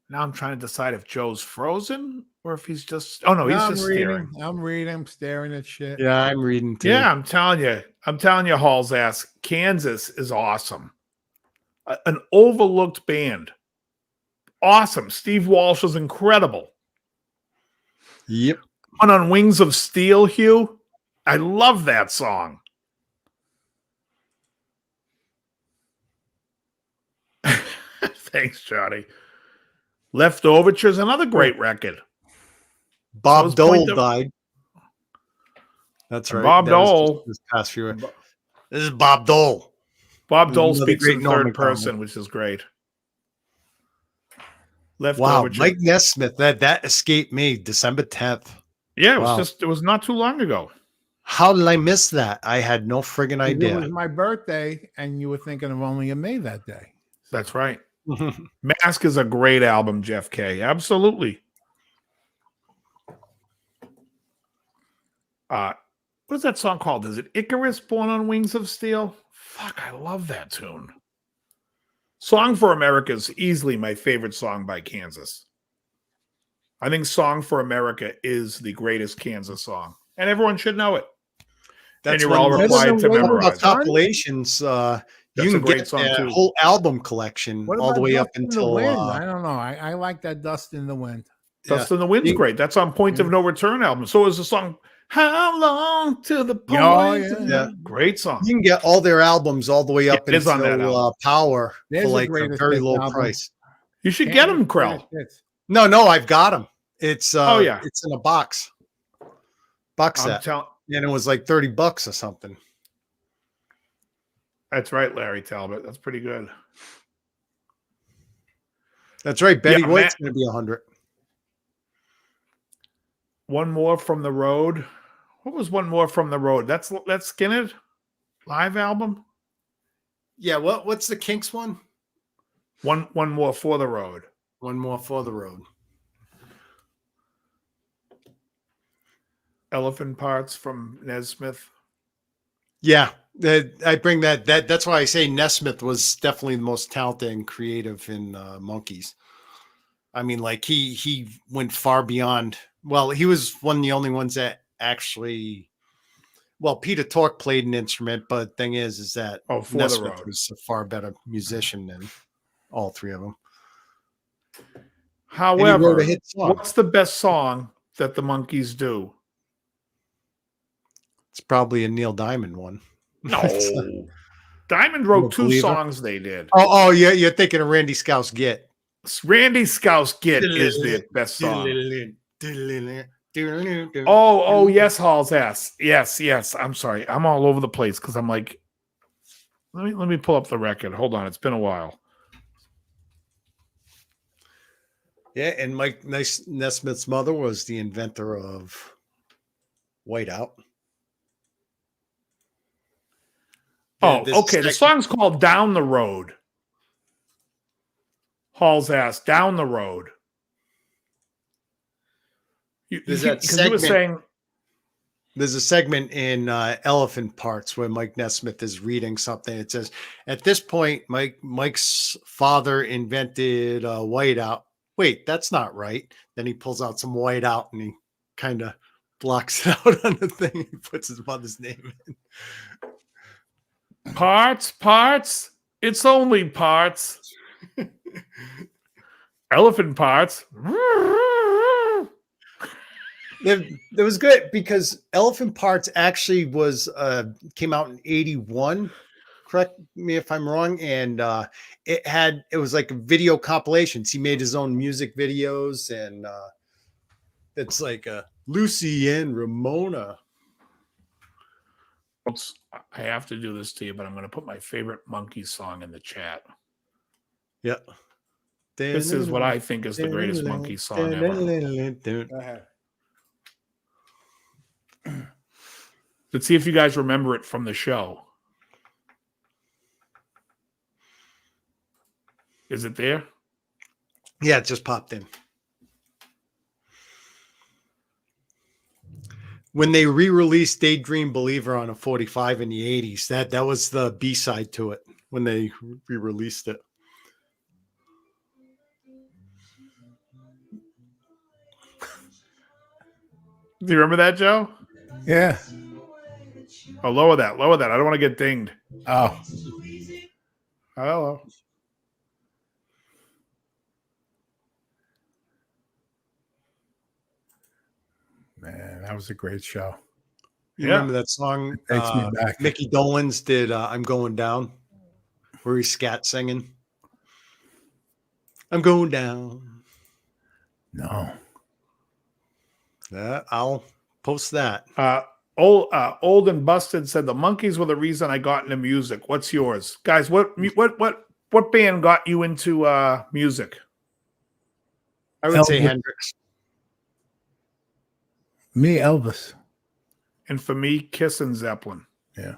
Now I'm trying to decide if Joe's frozen or if he's just. Oh no, he's just staring. I'm reading. I'm staring at shit. Yeah, I'm reading too. Yeah, I'm telling you, Hall's ass. Kansas is awesome. An overlooked band. Awesome. Steve Walsh is incredible. Yep. On Wings of Steel, Hugh. I love that song. Thanks, Johnny. Left Overture's another great record. Bob So Dole died. That's right. Bob That was Dole. just this past few. This is Bob Dole. Bob Dole Another speaks great in Norm third person, Macdonald. which is great. Left Wow, Overture. Mike Nesmith. That escaped me. December 10th. Yeah, Wow. it was not too long ago. How did I miss that? I had no friggin' It idea. was my birthday, and you were thinking of Only a May that day. That's right. Mask is a great album, Jeff K. Absolutely. What is that song called? Is it Icarus Born on Wings of Steel? Fuck, I love that tune. Song for America is easily my favorite song by Kansas. I think Song for America is the greatest Kansas song, and everyone should know it. That's and you're all when- required to memorize it. compilations. That's You a can great get song, that too. whole album collection What all the about way up Dust in the until. Wind? I don't know. I like that Dust in the Wind. Dust in the Wind's You- great. That's on Point of No Return album. So is the song How Long to the Point? Oh, yeah. Great song. You can get all their albums all the way up It is on that until album. Power There's for a like a greatest very hits low album. price. You should get them, Krell. No, I've got them. It's yeah. it's in a box set, and it was like $30 or something. That's right, Larry Talbot. That's pretty good. That's right. Betty Yeah, White's going to be 100. One More from the Road. What was One More from the Road? That's Skinner live album. Yeah. What's the Kinks one? One More for the Road. One More for the Road. Elephant Parts from Nesmith. Yeah, I bring that. That's why I say Nesmith was definitely the most talented and creative in Monkees. I mean, like he went far beyond. Well, he was one of the only ones that actually. Well, Peter Tork played an instrument, but thing is that For the Nesmith Road. was a far better musician than all three of them. However, wrote a hit song. what's the best song that the Monkees do? It's probably a Neil Diamond one. No. Diamond wrote two Believer. songs they did. Oh, yeah, you're thinking of Randy Scouse Get. Randy Scouse Get is the best song. Oh, Oh, yes, Hall's ass. Yes. I'm sorry. I'm all over the place because I'm like, let me pull up the record. Hold on. It's been a while. yeah, and Mike Nesmith's mother was the inventor of Whiteout. Oh, This okay. The song's called Down the Road. Hall's ass, Down the Road. There's that Because you were segment- saying, There's a segment in Elephant Parts where Mike Nesmith is reading something. It says, at this point, Mike's father invented Whiteout. Wait, that's not right. Then he pulls out some Whiteout and he kind of blocks it out on the thing. He puts his mother's name in. parts, it's only parts. Elephant Parts. It was good because Elephant Parts actually was came out in 81. Correct me if I'm wrong. And it was like a video compilations. He made his own music videos, and it's like Lucy and Ramona. Oops, I have to do this to you, but I'm going to put my favorite Monkey song in the chat. Yeah. This is what I think is the greatest Monkey song ever. Let's see if you guys remember it from the show. Is it there? Yeah, it just popped in. When they re-released Daydream Believer on a 45 in the 80s, that was the B-side to it when they re-released it. Do you remember that, Joe? Yeah. Oh, lower that. Lower that. I don't want to get dinged. Oh. Hello. Man, that was a great show. You remember that song? It takes me back. Mickey Dolenz did I'm Going Down, where he's scat singing. I'm going down. No. I'll post that. Old and Busted said the Monkees were the reason I got into music. What's yours, guys? What band got you into music? I would say Hendrix. Me, Elvis. And for me, Kiss and Zeppelin. Yeah.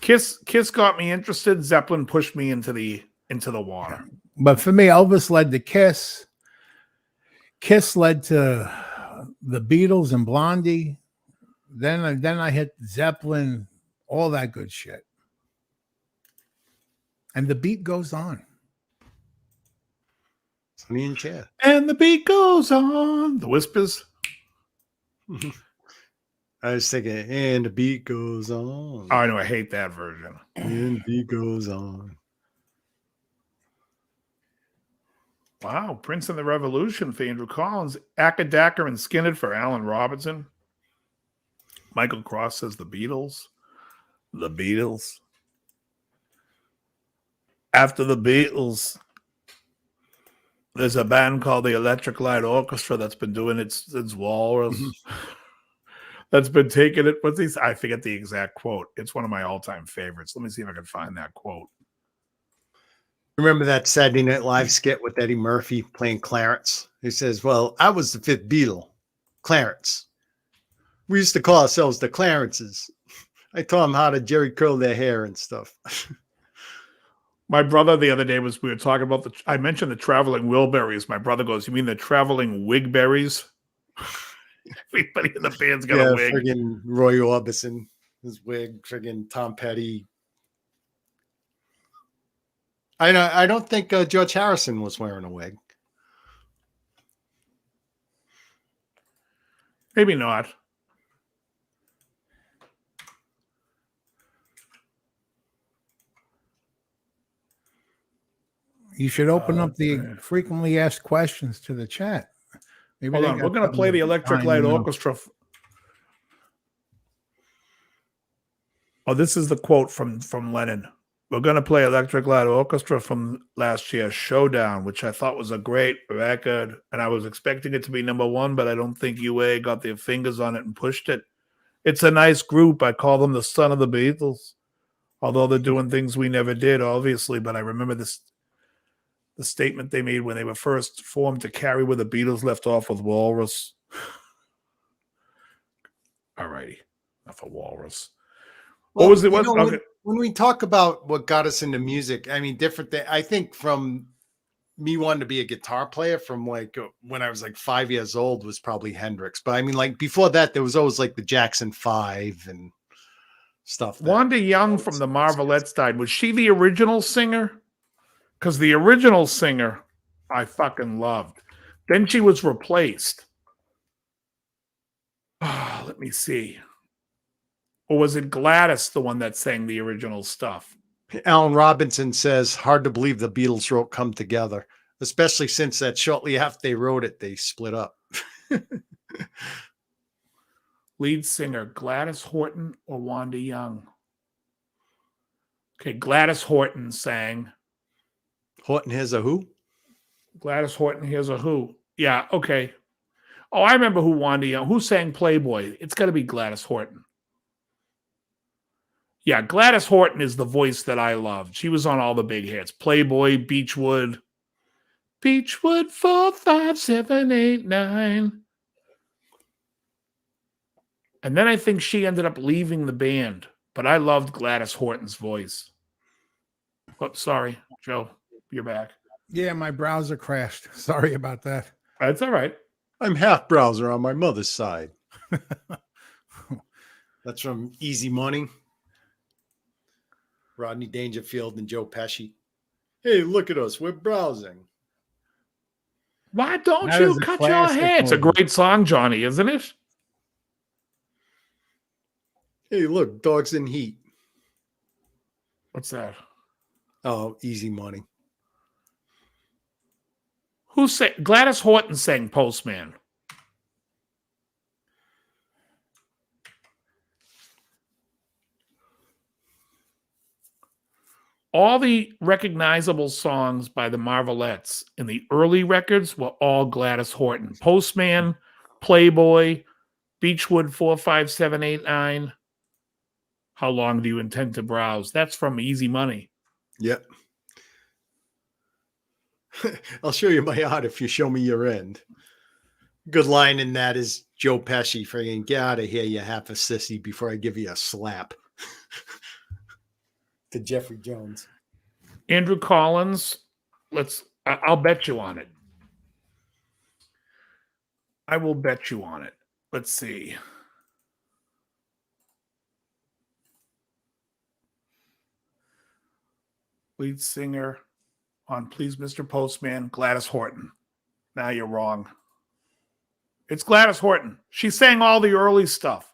Kiss got me interested. Zeppelin pushed me into the water. But for me, Elvis led to Kiss. Kiss led to the Beatles and Blondie. Then I hit Zeppelin, all that good shit. And the beat goes on. Sonny and Cher. And the beat goes on. The Whispers. I was thinking, and the beat goes on. Oh, I know. I hate that version. And the beat goes on. Wow. Prince and the Revolution for Andrew Collins. Akadacker and Skinner for Alan Robinson. Michael Cross says the Beatles. The Beatles. After the Beatles, there's a band called the Electric Light Orchestra that's been doing it since Walrus. That's been taking it. What's these? I forget the exact quote. It's one of my all-time favorites. Let me see if I can find that quote. Remember that Saturday Night Live skit with Eddie Murphy playing Clarence? He says, well, I was the fifth Beatle, Clarence. We used to call ourselves the Clarences. I taught them how to jerry curl their hair and stuff. My brother the other day we were talking about I mentioned the traveling Wilburys. My brother goes, you mean the traveling Wigberries? Everybody in the band's got a wig. Friggin' Roy Orbison, his wig, friggin' Tom Petty. I don't think George Harrison was wearing a wig. Maybe not. You should open up the frequently asked questions to the chat. Maybe hold on. We're going to play the Electric Light Orchestra. Oh, this is the quote from Lennon. We're going to play Electric Light Orchestra from last year's Showdown, which I thought was a great record. And I was expecting it to be number one, but I don't think UA got their fingers on it and pushed it. It's a nice group. I call them the son of the Beatles, although they're doing things we never did, obviously. But I remember the statement they made when they were first formed to carry where the Beatles left off with Walrus. All righty. Enough of Walrus. What was it? When we talk about what got us into music, I mean, different thing. I think from me wanting to be a guitar player from like when I was like 5 years old was probably Hendrix. But I mean, like before that, there was always like the Jackson 5 and stuff. Wanda Young from the Marvelettes died. Was she the original singer? Because the original singer I fucking loved. Then she was replaced. Let me see. Or was it Gladys, the one that sang the original stuff? Alan Robinson says, hard to believe the Beatles wrote Come Together, especially since that shortly after they wrote it, they split up. Lead singer, Gladys Horton or Wanda Young? Okay, Gladys Horton sang. Horton has a who? Gladys Horton, here's a who. Yeah, okay. Oh, I remember who Wanda Young. Who sang Playboy? It's got to be Gladys Horton. Yeah, Gladys Horton is the voice that I loved. She was on all the big hits. Playboy, Beachwood. Beachwood 4, 5, 7, 8, 9. And then I think she ended up leaving the band. But I loved Gladys Horton's voice. Oh, sorry, Joe. You're back. Yeah, my browser crashed. Sorry about that. That's all right. I'm half browser on my mother's side. That's from Easy Money. Rodney Dangerfield and Joe Pesci. Hey, look at us. We're browsing. Why don't That you is a cut your classic hair? It's a movie. great song, Johnny, isn't it? Hey, look, Dogs in Heat. What's that? Oh, Easy Money. Who sang? Gladys Horton sang Postman. All the recognizable songs by the Marvelettes in the early records were all Gladys Horton. Postman, Playboy, Beachwood 4, 5, 7, 8, 9. How long do you intend to browse? That's from Easy Money. Yep. I'll show you my art if you show me your end. Good line in that is Joe Pesci friggin' get out of here, you half a sissy, before I give you a slap. To Jeffrey Jones. Andrew Collins, I'll bet you on it. I will bet you on it. Let's see. Lead singer on Please Mr. Postman, Gladys Horton. Now you're wrong. It's Gladys Horton. She sang all the early stuff.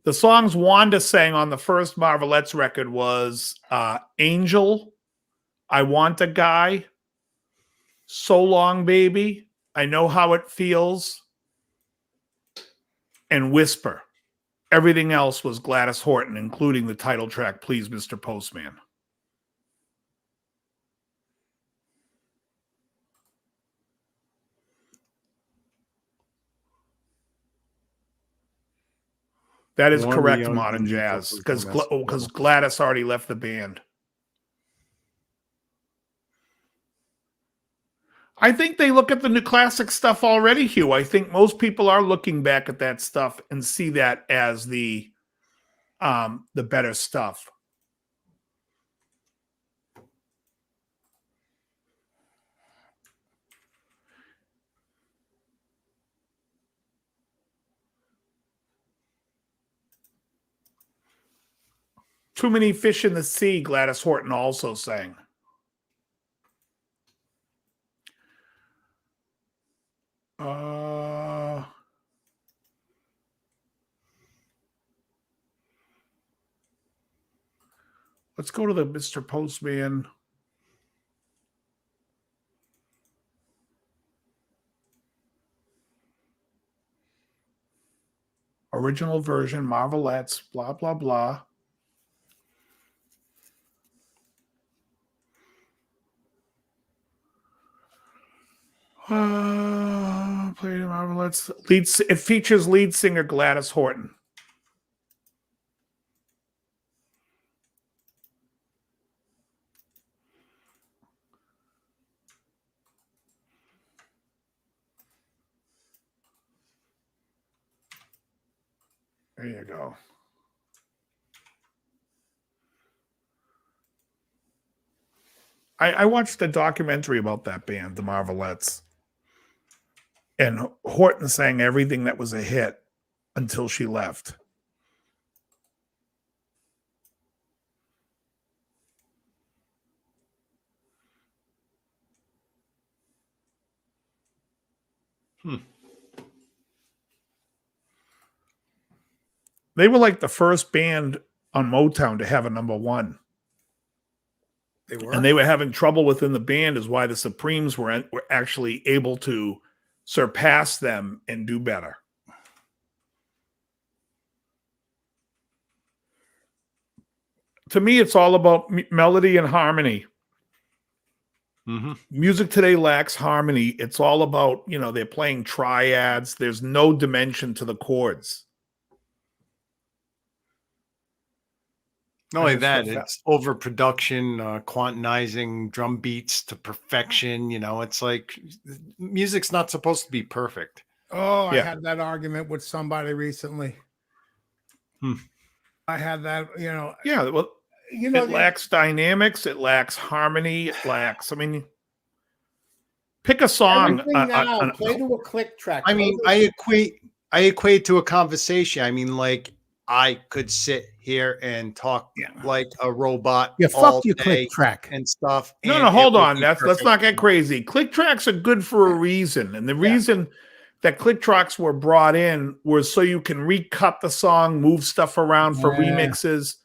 The songs Wanda sang on the first Marvelettes record was Angel, I Want a Guy, So Long Baby, I Know How It Feels, and Whisper. Everything else was Gladys Horton, including the title track, Please Mr. Postman. That is correct, Modern Jazz, because Gladys already left the band. I think they look at the new classic stuff already, Hugh. I think most people are looking back at that stuff and see that as the better stuff. Too Many Fish in the Sea, Gladys Horton also sang. Let's go to the Mr. Postman. Original version, Marvelettes, blah, blah, blah. Played in Marvelettes. It features lead singer Gladys Horton. There you go. I watched a documentary about that band, the Marvelettes. And Horton sang everything that was a hit until she left. They were like the first band on Motown to have a number one. They were? And they were having trouble within the band, is why the Supremes were actually able to surpass them and do better. to me, it's all about melody and harmony. Mm-hmm. Music today lacks harmony. It's all about, they're playing triads. There's no dimension to the chords. Not only that, it's overproduction, quantizing drum beats to perfection. It's like music's not supposed to be perfect. Oh, I had that argument with somebody recently. I had that, Yeah, well, it lacks dynamics. It lacks harmony. It lacks, pick a song. Play to a click track. I equate to a conversation. Like I could sit here and talk like a robot. Yeah, fuck your click track and stuff. No, hold on. Let's not get crazy. Click tracks are good for a reason. And the reason that click tracks were brought in was so you can recut the song, move stuff around for remixes.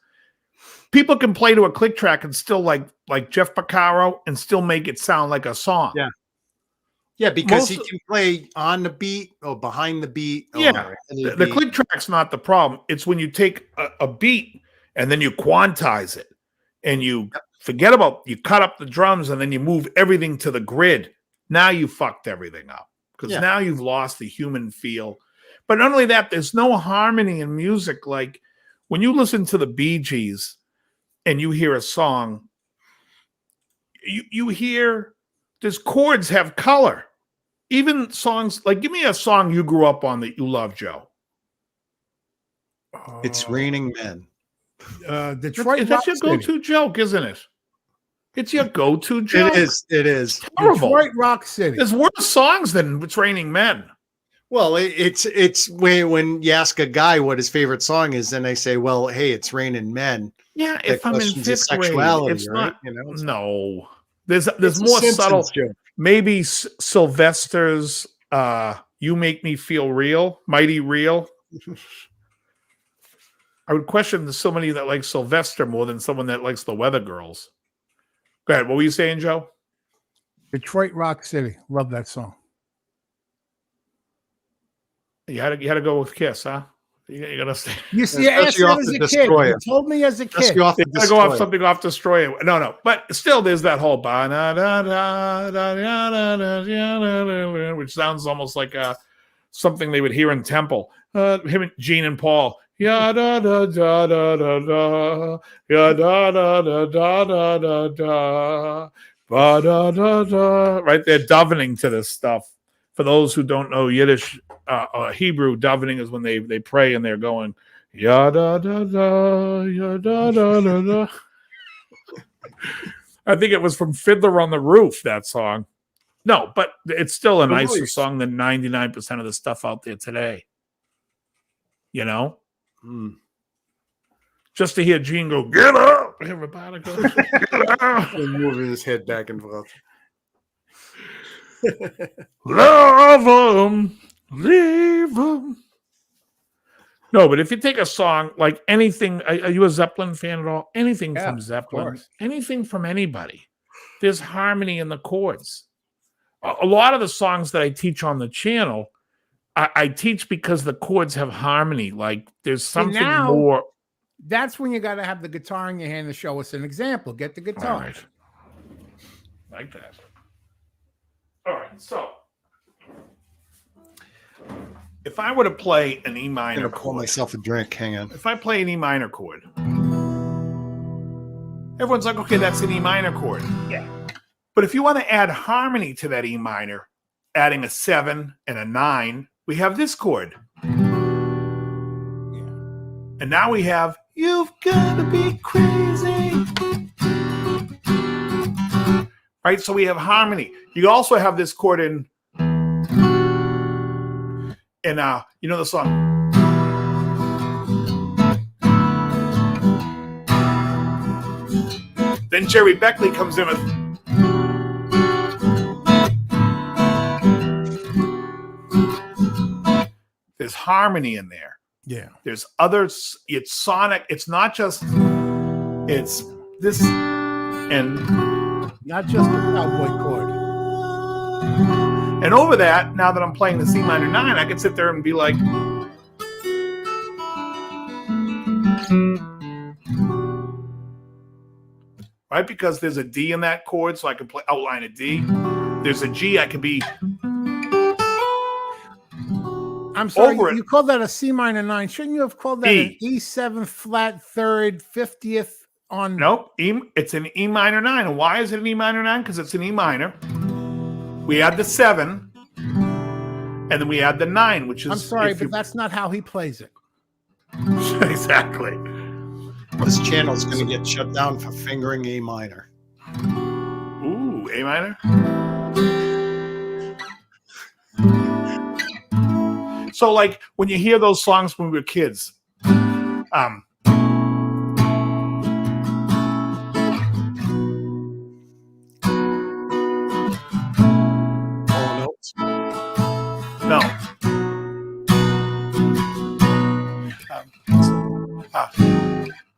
People can play to a click track and still like Jeff Porcaro and still make it sound like a song. Yeah. Yeah, because he can play on the beat or behind the beat. The click track's not the problem. It's when you take a beat and then you quantize it and you you cut up the drums and then you move everything to the grid. Now you fucked everything up because now you've lost the human feel. But not only that, there's no harmony in music. Like when you listen to the Bee Gees and you hear a song, you hear these chords have color. Even songs like, give me a song you grew up on that you love, Joe. It's Raining Men. Detroit. That's your go-to joke, isn't it? It's your go-to joke. It is. Terrible. Detroit Rock City. There's worse songs than It's Raining Men. Well, it's when you ask a guy what his favorite song is, then they say, "Well, hey, it's Raining Men." Yeah, if I'm in fifth grade, it's right? not. No, there's more subtle. Joke. Maybe Sylvester's "You Make Me Feel Real," Mighty Real. I would question somebody that likes Sylvester more than someone that likes the Weather Girls. Go ahead. What were you saying, Joe? Detroit Rock City. Love that song. You had to go with Kiss, huh? You gotta stay. You see, as a kid. You told me as a kid. You gotta go off something off Destroyer. No. But still, there's that whole which sounds almost like something they would hear in Temple. Him and Gene and Paul. Ya da da da da da da. Ya da da da da da da da. Ba da da da. Right there, davening to this stuff. For those who don't know Yiddish, Hebrew, davening is when they pray and they're going, ya da da da, ya da da da da. I think it was from Fiddler on the Roof, that song. No, but it's still a nicer song than 99% of the stuff out there today. Just to hear Gene go, get up! Everybody go, get up! And moving his head back and forth. Love them, leave them. No, but if you take a song like anything, are you a Zeppelin fan at all? Anything from Zeppelin, anything from anybody, there's harmony in the chords. A lot of the songs that I teach on the channel, I teach because the chords have harmony. Like there's something more. That's when you got to have the guitar in your hand to show us an example. Get the guitar. Right. Like that. All right, so if I were to play an E minor chord, pour myself a drink. Hang on. If I play an E minor chord, everyone's like, okay, that's an E minor chord. Yeah. But if you want to add harmony to that E minor, adding a 7 and a 9, we have this chord. Yeah. And now we have, you've got to be crazy. Right, so we have harmony. You also have this chord in you know the song. Then Jerry Beckley comes in with. There's harmony in there. Yeah. There's others. It's sonic. It's not just. It's this and. Not just a cowboy chord. And over that, now that I'm playing the C minor 9, I can sit there and be like, right? Because there's a D in that chord, so I can outline a D. There's a G, I can be. I'm sorry, over it. You called that a C minor 9. Shouldn't you have called that an E. E7 flat third 50th on? Nope, it's an E minor 9. And why is it an E minor 9? Because it's an E minor. We add the 7, and then we add the 9, which is. I'm sorry, but that's not how he plays it. Exactly. This channel's going to get shut down for fingering A minor. Ooh, A minor. So, like when you hear those songs when we were kids, All notes. no.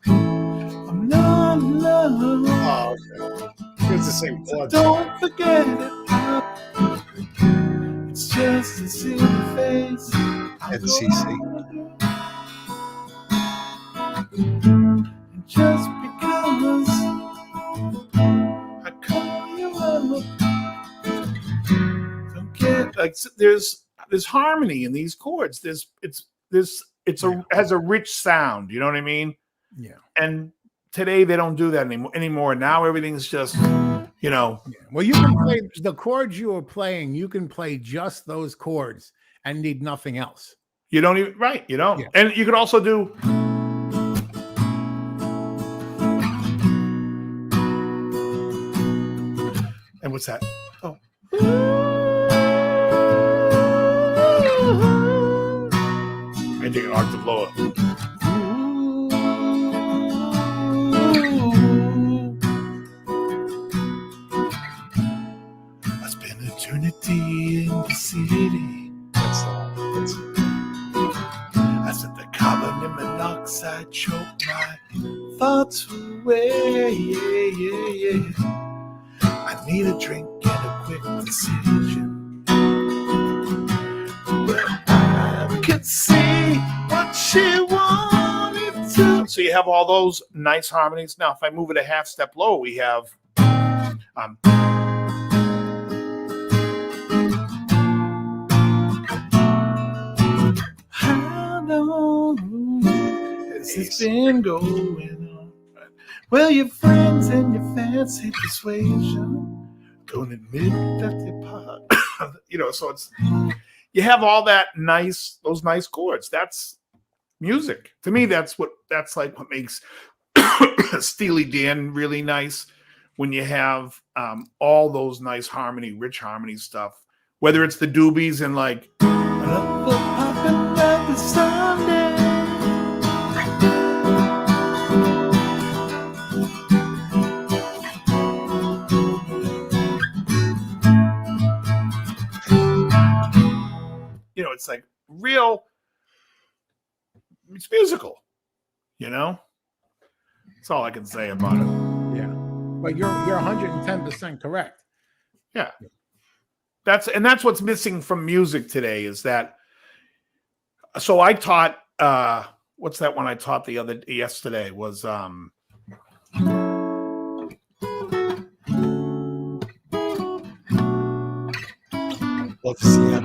I'm not in love. Oh, okay. It's the same chord. Don't forget it. It's just a silly face. At CC. Just because I call you up. Don't get like there's harmony in these chords. Has a rich sound. You know what I mean? Yeah. And today they don't do that anymore. Now everything's just, you know. Yeah. Well, you can play the chords you are playing. You can play just those chords and need nothing else. You don't even you don't. Yeah. And you could also do. And what's that? Oh. I take an octave lower. I spent eternity in the city. That's the one. I said the carbon monoxide choked my thoughts away. I need a drink and a quick decision. But I could see what she wanted to. So you have all those nice harmonies. Now, if I move it a half step lower, we have. How long has this been going on? Well, your friends and your fancy persuasion don't admit that they part. You know, so it's you have all that those nice chords. That's music to me. That's like what makes Steely Dan really nice. When you have all those nice rich harmony stuff, whether it's the doobies and like. You know, it's like it's musical, you know? That's all I can say about it. Yeah. But you're 110% correct. Yeah. That's what's missing from music today is that. So I taught, what's that one I taught yesterday was, Love to see that.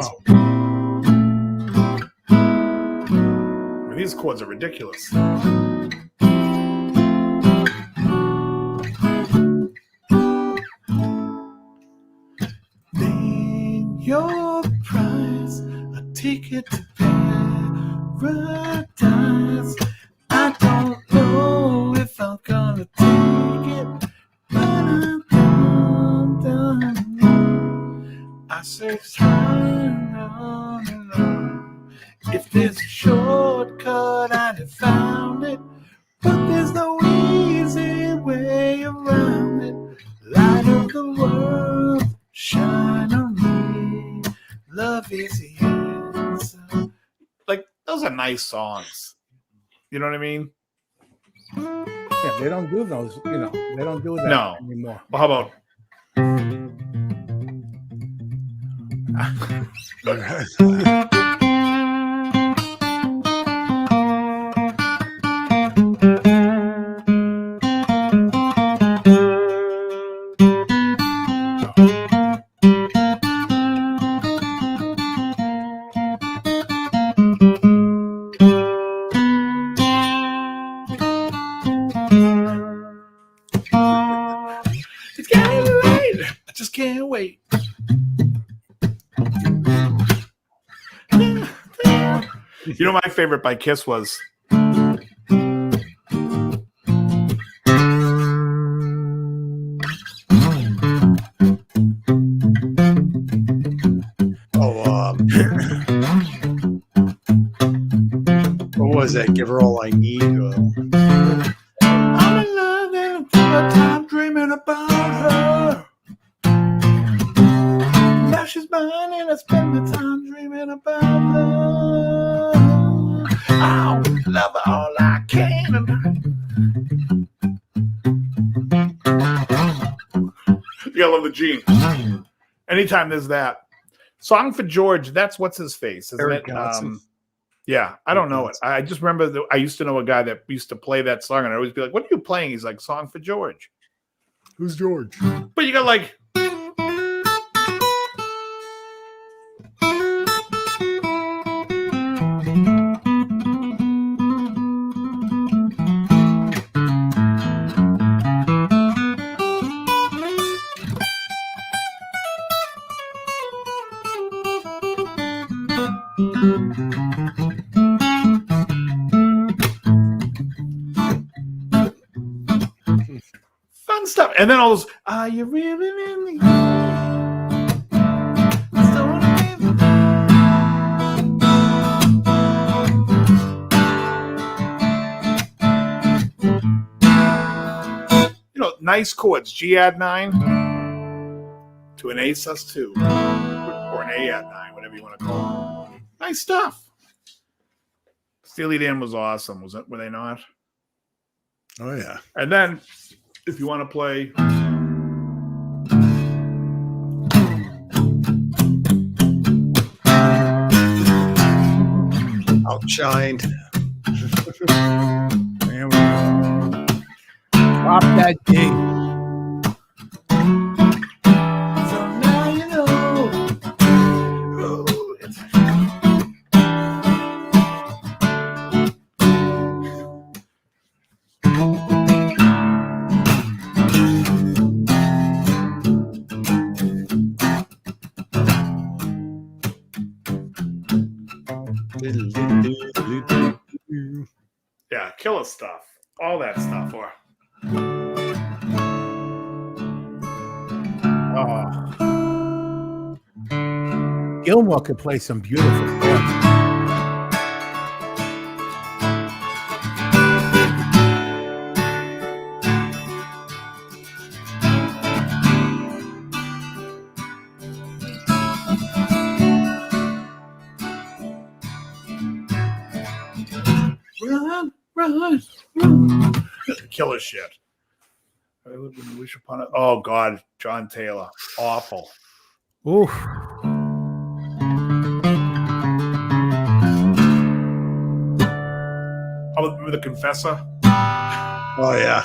These chords are ridiculous. Name your price, a ticket to paradise. I don't know if I'm gonna take it, but I'm done. I searched high and on. If there's a shortcut, I'd have found it. But there's no easy way around it. Light of the world, shine on me. Love is the answer. Like, those are nice songs. You know what I mean? Yeah, they don't do those, you know, they don't do that anymore. Well, how about You know, my favorite by Kiss was what was that? Give Her All I Need. I'm in love and I'm dreaming about her. Now she's mine and I spend my time dreaming about her. I'll love her all I can. You gotta love the Gene. Anytime there's that. Song for George, that's what's his face, isn't Eric it? Johnson. Yeah, I don't know it. I just remember I used to know a guy that used to play that song, and I'd always be like, "What are you playing?" He's like, "Song for George." Who's George? But you got like, fun stuff. And then all those, are you really in the you know, nice chords. G add 9 to an A sus2 or an A add 9, whatever you want to call it. Nice stuff. Steely Dan was awesome. Were they not? Oh yeah. And then if you want to play Outshined. There we go. Drop that D. So now you know. Oh, it's... Yeah, killer stuff. All that stuff. Or Gilmore could play some beautiful chords. run. Killer shit. I live in Wish Upon it. Oh God, John Taylor. Awful. Oof. I remember The Confessor. Oh yeah.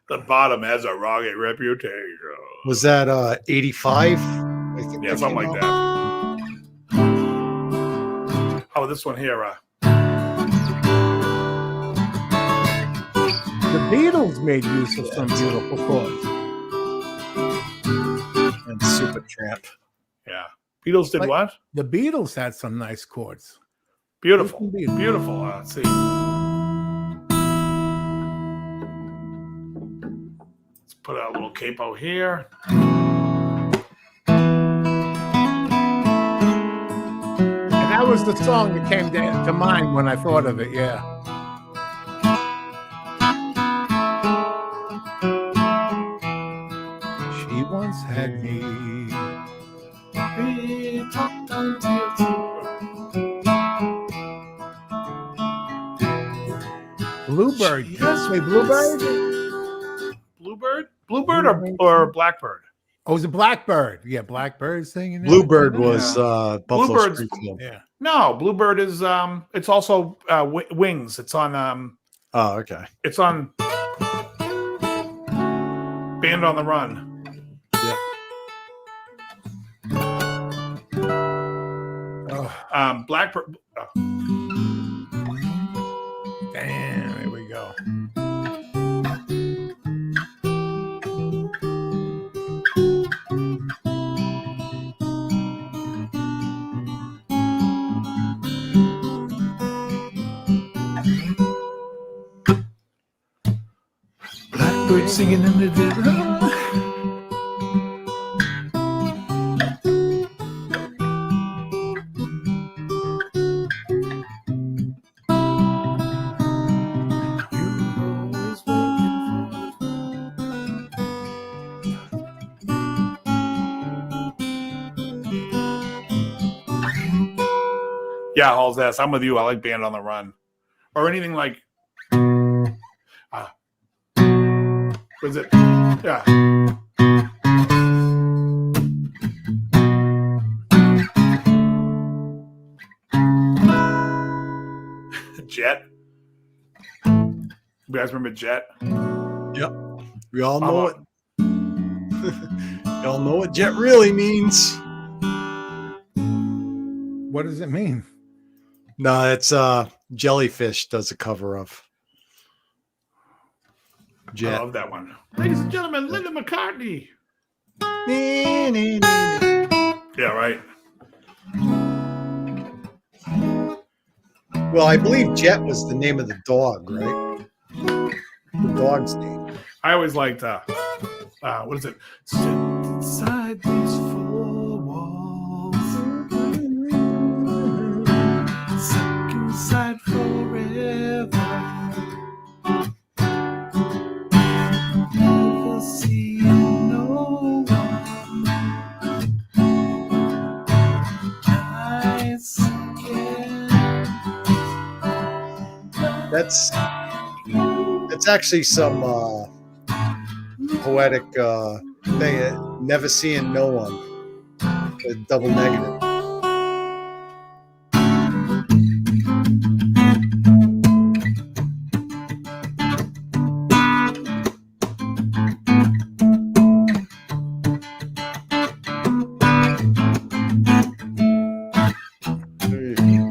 The bottom has a rugged reputation. Was that 85? I think Yeah, something like that. Oh, this one here. The Beatles made use of some beautiful chords. And Supertramp. Yeah. Beatles did Like- what? The Beatles had some nice chords. Beautiful. Beatles. Beautiful. Let's see. Let's put a little capo here. And that was the song that came to mind when I thought of it, yeah. She once had me. We talked until two. Bluebird. Yes, Wait, Bluebird? Bluebird? Bluebird or Blackbird? Oh, it was a Blackbird. Yeah, Blackbird singing. it. Bluebird was Buffalo Bluebird's- Springfield. Yeah. No, Bluebird is it's also Wings. It's on Oh, okay. it's on Band on the Run. Oh, Blackbird. damn. Here we go. Birds singing in the distance. Yeah, Hall's ass. I'm with you. I like Band on the Run. Or anything like was it? Yeah. Jet. You guys remember Jet? Yep. We all know it. Y'all know what Jet really means. What does it mean? No, it's Jellyfish does a cover of Jet. I love that one. Ladies and gentlemen, Linda McCartney. Yeah, right. Well, I believe Jet was the name of the dog, right? The dog's name. I always liked what is it? Sit inside these four walls. Stuck inside forever. Never see no one. Nights again. That's actually some poetic thing. Never seeing no one. A double negative.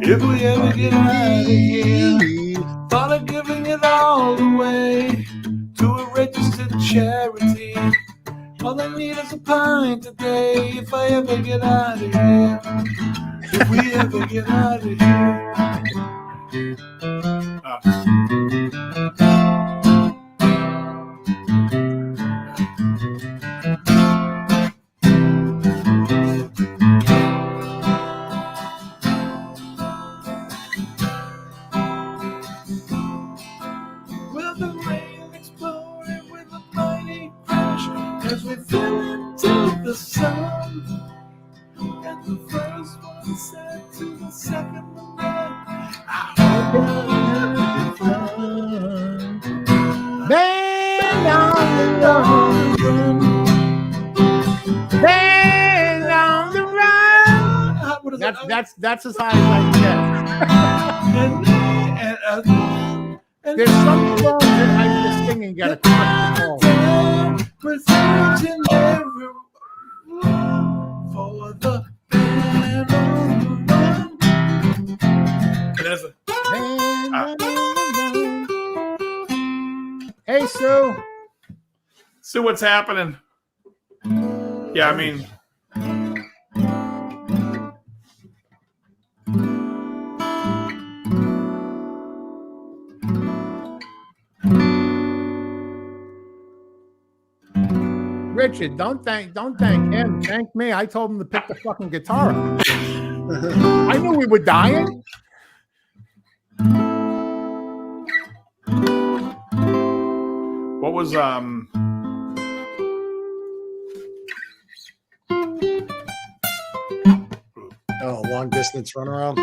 If we ever get out of here, thought of giving it all away to a registered charity. All I need is a pint today. If I ever get out of here, if we ever get out of here. Well, the rain exploded with a mighty crash as we fell into the sun. And the first one said to the second one, I hope you're having fun. Band on the run. Band on the run. That's as high as I can get. There's some songs that I just sing and get a for the band on the run. Hey, Sue. Sue, what's happening? Yeah, I mean, Richard, don't thank him. Thank me. I told him to pick the fucking guitar up. I knew we were dying. what was Oh, long distance runaround.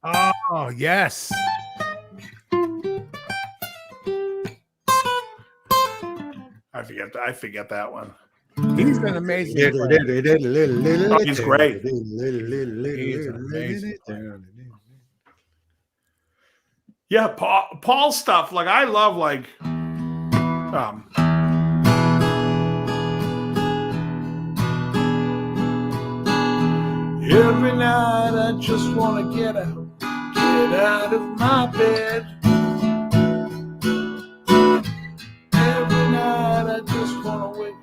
Oh, yes. I forget that one. He's an amazing player. Oh, he's great. He's an amazing player. Yeah, Paul stuff. Like I love every night I just want to get out of my bed. Every night I just want to wake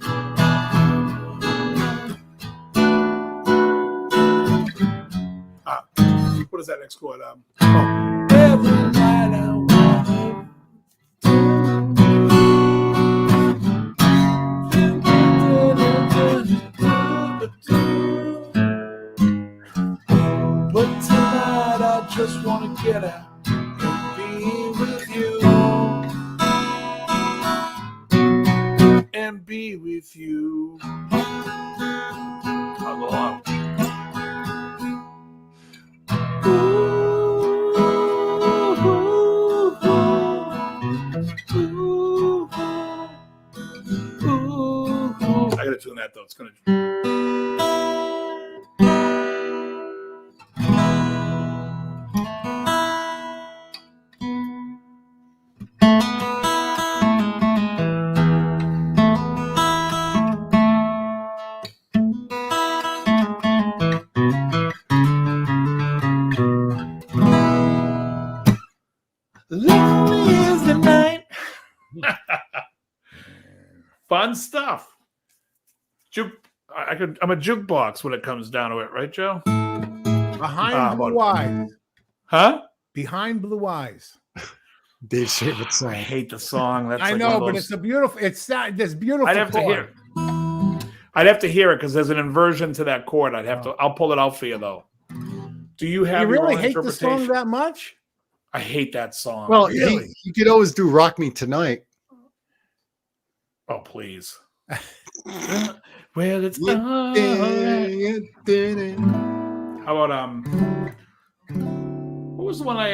up. What is that next chord? Every night I want to just want to get out and be with you. And be with you. I'll go on. I gotta tune that though. It's gonna. Lonely is the night. Fun stuff. I'm a jukebox when it comes down to it, right, Joe? Behind Blue Eyes. Huh? Behind Blue Eyes. Dave's favorite song. I hate the song. That's I like know, but it's a beautiful. It's that. This beautiful. I'd have to hear it. I'd have to hear it because there's an inversion to that chord. I'd have to. I'll pull it out for you though. Do you have? You really your own hate the interpretation? song that much? I hate that song. Well, Really? he could always do "Rock Me Tonight." Oh please. Well, it's Yeah, all yeah, right. How about what was the one I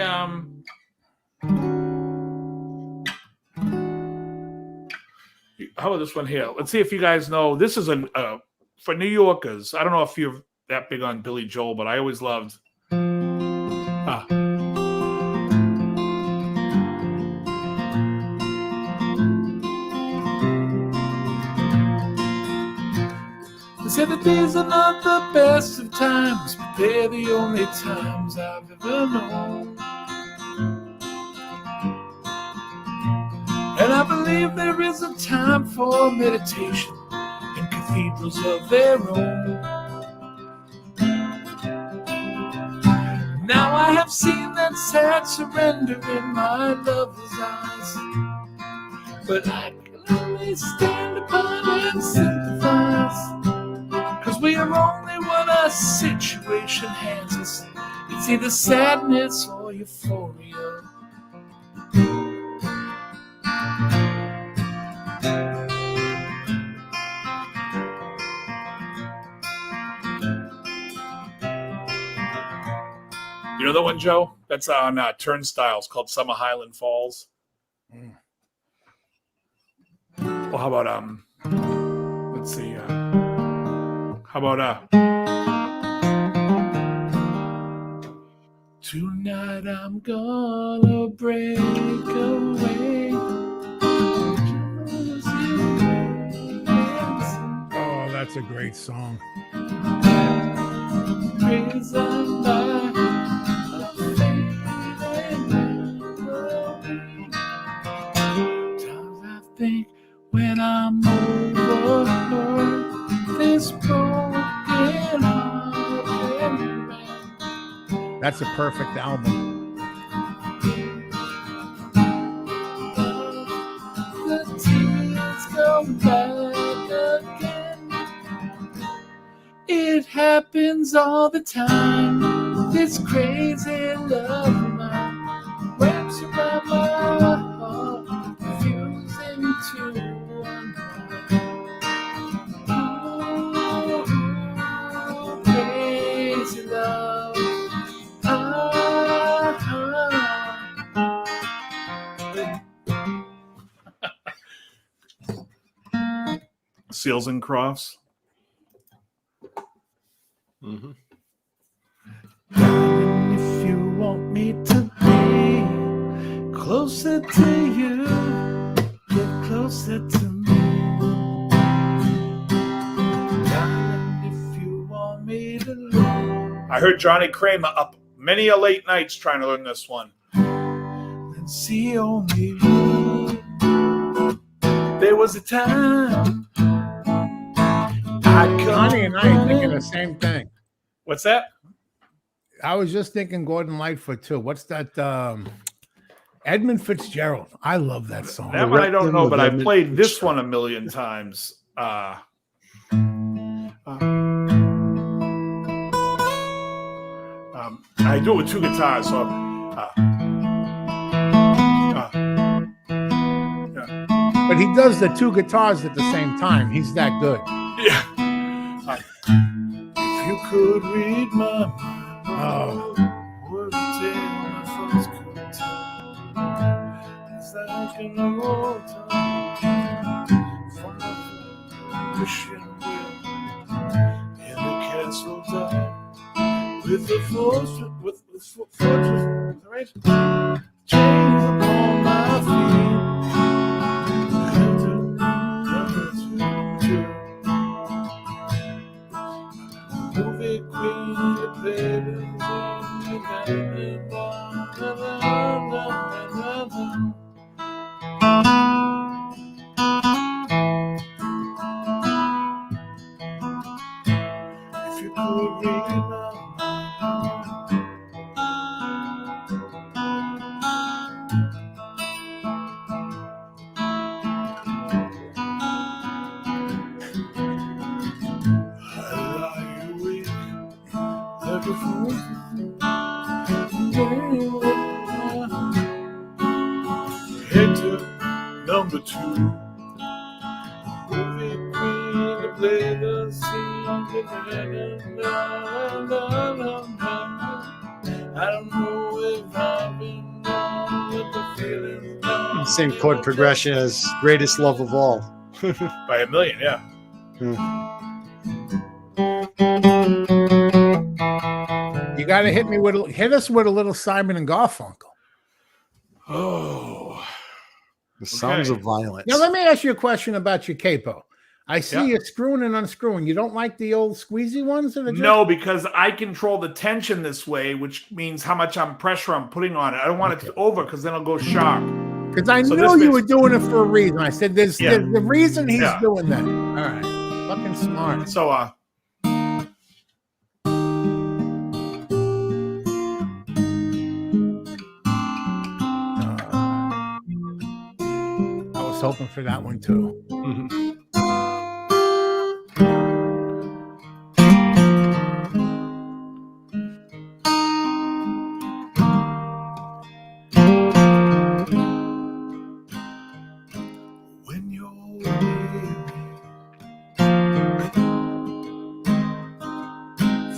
How about this one here? Let's see if you guys know. This is for New Yorkers. I don't know if you're that big on Billy Joel, but I always loved. They say the days are not the best of times, but they're the only times I've ever known. And I believe there is a time for meditation in cathedrals of their own. Now I have seen that sad surrender in my lover's eyes, but I can only stand upon and sympathize, 'cause we are only what our situation hands us. It's either sadness or euphoria. You know that one, Joe? That's on Turnstiles, called Summer Highland Falls. Well, how about let's see. How about tonight I'm gonna break away. Oh, that's a great song. Reason I think when I'm over this broken heart. That's a perfect album. The tears go back again. It happens all the time. This crazy love of mine wraps around my heart, fusing to one. Ooh, crazy love. Seals and Crofts. Mm-hmm. Darling, if you want me to be closer to you, get closer to me. Darling, if you want me to learn. I heard Johnny Kramer up many a late nights trying to learn this one. And see only you. There was a time Connie and I are thinking the same thing. What's that? I was just thinking Gordon Lightfoot too. What's that? Edmund Fitzgerald. I love that song. That one I don't know, but I played this one a million times. I do it with two guitars, so. But he does the two guitars at the same time. He's that good. Yeah. If you could read my mind, what would tell my first good time? It's like an old time from the wishing wheel in the castle dark with the fortress, right? Chains upon my feet. Movie queen, the babies if you could read my Hector, number 2. Movie queen to play the scene. I don't know if I've been wrong with the feeling. Same chord progression as Greatest Love of All. By a million, yeah. You got to hit us with a little Simon and Garfunkel. Oh, The Sounds of Violence. Now let me ask you a question about your capo. I see you screwing and unscrewing. You don't like the old squeezy ones? That are no, because I control the tension this way, which means how much pressure I'm putting on it. I don't want it to over because then it'll go sharp. Because I know you were doing it for a reason. I said there's the reason he's doing that. All right. Fucking smart. So I was hoping for that one too. when you're weary,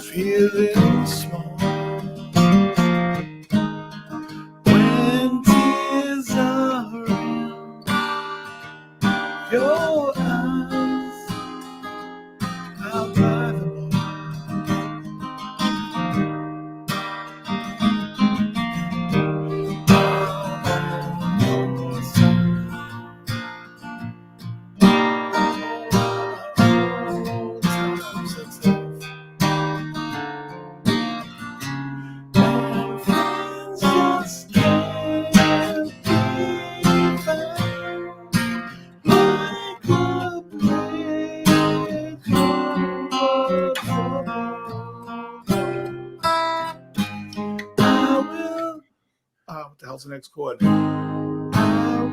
feeling small, when tears are in your eyes, I'll dry them what the hell's the next chord? I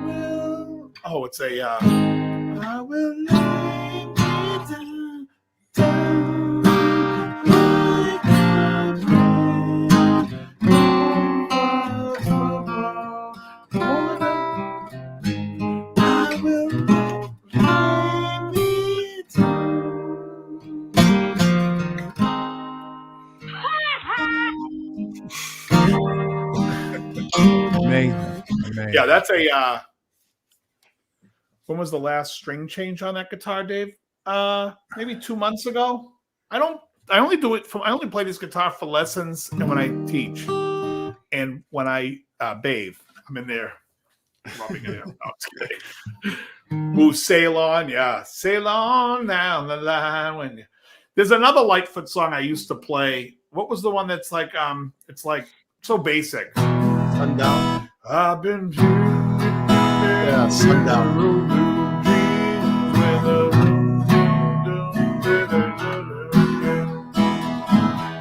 will. Oh, it's a. I will lay me down like I will lay me Amazing. Yeah, that's a. When was the last string change on that guitar, Dave? Maybe 2 months ago. I only play this guitar for lessons and when I teach, and when I bathe. I'm in there rubbing it in. Move, sail on, sail on down the line. When there's another Lightfoot song I used to play. What was the one that's like? It's like so basic. Sundown. I've been Sundown.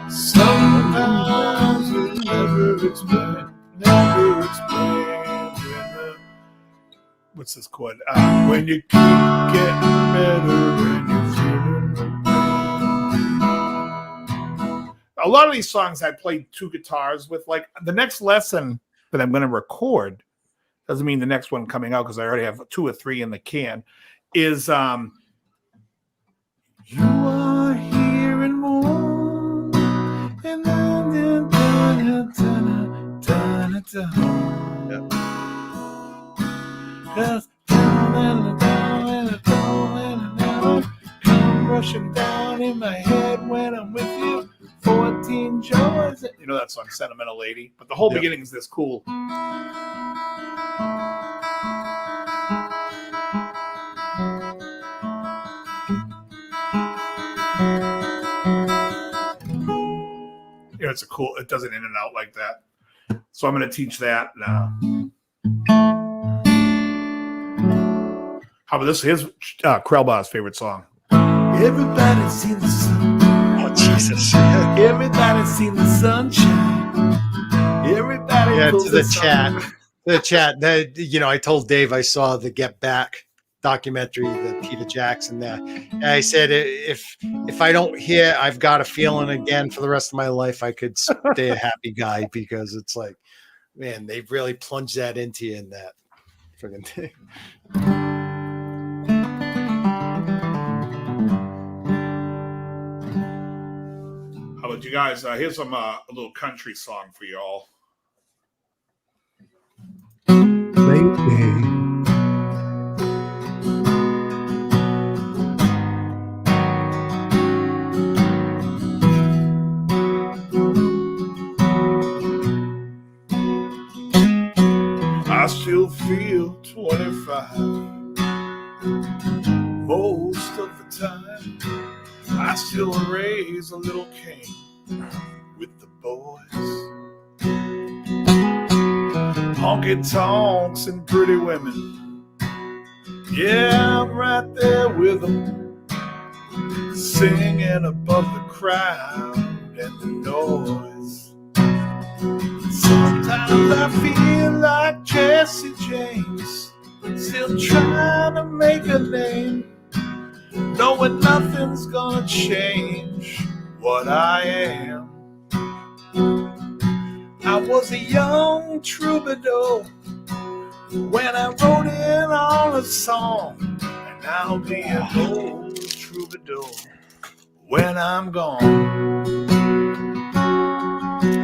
Sometimes we never explain. What's this chord? When you keep getting better and you're feeling A lot of these songs I played two guitars with. Like the next lesson that I'm going to record doesn't mean the next one coming out because I already have 2 or 3 in the can. Is you are here and more, and then come rushing down in my head when I'm with you. 14 joys. You know that song, Sentimental Lady, but the whole beginning is this cool. You know, it's a cool. It does it in and out like that. So I'm going to teach that now. How about this? Here's Krellbau's favorite song. Everybody's seen the sun. Oh, Jesus. Everybody's seen the sunshine. Everybody to the chat. The chat. I told Dave I saw the Get Back documentary, the Peter Jackson there. And I said, if I don't hear I've Got a Feeling again for the rest of my life, I could stay a happy guy, because it's like, man, they've really plunged that into you in that friggin' thing. How about you guys? Here's some a little country song for y'all. I still feel 25 most of the time. I still raise a little cane with the boys. Honky tonks and pretty women. Yeah, I'm right there with them, singing above the crowd and the noise. Sometimes I feel like Jesse James, still trying to make a name, knowing nothing's gonna change what I am. I was a young troubadour when I wrote it on a song, and I'll be an old troubadour when I'm gone.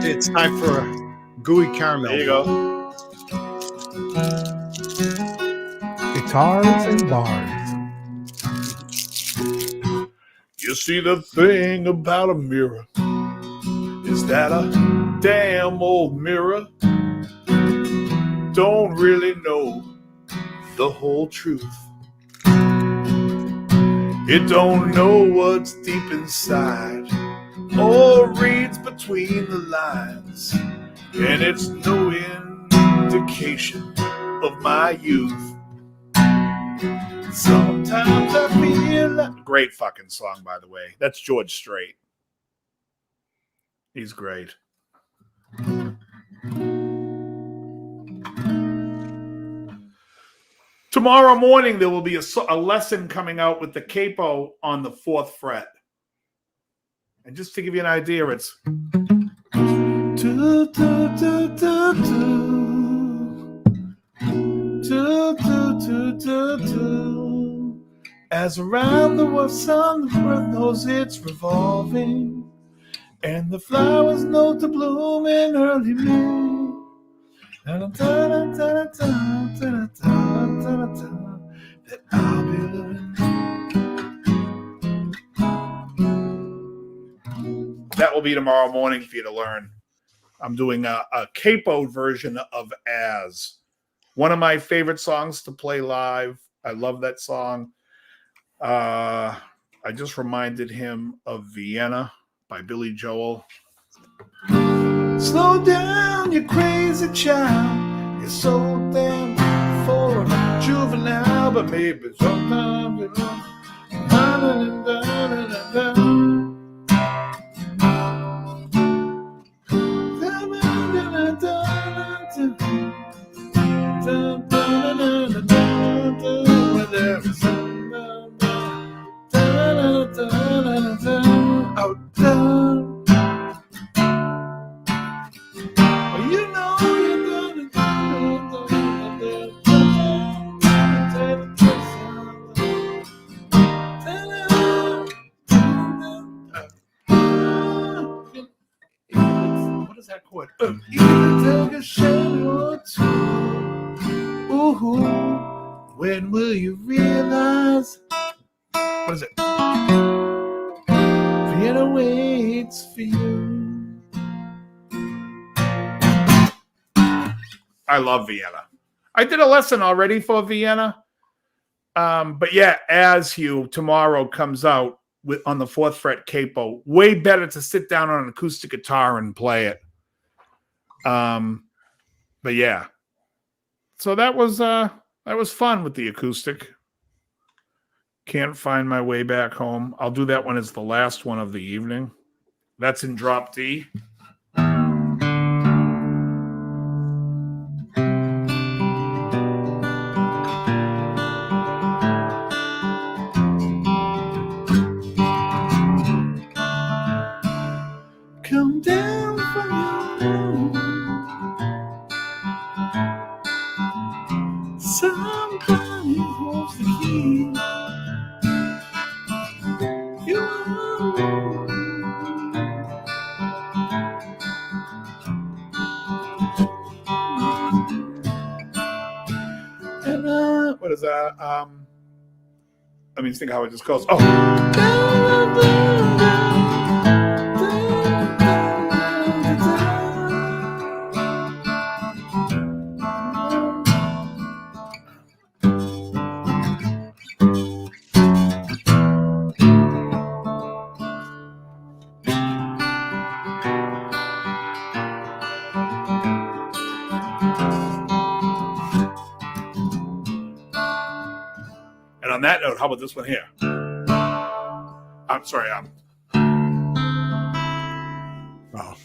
It's time for a gooey caramel. There you go. Guitars and bars. You see, the thing about a mirror is that a damn old mirror don't really know the whole truth. It don't know what's deep inside or reads between the lines, and it's no indication of my youth. Sometimes I feel like... Great fucking song, by the way. That's George Strait. He's great. Tomorrow morning, there will be a lesson coming out with the capo on the 4th fret. And just to give you an idea, it's... As around the world sun, the earth knows it's revolving, and the flowers know to bloom in early May. That I'll be living. That will be tomorrow morning for you to learn. I'm doing a capoed version of As. One of my favorite songs to play live. I love that song. I just reminded him of Vienna by Billy Joel. Slow down, you crazy child. You're so damn for a juvenile, but maybe sometimes you know. take a shot or two. Ooh, when will you realize? What is it? Vienna waits for you. I love Vienna. I did a lesson already for Vienna. But yeah, As You tomorrow comes out on the 4th fret capo. Way better to sit down on an acoustic guitar and play it. But yeah. So that was fun with the acoustic. Can't find my way back home. I'll do that one as the last one of the evening. That's in drop D. Come down from your room. Somebody holds the key. You and what is that? Let me think how it just goes. Oh. And on that note, how about this one here? I'm sorry. Oh.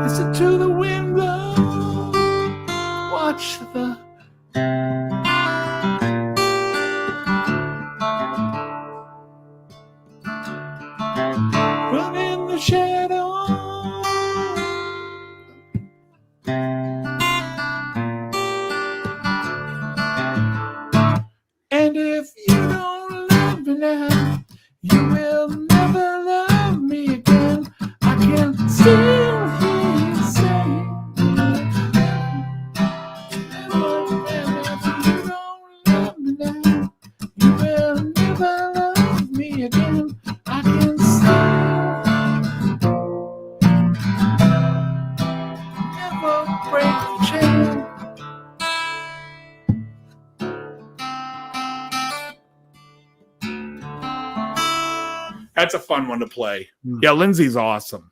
Listen to the wind blow. Watch the run in the shadow. And if you don't love me now, you will never love me again. I can still hear you saying, if you don't love me now, you will never love me again. I can still never break the chain. That's a fun one to play. Yeah, Lindsay's awesome.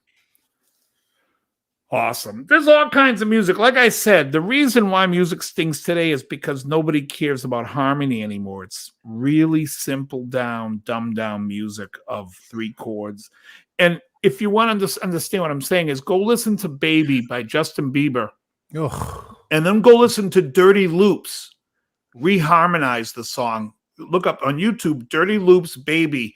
Awesome. There's all kinds of music. Like I said, the reason why music stinks today is because nobody cares about harmony anymore. It's really simple down, dumbed down music of 3 chords. And if you want to understand what I'm saying is go listen to Baby by Justin Bieber. Ugh. And then go listen to Dirty Loops. Reharmonize the song. Look up on YouTube, Dirty Loops Baby.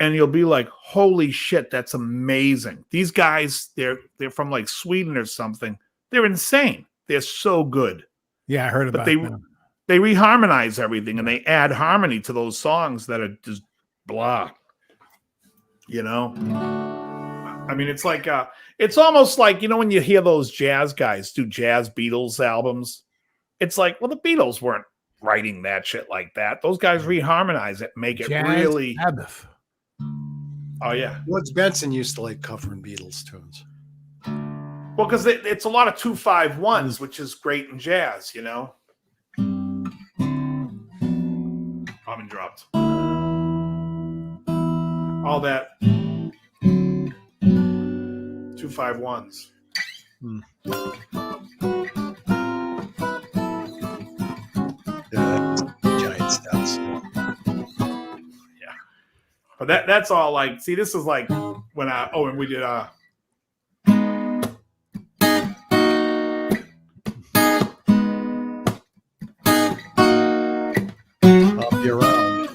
And you'll be like, holy shit, that's amazing. These guys, they're from like Sweden or something. They're insane. They're so good. Yeah, I heard about them. They reharmonize everything and they add harmony to those songs that are just blah. You know? I mean, it's like, it's almost like, you know, when you hear those jazz guys do jazz Beatles albums, it's like, well, the Beatles weren't writing that shit like that. Those guys reharmonize it, make it Jazz really... Sabbath. Oh, yeah. Woods Benson used to like covering Beatles tunes. Well, because it's a lot of 2-5-1s, which is great in jazz, you know? I'm dropped. All that 2-5-1s. Yeah, giant steps. But that's all like, see, this is like when and we did up your round.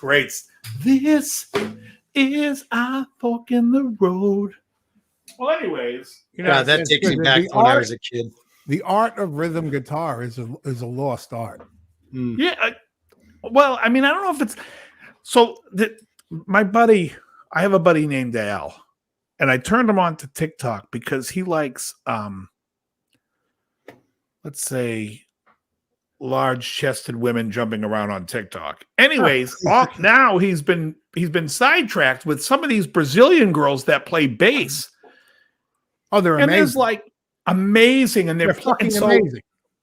great. This is our fork in the road. Well, anyways, Yeah, that takes me back to when I was a kid. The art of rhythm guitar is a lost art. Yeah. Well, I mean, I don't know if it's so. My buddy, I have a buddy named Al, and I turned him on to TikTok because he likes, let's say, large-chested women jumping around on TikTok. Anyways, now he's been sidetracked with some of these Brazilian girls that play bass. Oh, they're amazing. And there's like amazing, and they're fucking amazing.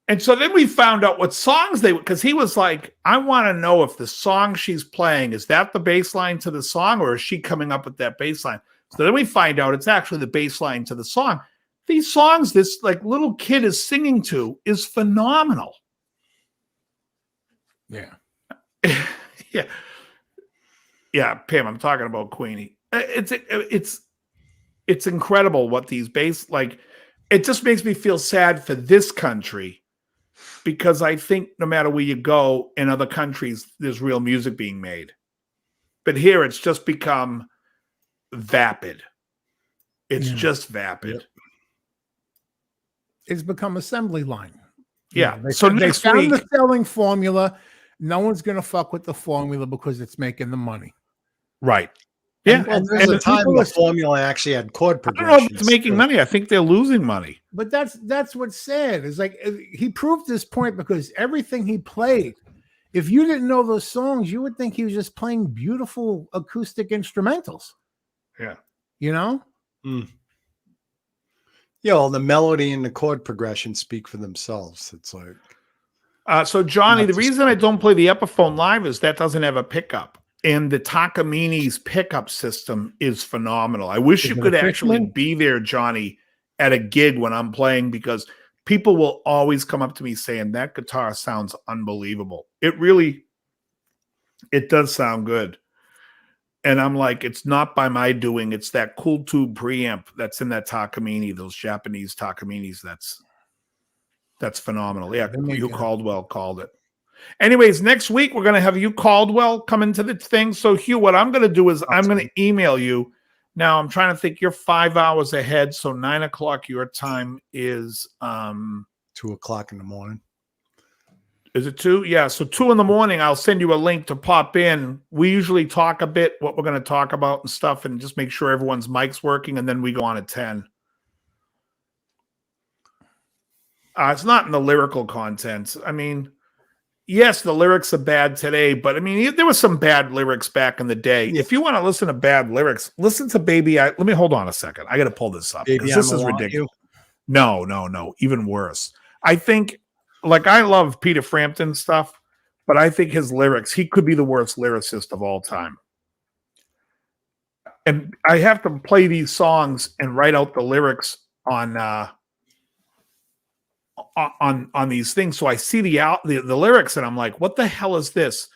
And so then we found out what songs because he was like, I want to know if the song she's playing, is that the bass line to the song, or is she coming up with that bass line? So then we find out it's actually the bass line to the song. These songs this like little kid is singing to is phenomenal. Yeah. Yeah. Yeah, Pam, I'm talking about Queenie. It's incredible what these bass, like, it just makes me feel sad for this country, because I think no matter where you go in other countries, there's real music being made. But here it's just become vapid. It's just vapid. Yep. It's become assembly line. Yeah. So they found the selling formula. No one's going to fuck with the formula because it's making the money. Right. Yeah. And there's a time the formula actually had chord progressions. I don't know if it's making money. I think they're losing money. But that's what's sad. It's like he proved this point because everything he played, if you didn't know those songs, you would think he was just playing beautiful acoustic instrumentals. Yeah. You know? Yeah, well, the melody and the chord progression speak for themselves. It's like so Johnny, the reason I don't play the Epiphone live is that doesn't have a pickup. And the Takamini's pickup system is phenomenal. I wish you could actually be there, Johnny, at a gig when I'm playing, because people will always come up to me saying that guitar sounds unbelievable. It does sound good. And I'm like, it's not by my doing. It's that cool tube preamp that's in that Takamine, those Japanese Takaminis. That's phenomenal. Yeah, Hugh Caldwell called it. Anyways, next week we're going to have Hugh Caldwell come into the thing. So Hugh, what I'm going to do is I'm going to email you. Now I'm trying to think, you're 5 hours ahead. So 9 o'clock your time is 2 o'clock in the morning. Is it 2? Yeah. So 2 in the morning, I'll send you a link to pop in. We usually talk a bit what we're going to talk about and stuff, and just make sure everyone's mic's working. And then we go on at 10. It's not in the lyrical content. I mean, yes, the lyrics are bad today, but I mean, there was some bad lyrics back in the day. Yeah. If you want to listen to bad lyrics, listen to Baby. Let me hold on a second. I got to pull this up. Baby, this is ridiculous. No. Even worse. I think, like, I love Peter Frampton stuff, but I think his lyrics, he could be the worst lyricist of all time. And I have to play these songs and write out the lyrics on these things, so I see the lyrics and I'm like, what the hell is this?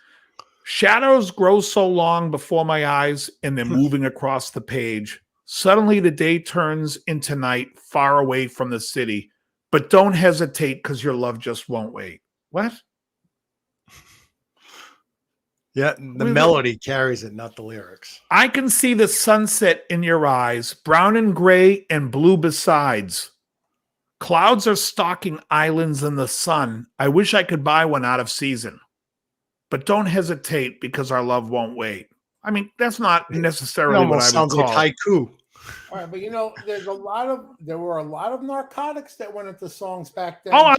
Shadows grow so long before my eyes and they're moving across the page. Suddenly the day turns into night, far away from the city, but don't hesitate because your love just won't wait. What? Yeah, the melody carries it, not the lyrics. I can see the sunset in your eyes, brown and gray and blue besides. Clouds are stalking islands in the sun. I wish I could buy one out of season. But don't hesitate because our love won't wait. I mean, that's not necessarily what I would call. Sounds like haiku. All right, but you know, there were a lot of narcotics that went into songs back then. Oh,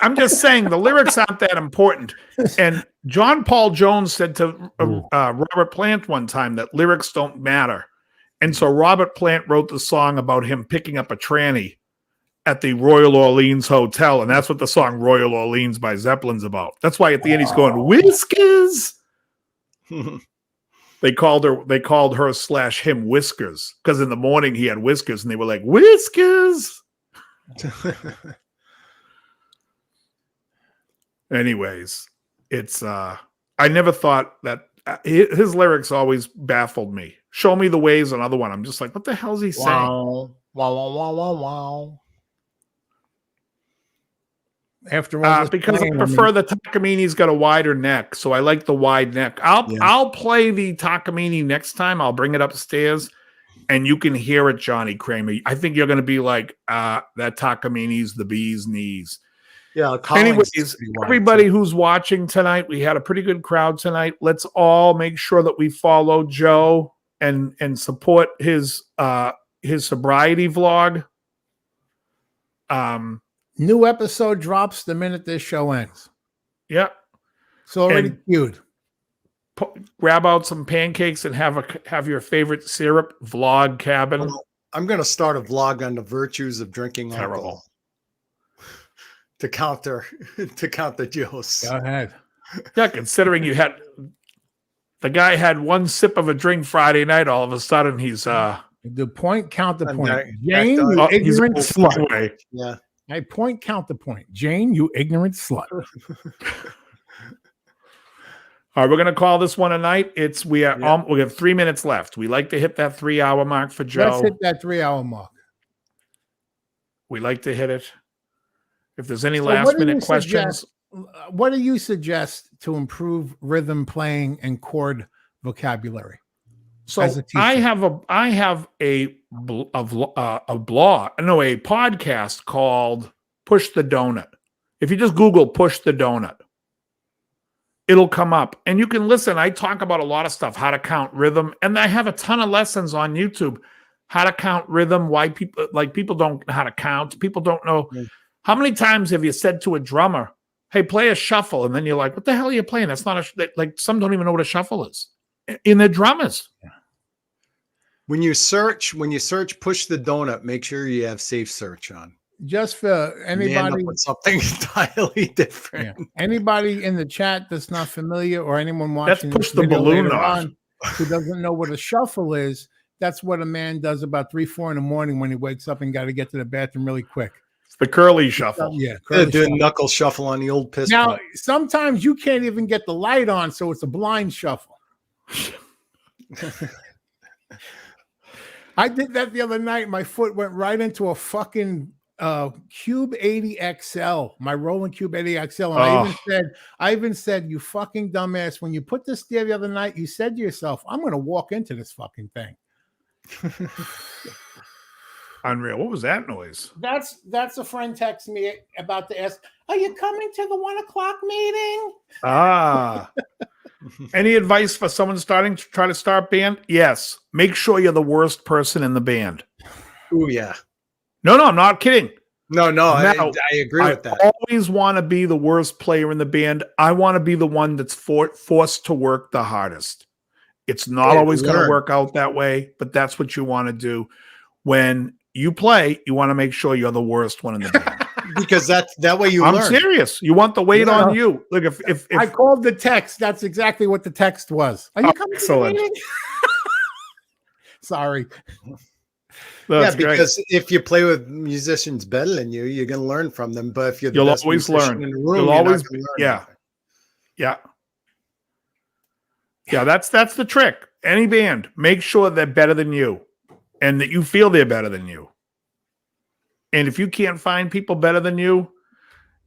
I'm just saying the lyrics aren't that important. And John Paul Jones said to Robert Plant one time that lyrics don't matter. And so Robert Plant wrote the song about him picking up a tranny at the Royal Orleans Hotel, and that's what the song Royal Orleans by Zeppelin's about. That's why at the end he's going, Whiskers. They called her / him Whiskers, because in the morning he had whiskers and they were like, Whiskers. Anyways, it's I never thought that his lyrics always baffled me. Show Me the Ways, another one. I'm just like, what the hell is he saying? Wow. After all, because I prefer the Takamini's got a wider neck, so I like the wide neck. I'll play the Takamine next time. I'll bring it upstairs, and you can hear it, Johnny Kramer. I think you're going to be like, that Takamini's the bee's knees. Yeah. Anyways, everybody who's watching tonight, we had a pretty good crowd tonight. Let's all make sure that we follow Joe and support his sobriety vlog. New episode drops the minute this show ends. Yeah. It's already queued. Grab out some pancakes and have your favorite syrup vlog cabin. I'm going to start a vlog on the virtues of drinking alcohol to counter Joe's. Go ahead. Yeah, considering the guy had one sip of a drink Friday night, all of a sudden he's the point, count the point. Jane, you ignorant slut. Yeah. I point, count the point. Jane, you ignorant slut. All right, we're gonna call this one a night. We have 3 minutes left. We like to hit that 3 hour mark for Joe. Let's hit that 3 hour mark. We like to hit it. If there's any last minute questions, what do you suggest to improve rhythm playing and chord vocabulary? So I have a podcast called Push the Donut. If you just Google Push the Donut, it'll come up and you can listen. I talk about a lot of stuff, how to count rhythm. And I have a ton of lessons on YouTube, how to count rhythm, why people don't know how to count. People don't know. How many times have you said to a drummer, hey, play a shuffle? And then you're like, what the hell are you playing? That's not some don't even know what a shuffle is. In the drummers. When you search Push the Donut, make sure you have safe search on. Just for anybody with something entirely different. Yeah. Anybody in the chat that's not familiar or anyone watching Let's push the balloon on who doesn't know what a shuffle is, that's what a man does about 3-4 in the morning when he wakes up and got to get to the bathroom really quick. It's the curly shuffle. Yeah, doing knuckle shuffle on the old pistol. Now, sometimes you can't even get the light on, so it's a blind shuffle. I did that the other night. My foot went right into a fucking Cube 80 XL, my Roland Cube 80 XL. And I even said, you fucking dumbass, when you put this there the other night, you said to yourself, I'm going to walk into this fucking thing. Unreal. What was that noise? That's a friend texting me about to ask, are you coming to the 1 o'clock meeting? Any advice for someone trying to start band? Yes. Make sure you're the worst person in the band. Oh, yeah. No, I'm not kidding. No, I agree with that. I always want to be the worst player in the band. I want to be the one that's forced to work the hardest. It's not always going to work out that way, but that's what you want to do. When you play, you want to make sure you're the worst one in the band. Because that way you learn. I'm serious. You want the weight on you. Look, if I called the text, that's exactly what the text was. Are you coming to the meeting? Sorry. That's because if you play with musicians better than you, you're going to learn from them. But if you'll always learn. In the room, you'll always yeah. That's the trick. Any band, make sure they're better than you, and that you feel they're better than you. And if you can't find people better than you,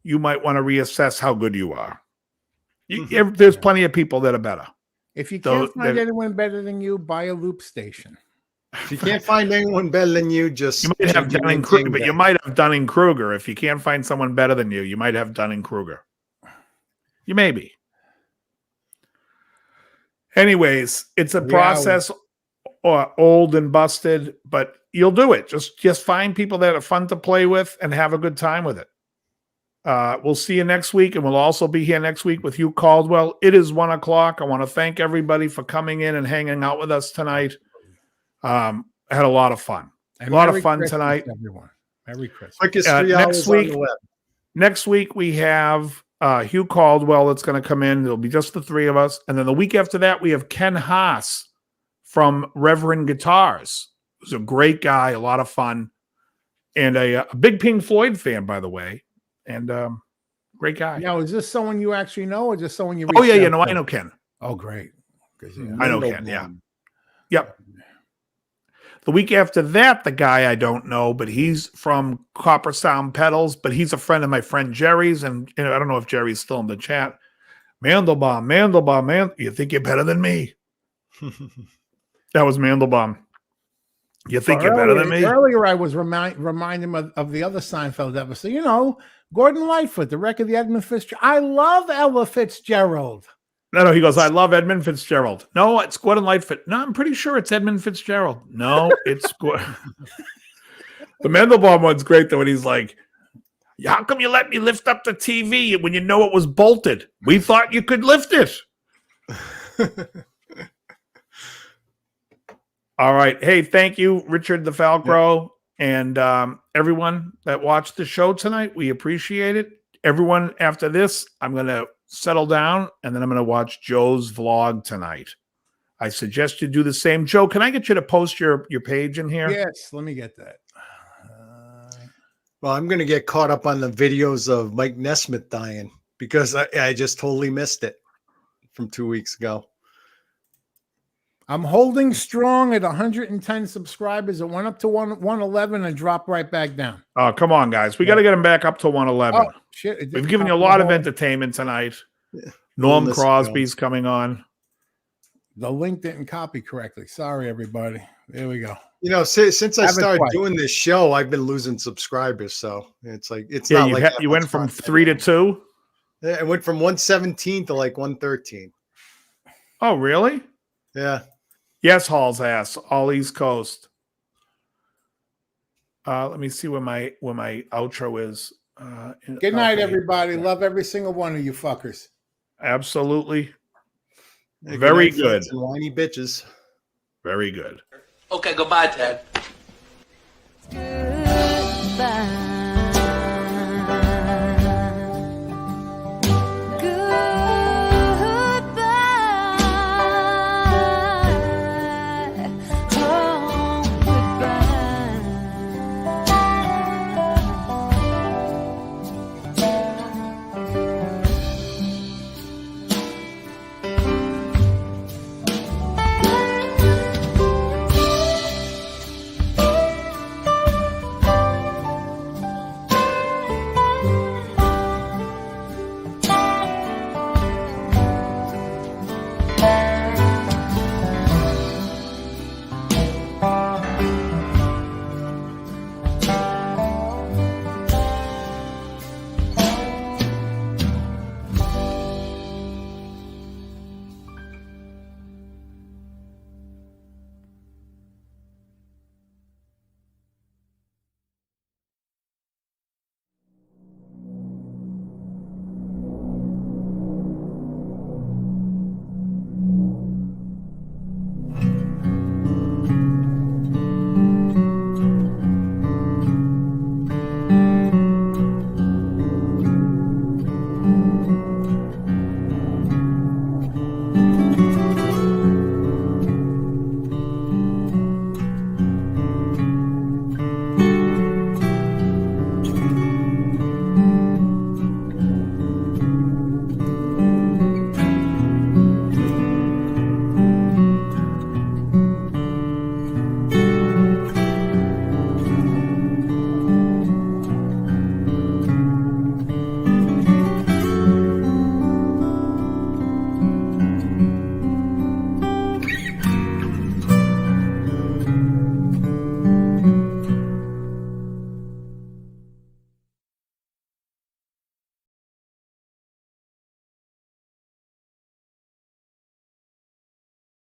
you might want to reassess how good you are. There's plenty of people that are better. If you can't find anyone better than you, buy a loop station. If you can't find anyone better than you, you might have Dunning-Kruger, but you might have Dunning-Kruger. If you can't find someone better than you, you might have Dunning-Kruger. You may be. Anyways, it's a process, old and busted, but you'll do it. Just find people that are fun to play with and have a good time with it. We'll see you next week, and we'll also be here next week with Hugh Caldwell. It is 1 o'clock. I want to thank everybody for coming in and hanging out with us tonight. I had a lot of fun. And a lot of fun Christmas, tonight. Everyone. Merry Christmas. Quickest 3 hours on the web. Next week we have Hugh Caldwell that's going to come in. It'll be just the three of us. And then the week after that, we have Ken Haas from Reverend Guitars. He's a great guy, a lot of fun, and a big Pink Floyd fan, by the way. And great guy. Now, is this someone you actually know, or just someone you? Oh yeah, no, I know Ken. Oh, great. I know Ken. Yeah. Yep. The week after that, the guy I don't know, but he's from Copper Sound Pedals, but he's a friend of my friend Jerry's, and I don't know if Jerry's still in the chat. Mandelbaum, man, you think you're better than me? That was Mandelbaum. You think you're better than me? Earlier, I was reminding him of the other Seinfeld episode. You know, Gordon Lightfoot, the wreck of the Edmund Fitzgerald. I love Ella Fitzgerald. No, he goes, I love Edmund Fitzgerald. No, it's Gordon Lightfoot. No, I'm pretty sure it's Edmund Fitzgerald. No, it's Gordon. The Mandelbaum one's great, though, when he's like, how come you let me lift up the TV when you know it was bolted? We thought you could lift it. All right. Hey, thank you, Richard the Falcro, and everyone that watched the show tonight. We appreciate it. Everyone, after this, I'm going to settle down, and then I'm going to watch Joe's vlog tonight. I suggest you do the same. Joe, can I get you to post your page in here? Yes, let me get that. Well, I'm going to get caught up on the videos of Mike Nesmith dying because I just totally missed it from 2 weeks ago. I'm holding strong at 110 subscribers. It went up to 111 and dropped right back down. Oh, come on, guys. We got to get him back up to 111. Oh, shit. We've given you a lot of entertainment tonight. Yeah. Norm Crosby's coming on. The link didn't copy correctly. Sorry, everybody. There we go. You know, since I started doing this show, I've been losing subscribers. So it's like, it's not like you went from 3 to 2. Yeah, it went from 117 to like 113. Oh, really? Yeah. Yes, Hall's ass, all East Coast. Let me see where my outro is. Good night, everybody. Love every single one of you fuckers. Absolutely. Yeah, very good. Good. Whiny bitches. Very good. Okay, goodbye, Ted. Goodbye.